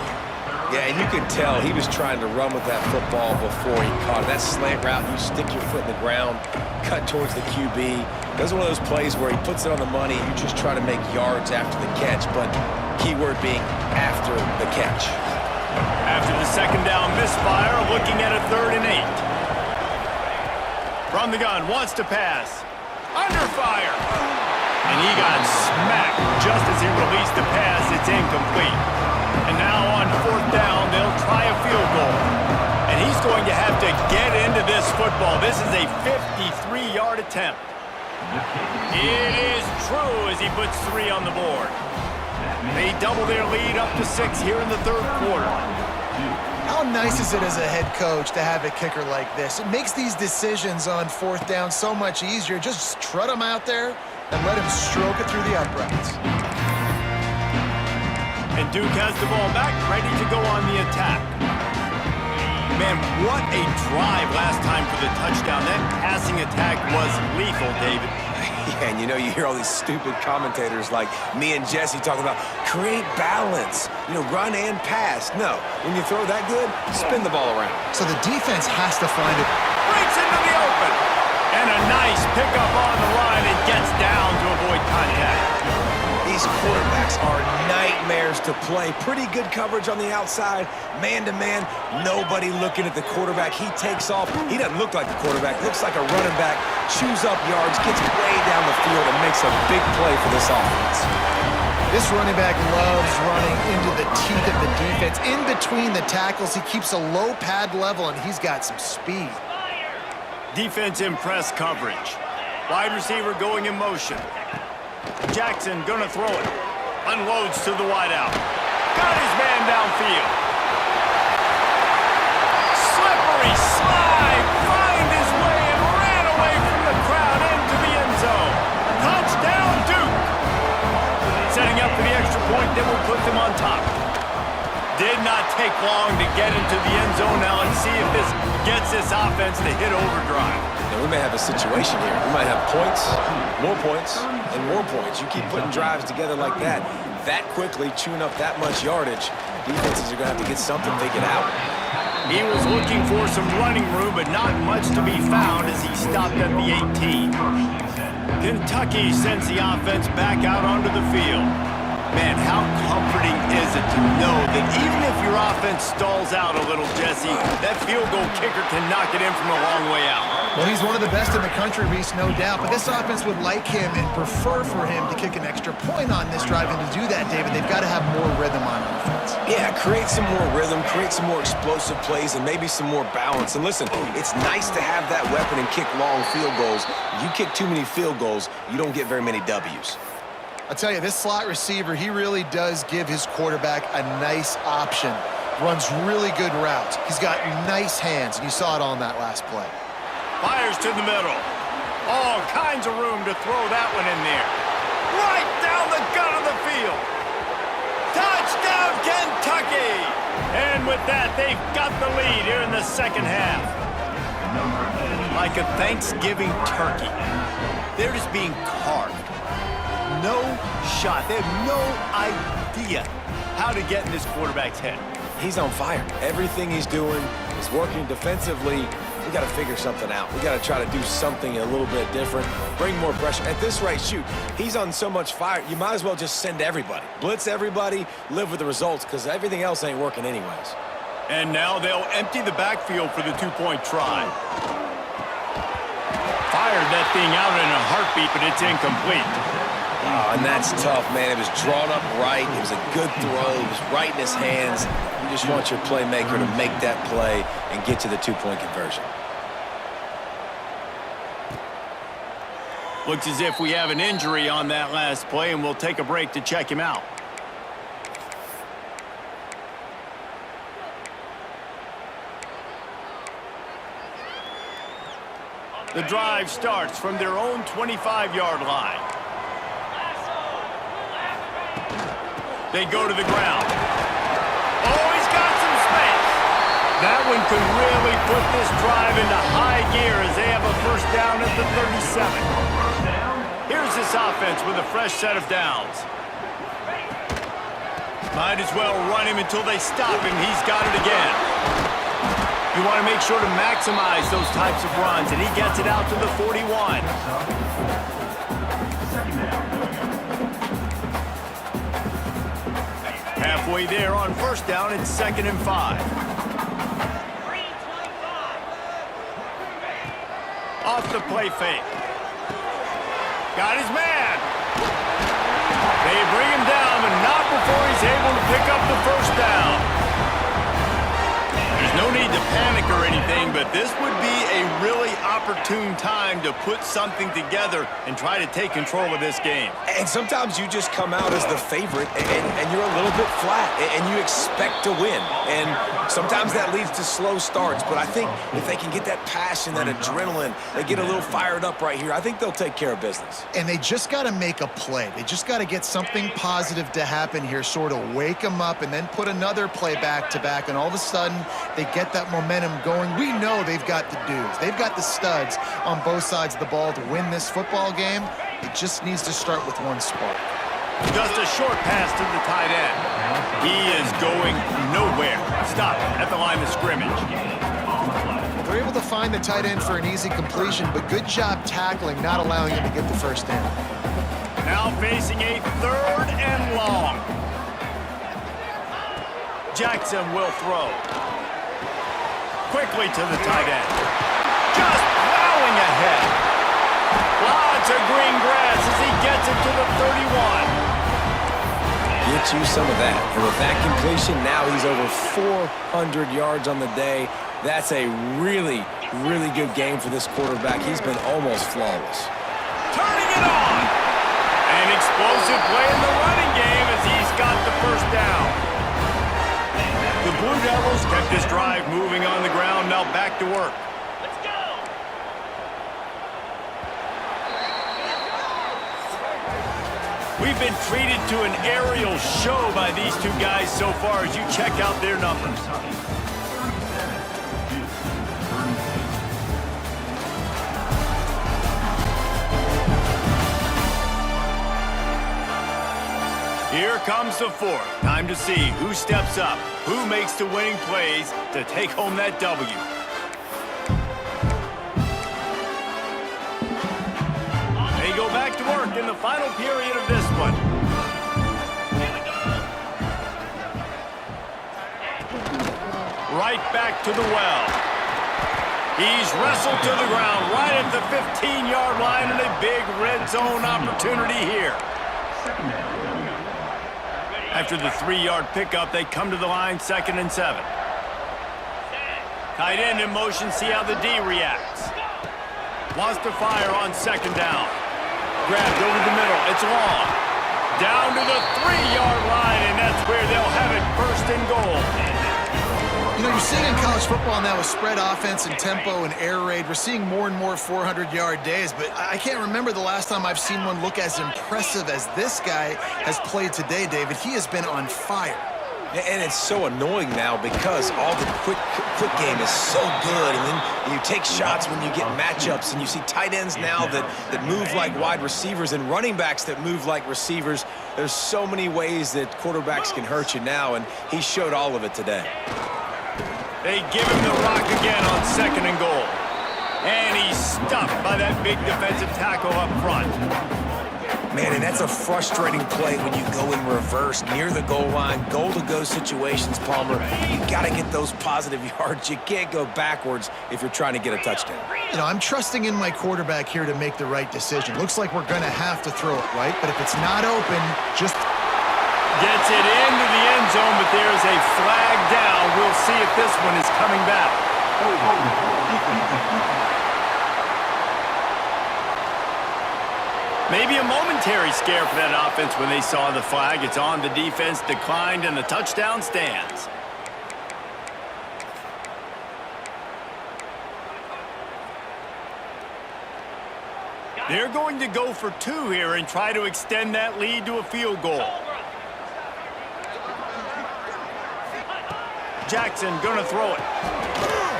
Speaker 3: Yeah, and you could tell he was trying to run with that football before he caught it. That slant route, you stick your foot in the ground, cut towards the QB. That's one of those plays where he puts it on the money. You just try to make yards after the catch, but keyword being after the catch.
Speaker 1: After the 2nd down misfire, looking at a 3rd and 8. From the gun, wants to pass. Under fire. And he got smacked just as he released the pass. It's incomplete. And now on 4th down, they'll try a field goal. And he's going to have to get into this football. This is a 53-yard attempt. It is true as he puts 3 on the board. They double their lead up to 6 here in the 3rd quarter.
Speaker 2: How nice is it as a head coach to have a kicker like this? It makes these decisions on 4th down so much easier. Just trot him out there and let him stroke it through the uprights.
Speaker 1: And Duke has the ball back, ready to go on the attack. Man, what a drive last time for the touchdown. That passing attack was lethal, David.
Speaker 3: Yeah, and you know, you hear all these stupid commentators like me and Jesse talking about create balance, run and pass. No, when you throw that good, spin the ball around.
Speaker 2: So the defense has to find it.
Speaker 1: Breaks into the open. And a nice pickup on the line and gets down to avoid contact.
Speaker 3: These quarterbacks are nightmares to play. Pretty good coverage on the outside. Man-to-man, nobody looking at the quarterback. He takes off. He doesn't look like the quarterback. Looks like a running back. Chews up yards, gets way down the field, and makes a big play for this offense.
Speaker 2: This running back loves running into the teeth of the defense. In between the tackles, he keeps a low pad level, and he's got some speed.
Speaker 1: Defense in press coverage. Wide receiver going in motion. Jackson gonna throw it. Unloads to the wideout. Got his man downfield. Slippery slide. Find his way and ran away from the crowd into the end zone. Touchdown, Duke. Setting up for the extra point that will put them on top. Did not take long to get into the end zone. Now let's see if this gets this offense to hit overdrive.
Speaker 3: Now, we may have a situation here. We might have points, and more points. You keep putting drives together like that quickly, chewing up that much yardage, defenses are going to have to get something figured out.
Speaker 1: He was looking for some running room, but not much to be found as he stopped at the 18. Kentucky sends the offense back out onto the field. Man, how comforting is it to know that even if your offense stalls out a little, Jesse, that field goal kicker can knock it in from a long way out.
Speaker 2: Well, he's one of the best in the country, Reese, no doubt. But this offense would like him and prefer for him to kick an extra point on this drive. And to do that, David, they've got to have more rhythm on offense.
Speaker 3: Yeah, create some more rhythm, create some more explosive plays, and maybe some more balance. And listen, it's nice to have that weapon and kick long field goals. You kick too many field goals, you don't get very many W's.
Speaker 2: I'll tell you, this slot receiver, he really does give his quarterback a nice option. Runs really good routes. He's got nice hands, and you saw it on that last play.
Speaker 1: Fires to the middle. All kinds of room to throw that one in there. Right down the gut of the field. Touchdown, Kentucky! And with that, they've got the lead here in the second half. Like a Thanksgiving turkey, they're just being carved. No shot. They have no idea how to get in this quarterback's head.
Speaker 3: He's on fire. Everything he's doing is working defensively. We got to figure something out. We got to try to do something a little bit different, bring more pressure. At this rate, shoot, he's on so much fire, you might as well just send everybody. Blitz everybody, live with the results, because everything else ain't working anyways.
Speaker 1: And now they'll empty the backfield for the two-point try. Fired that thing out in a heartbeat, but it's incomplete.
Speaker 3: Oh, and that's tough, man. It was drawn up right. It was a good throw. It was right in his hands. You just want your playmaker to make that play and get to the two-point conversion.
Speaker 1: Looks as if we have an injury on that last play, and we'll take a break to check him out. The drive starts from their own 25-yard line. They go to the ground. Oh, he's got some space. That one could really put this drive into high gear as they have a first down at the 37. Here's this offense with a fresh set of downs. Might as well run him until they stop him. He's got it again. You want to make sure to maximize those types of runs, and he gets it out to the 41. Halfway there on first down, it's 2nd and 5. Off the play fake. Got his man. They bring him down, but not before he's able to pick up the first down. There's no need to panic or anything, but this would be a really opportune time to put something together and try to take control of this game.
Speaker 3: And sometimes you just come out as the favorite, and you're a little bit flat, and you expect to win. And sometimes that leads to slow starts, but I think if they can get that passion, that adrenaline, they get a little fired up right here, I think they'll take care of business.
Speaker 2: And they just got to make a play. They just got to get something positive to happen here, sort of wake them up, and then put another play back-to-back, and all of a sudden, they get that momentum going. We know they've got the dudes. They've got the studs on both sides of the ball to win this football game. It just needs to start with one spark.
Speaker 1: Just a short pass to the tight end. He is going nowhere. Stop at the line of scrimmage.
Speaker 2: They're able to find the tight end for an easy completion, but good job tackling, not allowing him to get the first down.
Speaker 1: Now facing a 3rd and long. Jackson will throw. Quickly to the tight end. Just plowing ahead. Lots of green grass as he gets it to the 31.
Speaker 3: Get you some of that. And with that completion, now he's over 400 yards on the day. That's a really, really good game for this quarterback. He's been almost flawless.
Speaker 1: Turning it on. An explosive play in the running game as he's got the first down. The Blue Devils kept this drive moving on the ground, now back to work.
Speaker 6: Let's go!
Speaker 1: We've been treated to an aerial show by these two guys so far as you check out their numbers. Here comes the 4th. Time to see who steps up, who makes the winning plays to take home that W. They go back to work in the final period of this one. Right back to the well. He's wrestled to the ground right at the 15-yard line, and a big red zone opportunity here. After the 3-yard pickup, they come to the line, 2nd and 7. Tight end in motion, see how the D reacts. Wants to fire on 2nd down. Grabbed over the middle, it's long. Down to the 3-yard line, and that's where they'll have it, 1st and goal.
Speaker 2: You know, you're seeing in college football now with spread offense and tempo and air raid, we're seeing more and more 400-yard days, but I can't remember the last time I've seen one look as impressive as this guy has played today, David. He has been on fire.
Speaker 3: And it's so annoying now because all the quick game is so good, and then you take shots when you get matchups, and you see tight ends now that move like wide receivers and running backs that move like receivers. There's so many ways that quarterbacks can hurt you now, and he showed all of it today.
Speaker 1: They give him the rock again on 2nd and goal. And he's stuffed by that big defensive tackle up front.
Speaker 3: Man, and that's a frustrating play when you go in reverse near the goal line, goal-to-go situations, Palmer. You got to get those positive yards. You can't go backwards if you're trying to get a touchdown.
Speaker 2: You know, I'm trusting in my quarterback here to make the right decision. Looks like we're going to have to throw it, right? But if it's not open, just...
Speaker 1: Gets it into the end zone, but there's a flag down. We'll see if this one is coming back. Maybe a momentary scare for that offense when they saw the flag. It's on, the defense declined, and the touchdown stands. They're going to go for 2 here and try to extend that lead to a field goal. Jackson gonna throw it.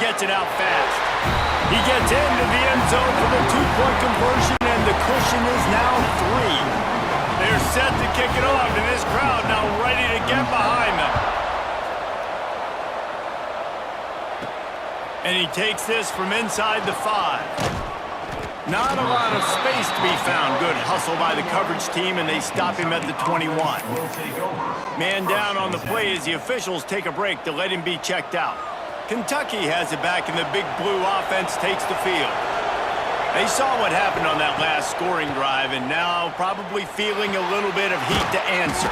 Speaker 1: Gets it out fast. He gets into the end zone for the 2-point conversion, and the cushion is now 3. They're set to kick it off, and this crowd now ready to get behind them. And he takes this from inside the 5. Not a lot of space to be found. Good hustle by the coverage team, and they stop him at the 21. Man down on the play as the officials take a break to let him be checked out. Kentucky has it back, and the big blue offense takes the field. They saw what happened on that last scoring drive, and now probably feeling a little bit of heat to answer.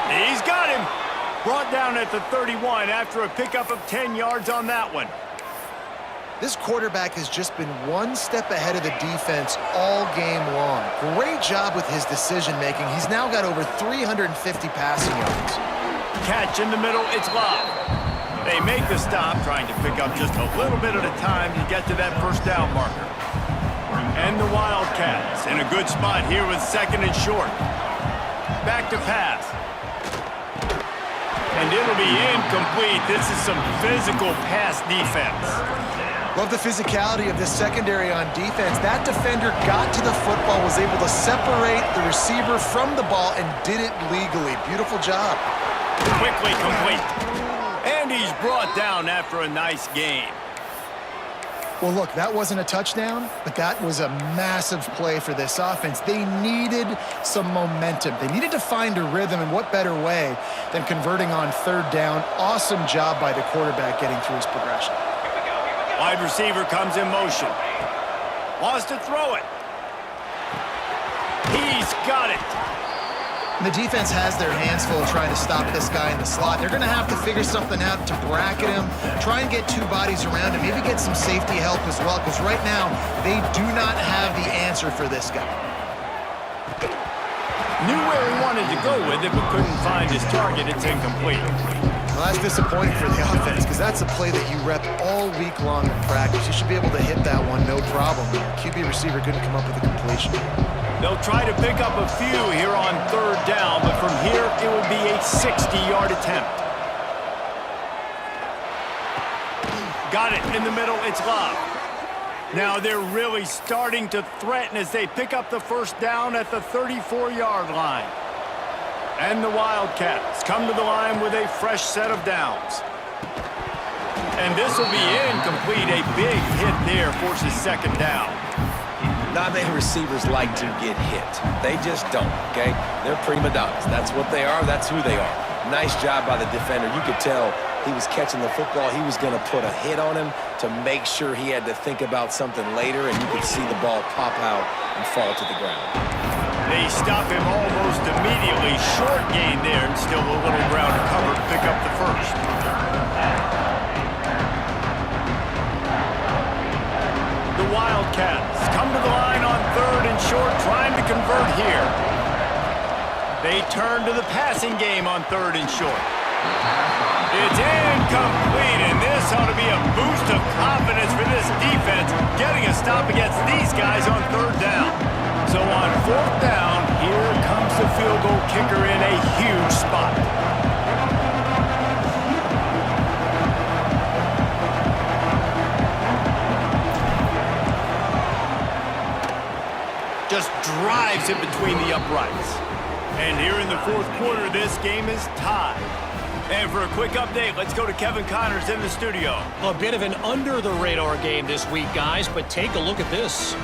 Speaker 1: He's got him. Brought down at the 31 after a pickup of 10 yards on that one.
Speaker 2: This quarterback has just been one step ahead of the defense all game long. Great job with his decision-making. He's now got over 350 passing yards.
Speaker 1: Catch in the middle, it's Love. They make the stop, trying to pick up just a little bit at a time to get to that 1st down marker. And the Wildcats in a good spot here with 2nd and short. Back to pass. And it'll be incomplete. This is some physical pass defense.
Speaker 2: Love the physicality of this secondary on defense. That defender got to the football, was able to separate the receiver from the ball, and did it legally. Beautiful job.
Speaker 1: Quickly complete. And he's brought down after a nice game.
Speaker 2: Well, look, that wasn't a touchdown, but that was a massive play for this offense. They needed some momentum. They needed to find a rhythm, and what better way than converting on 3rd down. Awesome job by the quarterback getting through his progression.
Speaker 1: Wide receiver comes in motion. Wants to throw it. He's got it.
Speaker 2: And the defense has their hands full trying to stop this guy in the slot. They're going to have to figure something out to bracket him, try and get 2 bodies around him, maybe get some safety help as well, because right now they do not have the answer for this guy.
Speaker 1: Knew where he wanted to go with it, but couldn't find his target. It's incomplete.
Speaker 2: Well, that's disappointing for the offense, because that's a play that you rep all week long in practice. You should be able to hit that one, no problem. The QB receiver couldn't come up with a completion.
Speaker 1: They'll try to pick up a few here on 3rd down, but from here it will be a 60-yard attempt. Got it in the middle, it's Love. Now they're really starting to threaten as they pick up the 1st down at the 34-yard line. And the Wildcats come to the line with a fresh set of downs. And this will be incomplete. A big hit there forces 2nd down.
Speaker 3: Not many receivers like to get hit. They just don't, okay? They're prima donnas. That's what they are. That's who they are. Nice job by the defender. You could tell he was catching the football, he was going to put a hit on him to make sure he had to think about something later, and you could see the ball pop out and fall to the ground.
Speaker 1: They stop him almost immediately. Short gain there, and still a little ground to cover to pick up the first. The Wildcats come to the line on 3rd and short, trying to convert here. They turn to the passing game on 3rd and short. It's incomplete, and this ought to be a boost of confidence for this defense, getting a stop against these guys on 3rd down. So on 4th down, here comes the field goal kicker in a huge spot. Just drives it between the uprights. And here in the 4th quarter, this game is tied. And for a quick update, let's go to Kevin Connors in the studio.
Speaker 5: A bit of an under-the-radar game this week, guys, but take a look at this.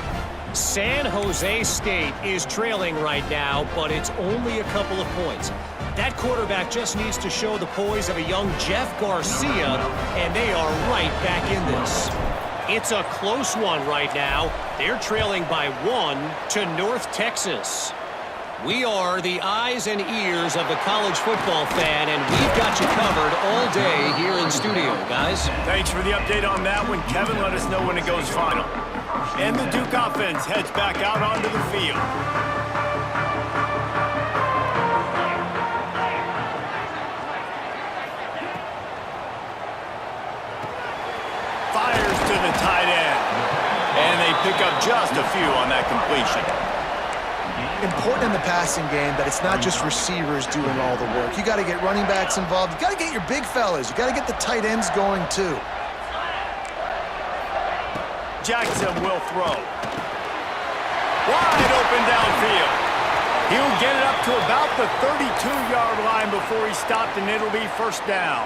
Speaker 5: San Jose State is trailing right now, but it's only a couple of points. That quarterback just needs to show the poise of a young Jeff Garcia, and they are right back in this. It's a close one right now. They're trailing by 1 to North Texas. We are the eyes and ears of the college football fan, and we've got you covered all day here in studio, guys.
Speaker 1: Thanks for the update on that one, Kevin. Let us know when it goes final. And the Duke offense heads back out onto the field. Fires to the tight end. And they pick up just a few on that completion.
Speaker 2: Important in the passing game that it's not just receivers doing all the work. You got to get running backs involved. You got to get your big fellas. You got to get the tight ends going too.
Speaker 1: Jackson will throw. Wide open downfield. He'll get it up to about the 32-yard line before he stopped, and it'll be 1st down.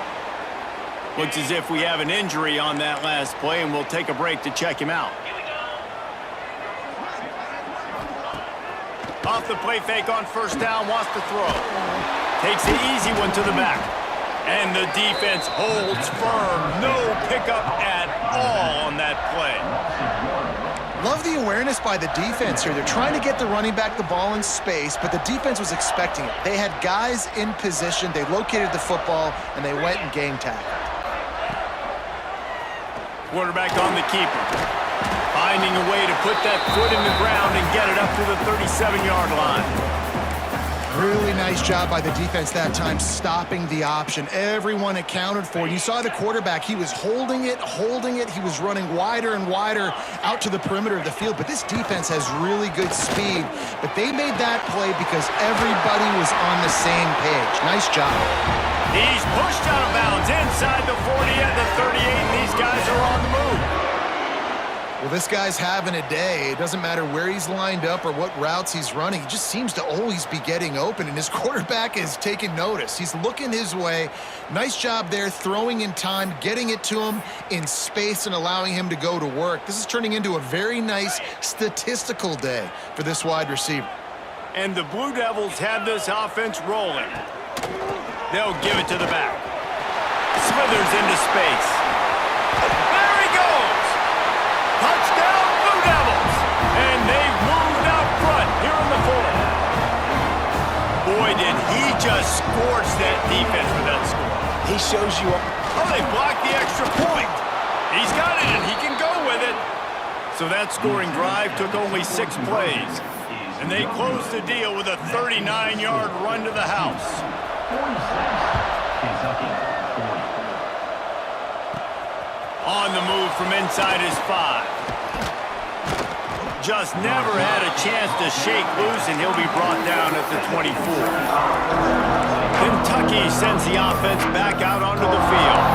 Speaker 1: Looks as if we have an injury on that last play, and we'll take a break to check him out. Off the play fake on 1st down, wants to throw. Takes the easy one to the back. And the defense holds firm. No pickup at all on that play.
Speaker 2: Love the awareness by the defense here. They're trying to get the running back the ball in space, but the defense was expecting it. They had guys in position. They located the football, and they went and game tackled.
Speaker 1: Quarterback on the keeper. Finding a way to put that foot in the ground and get it up to the 37-yard line.
Speaker 2: Really nice job by the defense that time, stopping the option. Everyone accounted for it. You saw the quarterback. He was holding it. He was running wider and wider out to the perimeter of the field. But this defense has really good speed. But they made that play because everybody was on the same page. Nice job.
Speaker 1: He's pushed out of bounds inside the 40 and the 38, and these guys are on the move.
Speaker 2: Well, this guy's having a day. It doesn't matter where he's lined up or what routes he's running. He just seems to always be getting open, and his quarterback is taking notice. He's looking his way. Nice job there, throwing in time, getting it to him in space and allowing him to go to work. This is turning into a very nice statistical day for this wide receiver.
Speaker 1: And the Blue Devils have this offense rolling. They'll give it to the back. Slithers into space. There he goes! Touchdown, Blue Devils! And they've moved out front here in the 4th. Boy, did he just scorch that defense with that score.
Speaker 3: He shows you up.
Speaker 1: Oh, they blocked the extra point. He's got it, and he can go with it. So that scoring drive took only 6 plays. And they closed the deal with a 39-yard run to the house. On the move from inside his 5. Just never had a chance to shake loose, and he'll be brought down at the 24. Kentucky sends the offense back out onto the field.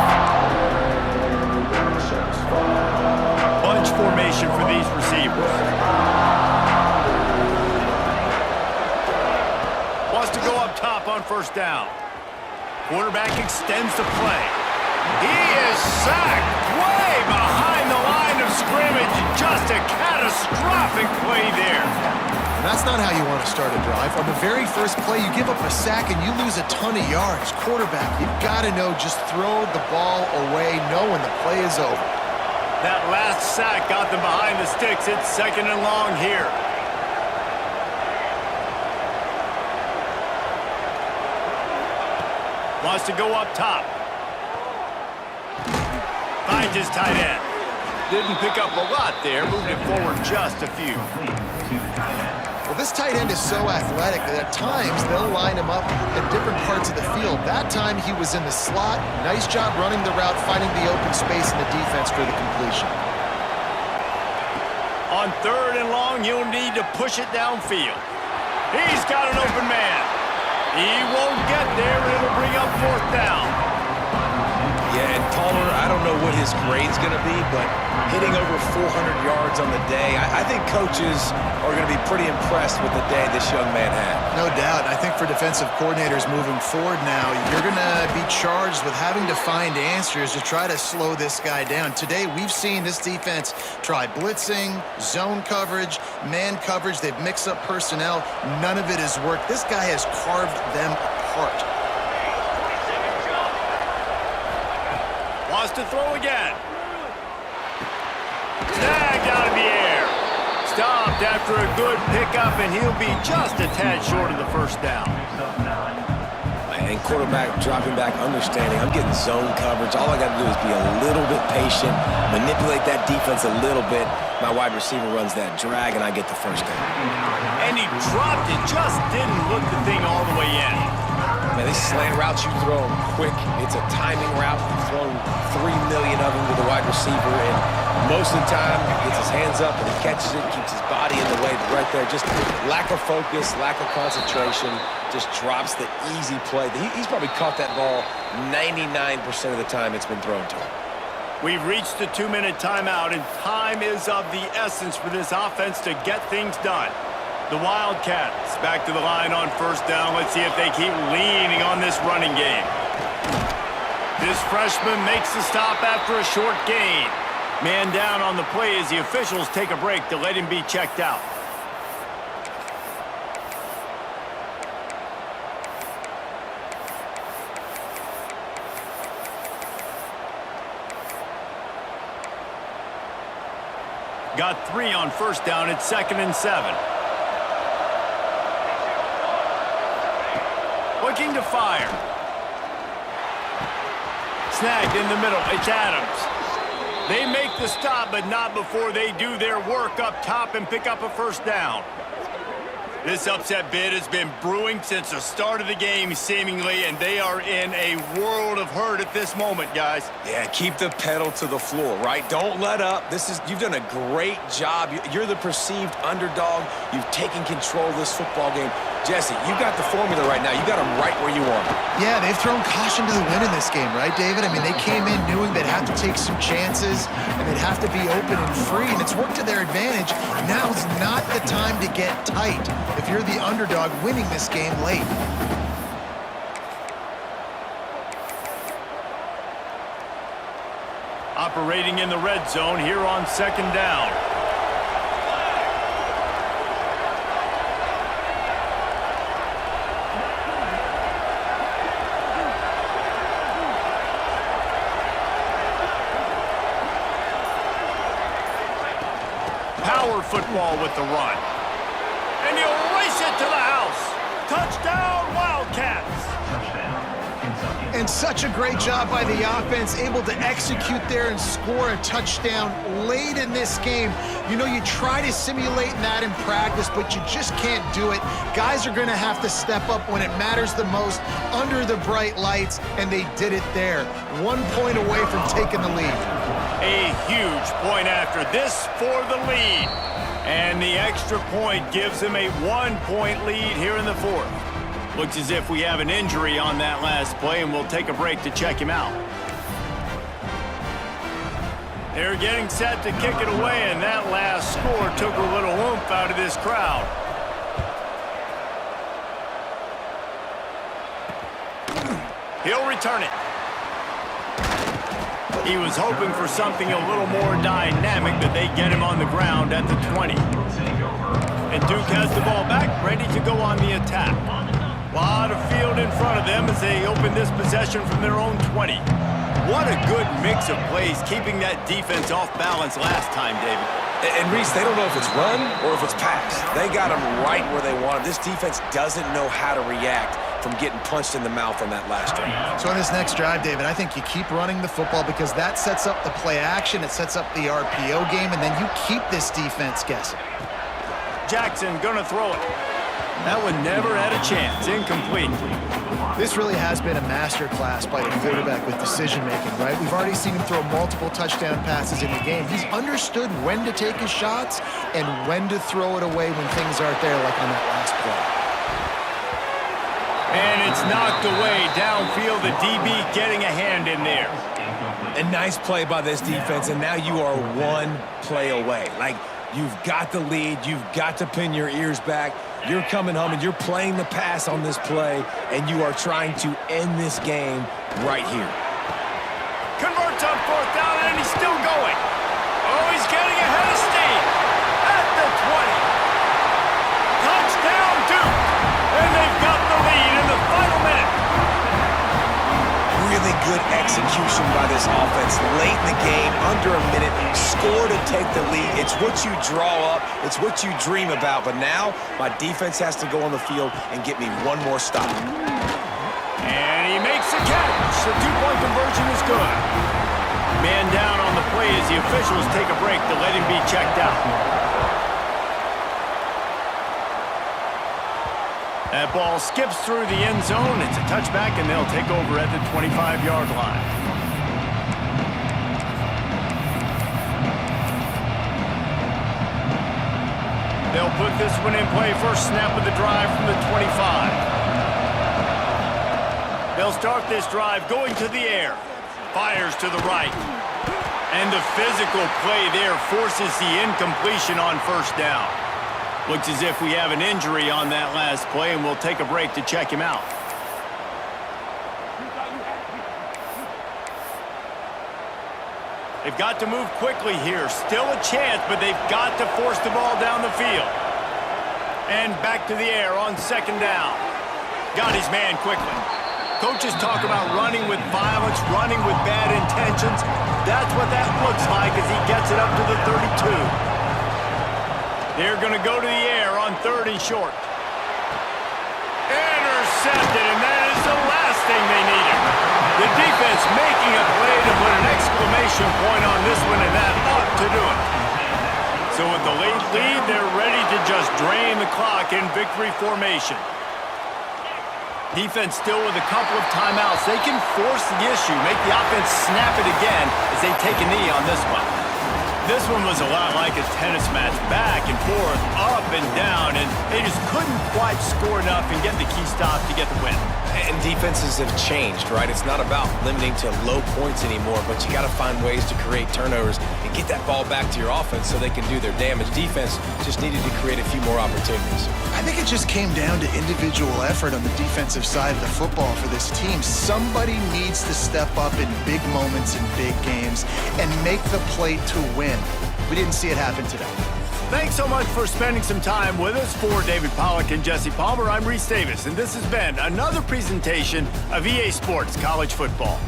Speaker 1: Bunch formation for these receivers. Wants to go up top on 1st down. Quarterback extends the play. He is sacked way behind the line of scrimmage. Just a catastrophic play there.
Speaker 2: And that's not how you want to start a drive. On the very first play, you give up a sack and you lose a ton of yards. Quarterback, you've got to know, just throw the ball away knowing the play is over.
Speaker 1: That last sack got them behind the sticks. It's 2nd and long here. Wants to go up top. Finds his tight end. Didn't pick up a lot there. Moved it forward just a few.
Speaker 2: Well, this tight end is so athletic that at times they'll line him up at different parts of the field. That time he was in the slot. Nice job running the route, finding the open space in the defense for the completion.
Speaker 1: On 3rd and long, you'll need to push it downfield. He's got an open man. He won't get there, and it'll bring up 4th down.
Speaker 3: Yeah, and Palmer, I don't know what his grade's going to be, but hitting over 400 yards on the day, I think coaches are going to be pretty impressed with the day this young man had.
Speaker 2: No doubt. I think for defensive coordinators moving forward now, you're going to be charged with having to find answers to try to slow this guy down. Today, we've seen this defense try blitzing, zone coverage, man coverage. They've mixed up personnel. None of it has worked. This guy has carved them apart.
Speaker 1: Wants to throw again. Snagged out of the air. Stopped after a good pickup, and he'll be just a tad short of the 1st down.
Speaker 3: And quarterback dropping back, understanding I'm getting zone coverage. All I got to do is be a little bit patient, manipulate that defense a little bit. My wide receiver runs that drag, and I get the 1st down.
Speaker 1: And he dropped it, just didn't look the thing all the way in.
Speaker 3: Man, these slant routes you throw them quick. It's a timing route. You've thrown 3 million of them to the wide receiver, and most of the time he gets his hands up and he catches it, keeps his body in the way. But right there, just lack of focus, lack of concentration, just drops the easy play. He's probably caught that ball 99% of the time it's been thrown to him.
Speaker 1: We've reached the 2-minute timeout, and time is of the essence for this offense to get things done. The Wildcats back to the line on 1st down. Let's see if they keep leaning on this running game. This freshman makes the stop after a short gain. Man down on the play as the officials take a break to let him be checked out. Got 3 on 1st down. It's 2nd and 7. Looking to fire. Snagged in the middle. It's Adams. They make the stop, but not before they do their work up top and pick up a 1st down. This upset bid has been brewing since the start of the game, seemingly, and they are in a world of hurt at this moment, guys.
Speaker 3: Yeah, keep the pedal to the floor, right? Don't let up. You've done a great job. You're the perceived underdog. You've taken control of this football game. Jesse, you got the formula right now. You got them right where you want them.
Speaker 2: Yeah, they've thrown caution to the wind in this game, right, David? I mean, they came in knowing they'd have to take some chances and they'd have to be open and free, and it's worked to their advantage. Now's not the time to get tight if you're the underdog winning this game late.
Speaker 1: Operating in the red zone here on 2nd down. Power football with the run. And he'll race it to the house. Touchdown, Wildcats.
Speaker 2: And such a great job by the offense, able to execute there and score a touchdown late in this game. You know, you try to simulate that in practice, but you just can't do it. Guys are going to have to step up when it matters the most under the bright lights, and they did it there. 1 point away from taking the lead.
Speaker 1: A huge point after this for the lead. And the extra point gives them a 1-point lead here in the 4th. Looks as if we have an injury on that last play, and we'll take a break to check him out. They're getting set to kick it away, and that last score took a little oomph out of this crowd. He'll return it. He was hoping for something a little more dynamic, but they get him on the ground at the 20. And Duke has the ball back, ready to go on the attack. A lot of field in front of them as they open this possession from their own 20. What a good mix of plays, keeping that defense off balance last time, David.
Speaker 3: And Reese, they don't know if it's run or if it's pass. They got him right where they want him. This defense doesn't know how to react from getting punched in the mouth on that last drive.
Speaker 2: So on this next drive, David, I think you keep running the football because that sets up the play action, it sets up the RPO game, and then you keep this defense guessing.
Speaker 1: Jackson gonna throw it. That one never had a chance. Incomplete.
Speaker 2: This really has been a masterclass by the quarterback with decision-making, right? We've already seen him throw multiple touchdown passes in the game. He's understood when to take his shots and when to throw it away when things aren't there, like on that last play.
Speaker 1: And it's knocked away downfield. The DB getting a hand in there.
Speaker 3: A nice play by this defense, and now you are one play away. Like, you've got the lead. You've got to pin your ears back. You're coming home, and you're playing the pass on this play, and you are trying to end this game right here.
Speaker 1: Converts on 4th down, and he's still going. Oh, he's getting ahead of steam. At the 20. Touchdown, Duke. And they've got the lead in the final minute.
Speaker 3: Really good execution by this offense late in the game, under a minute, score to take the lead. It's what you draw up, it's what you dream about, but now my defense has to go on the field and get me one more stop.
Speaker 1: And he makes a catch. The two-point conversion is good. Man down on the play as the officials take a break to let him be checked out. That ball skips through the end zone. It's a touchback, and they'll take over at the 25-yard line. They'll put this one in play. First snap of the drive from the 25. They'll start this drive going to the air. Fires to the right. And the physical play there forces the incompletion on first down. Looks as if we have an injury on that last play, and we'll take a break to check him out. They've got to move quickly here. Still a chance, but they've got to force the ball down the field. And back to the air on 2nd down. Got his man quickly. Coaches talk about running with violence, running with bad intentions. That's what that looks like as he gets it up to the 32. They're going to go to the air on 3rd and short. Intercepted, and that is the last thing they needed. The defense making a play to put an exclamation point on this one, and that ought to do it. So with the late lead, they're ready to just drain the clock in victory formation. Defense still with a couple of timeouts. They can force the issue, make the offense snap it again as they take a knee on this one. This one was a lot like a tennis match, back and forth, up and down, and they just couldn't quite score enough and get the key stop to get the win.
Speaker 3: And defenses have changed, right? It's not about limiting to low points anymore, but you got to find ways to create turnovers and get that ball back to your offense so they can do their damage. Defense just needed to create a few more opportunities.
Speaker 2: I think it just came down to individual effort on the defensive side of the football for this team. Somebody needs to step up in big moments in big games and make the play to win. We didn't see it happen today.
Speaker 1: Thanks so much for spending some time with us. For David Pollack and Jesse Palmer, I'm Reese Davis, and this has been another presentation of EA Sports College Football.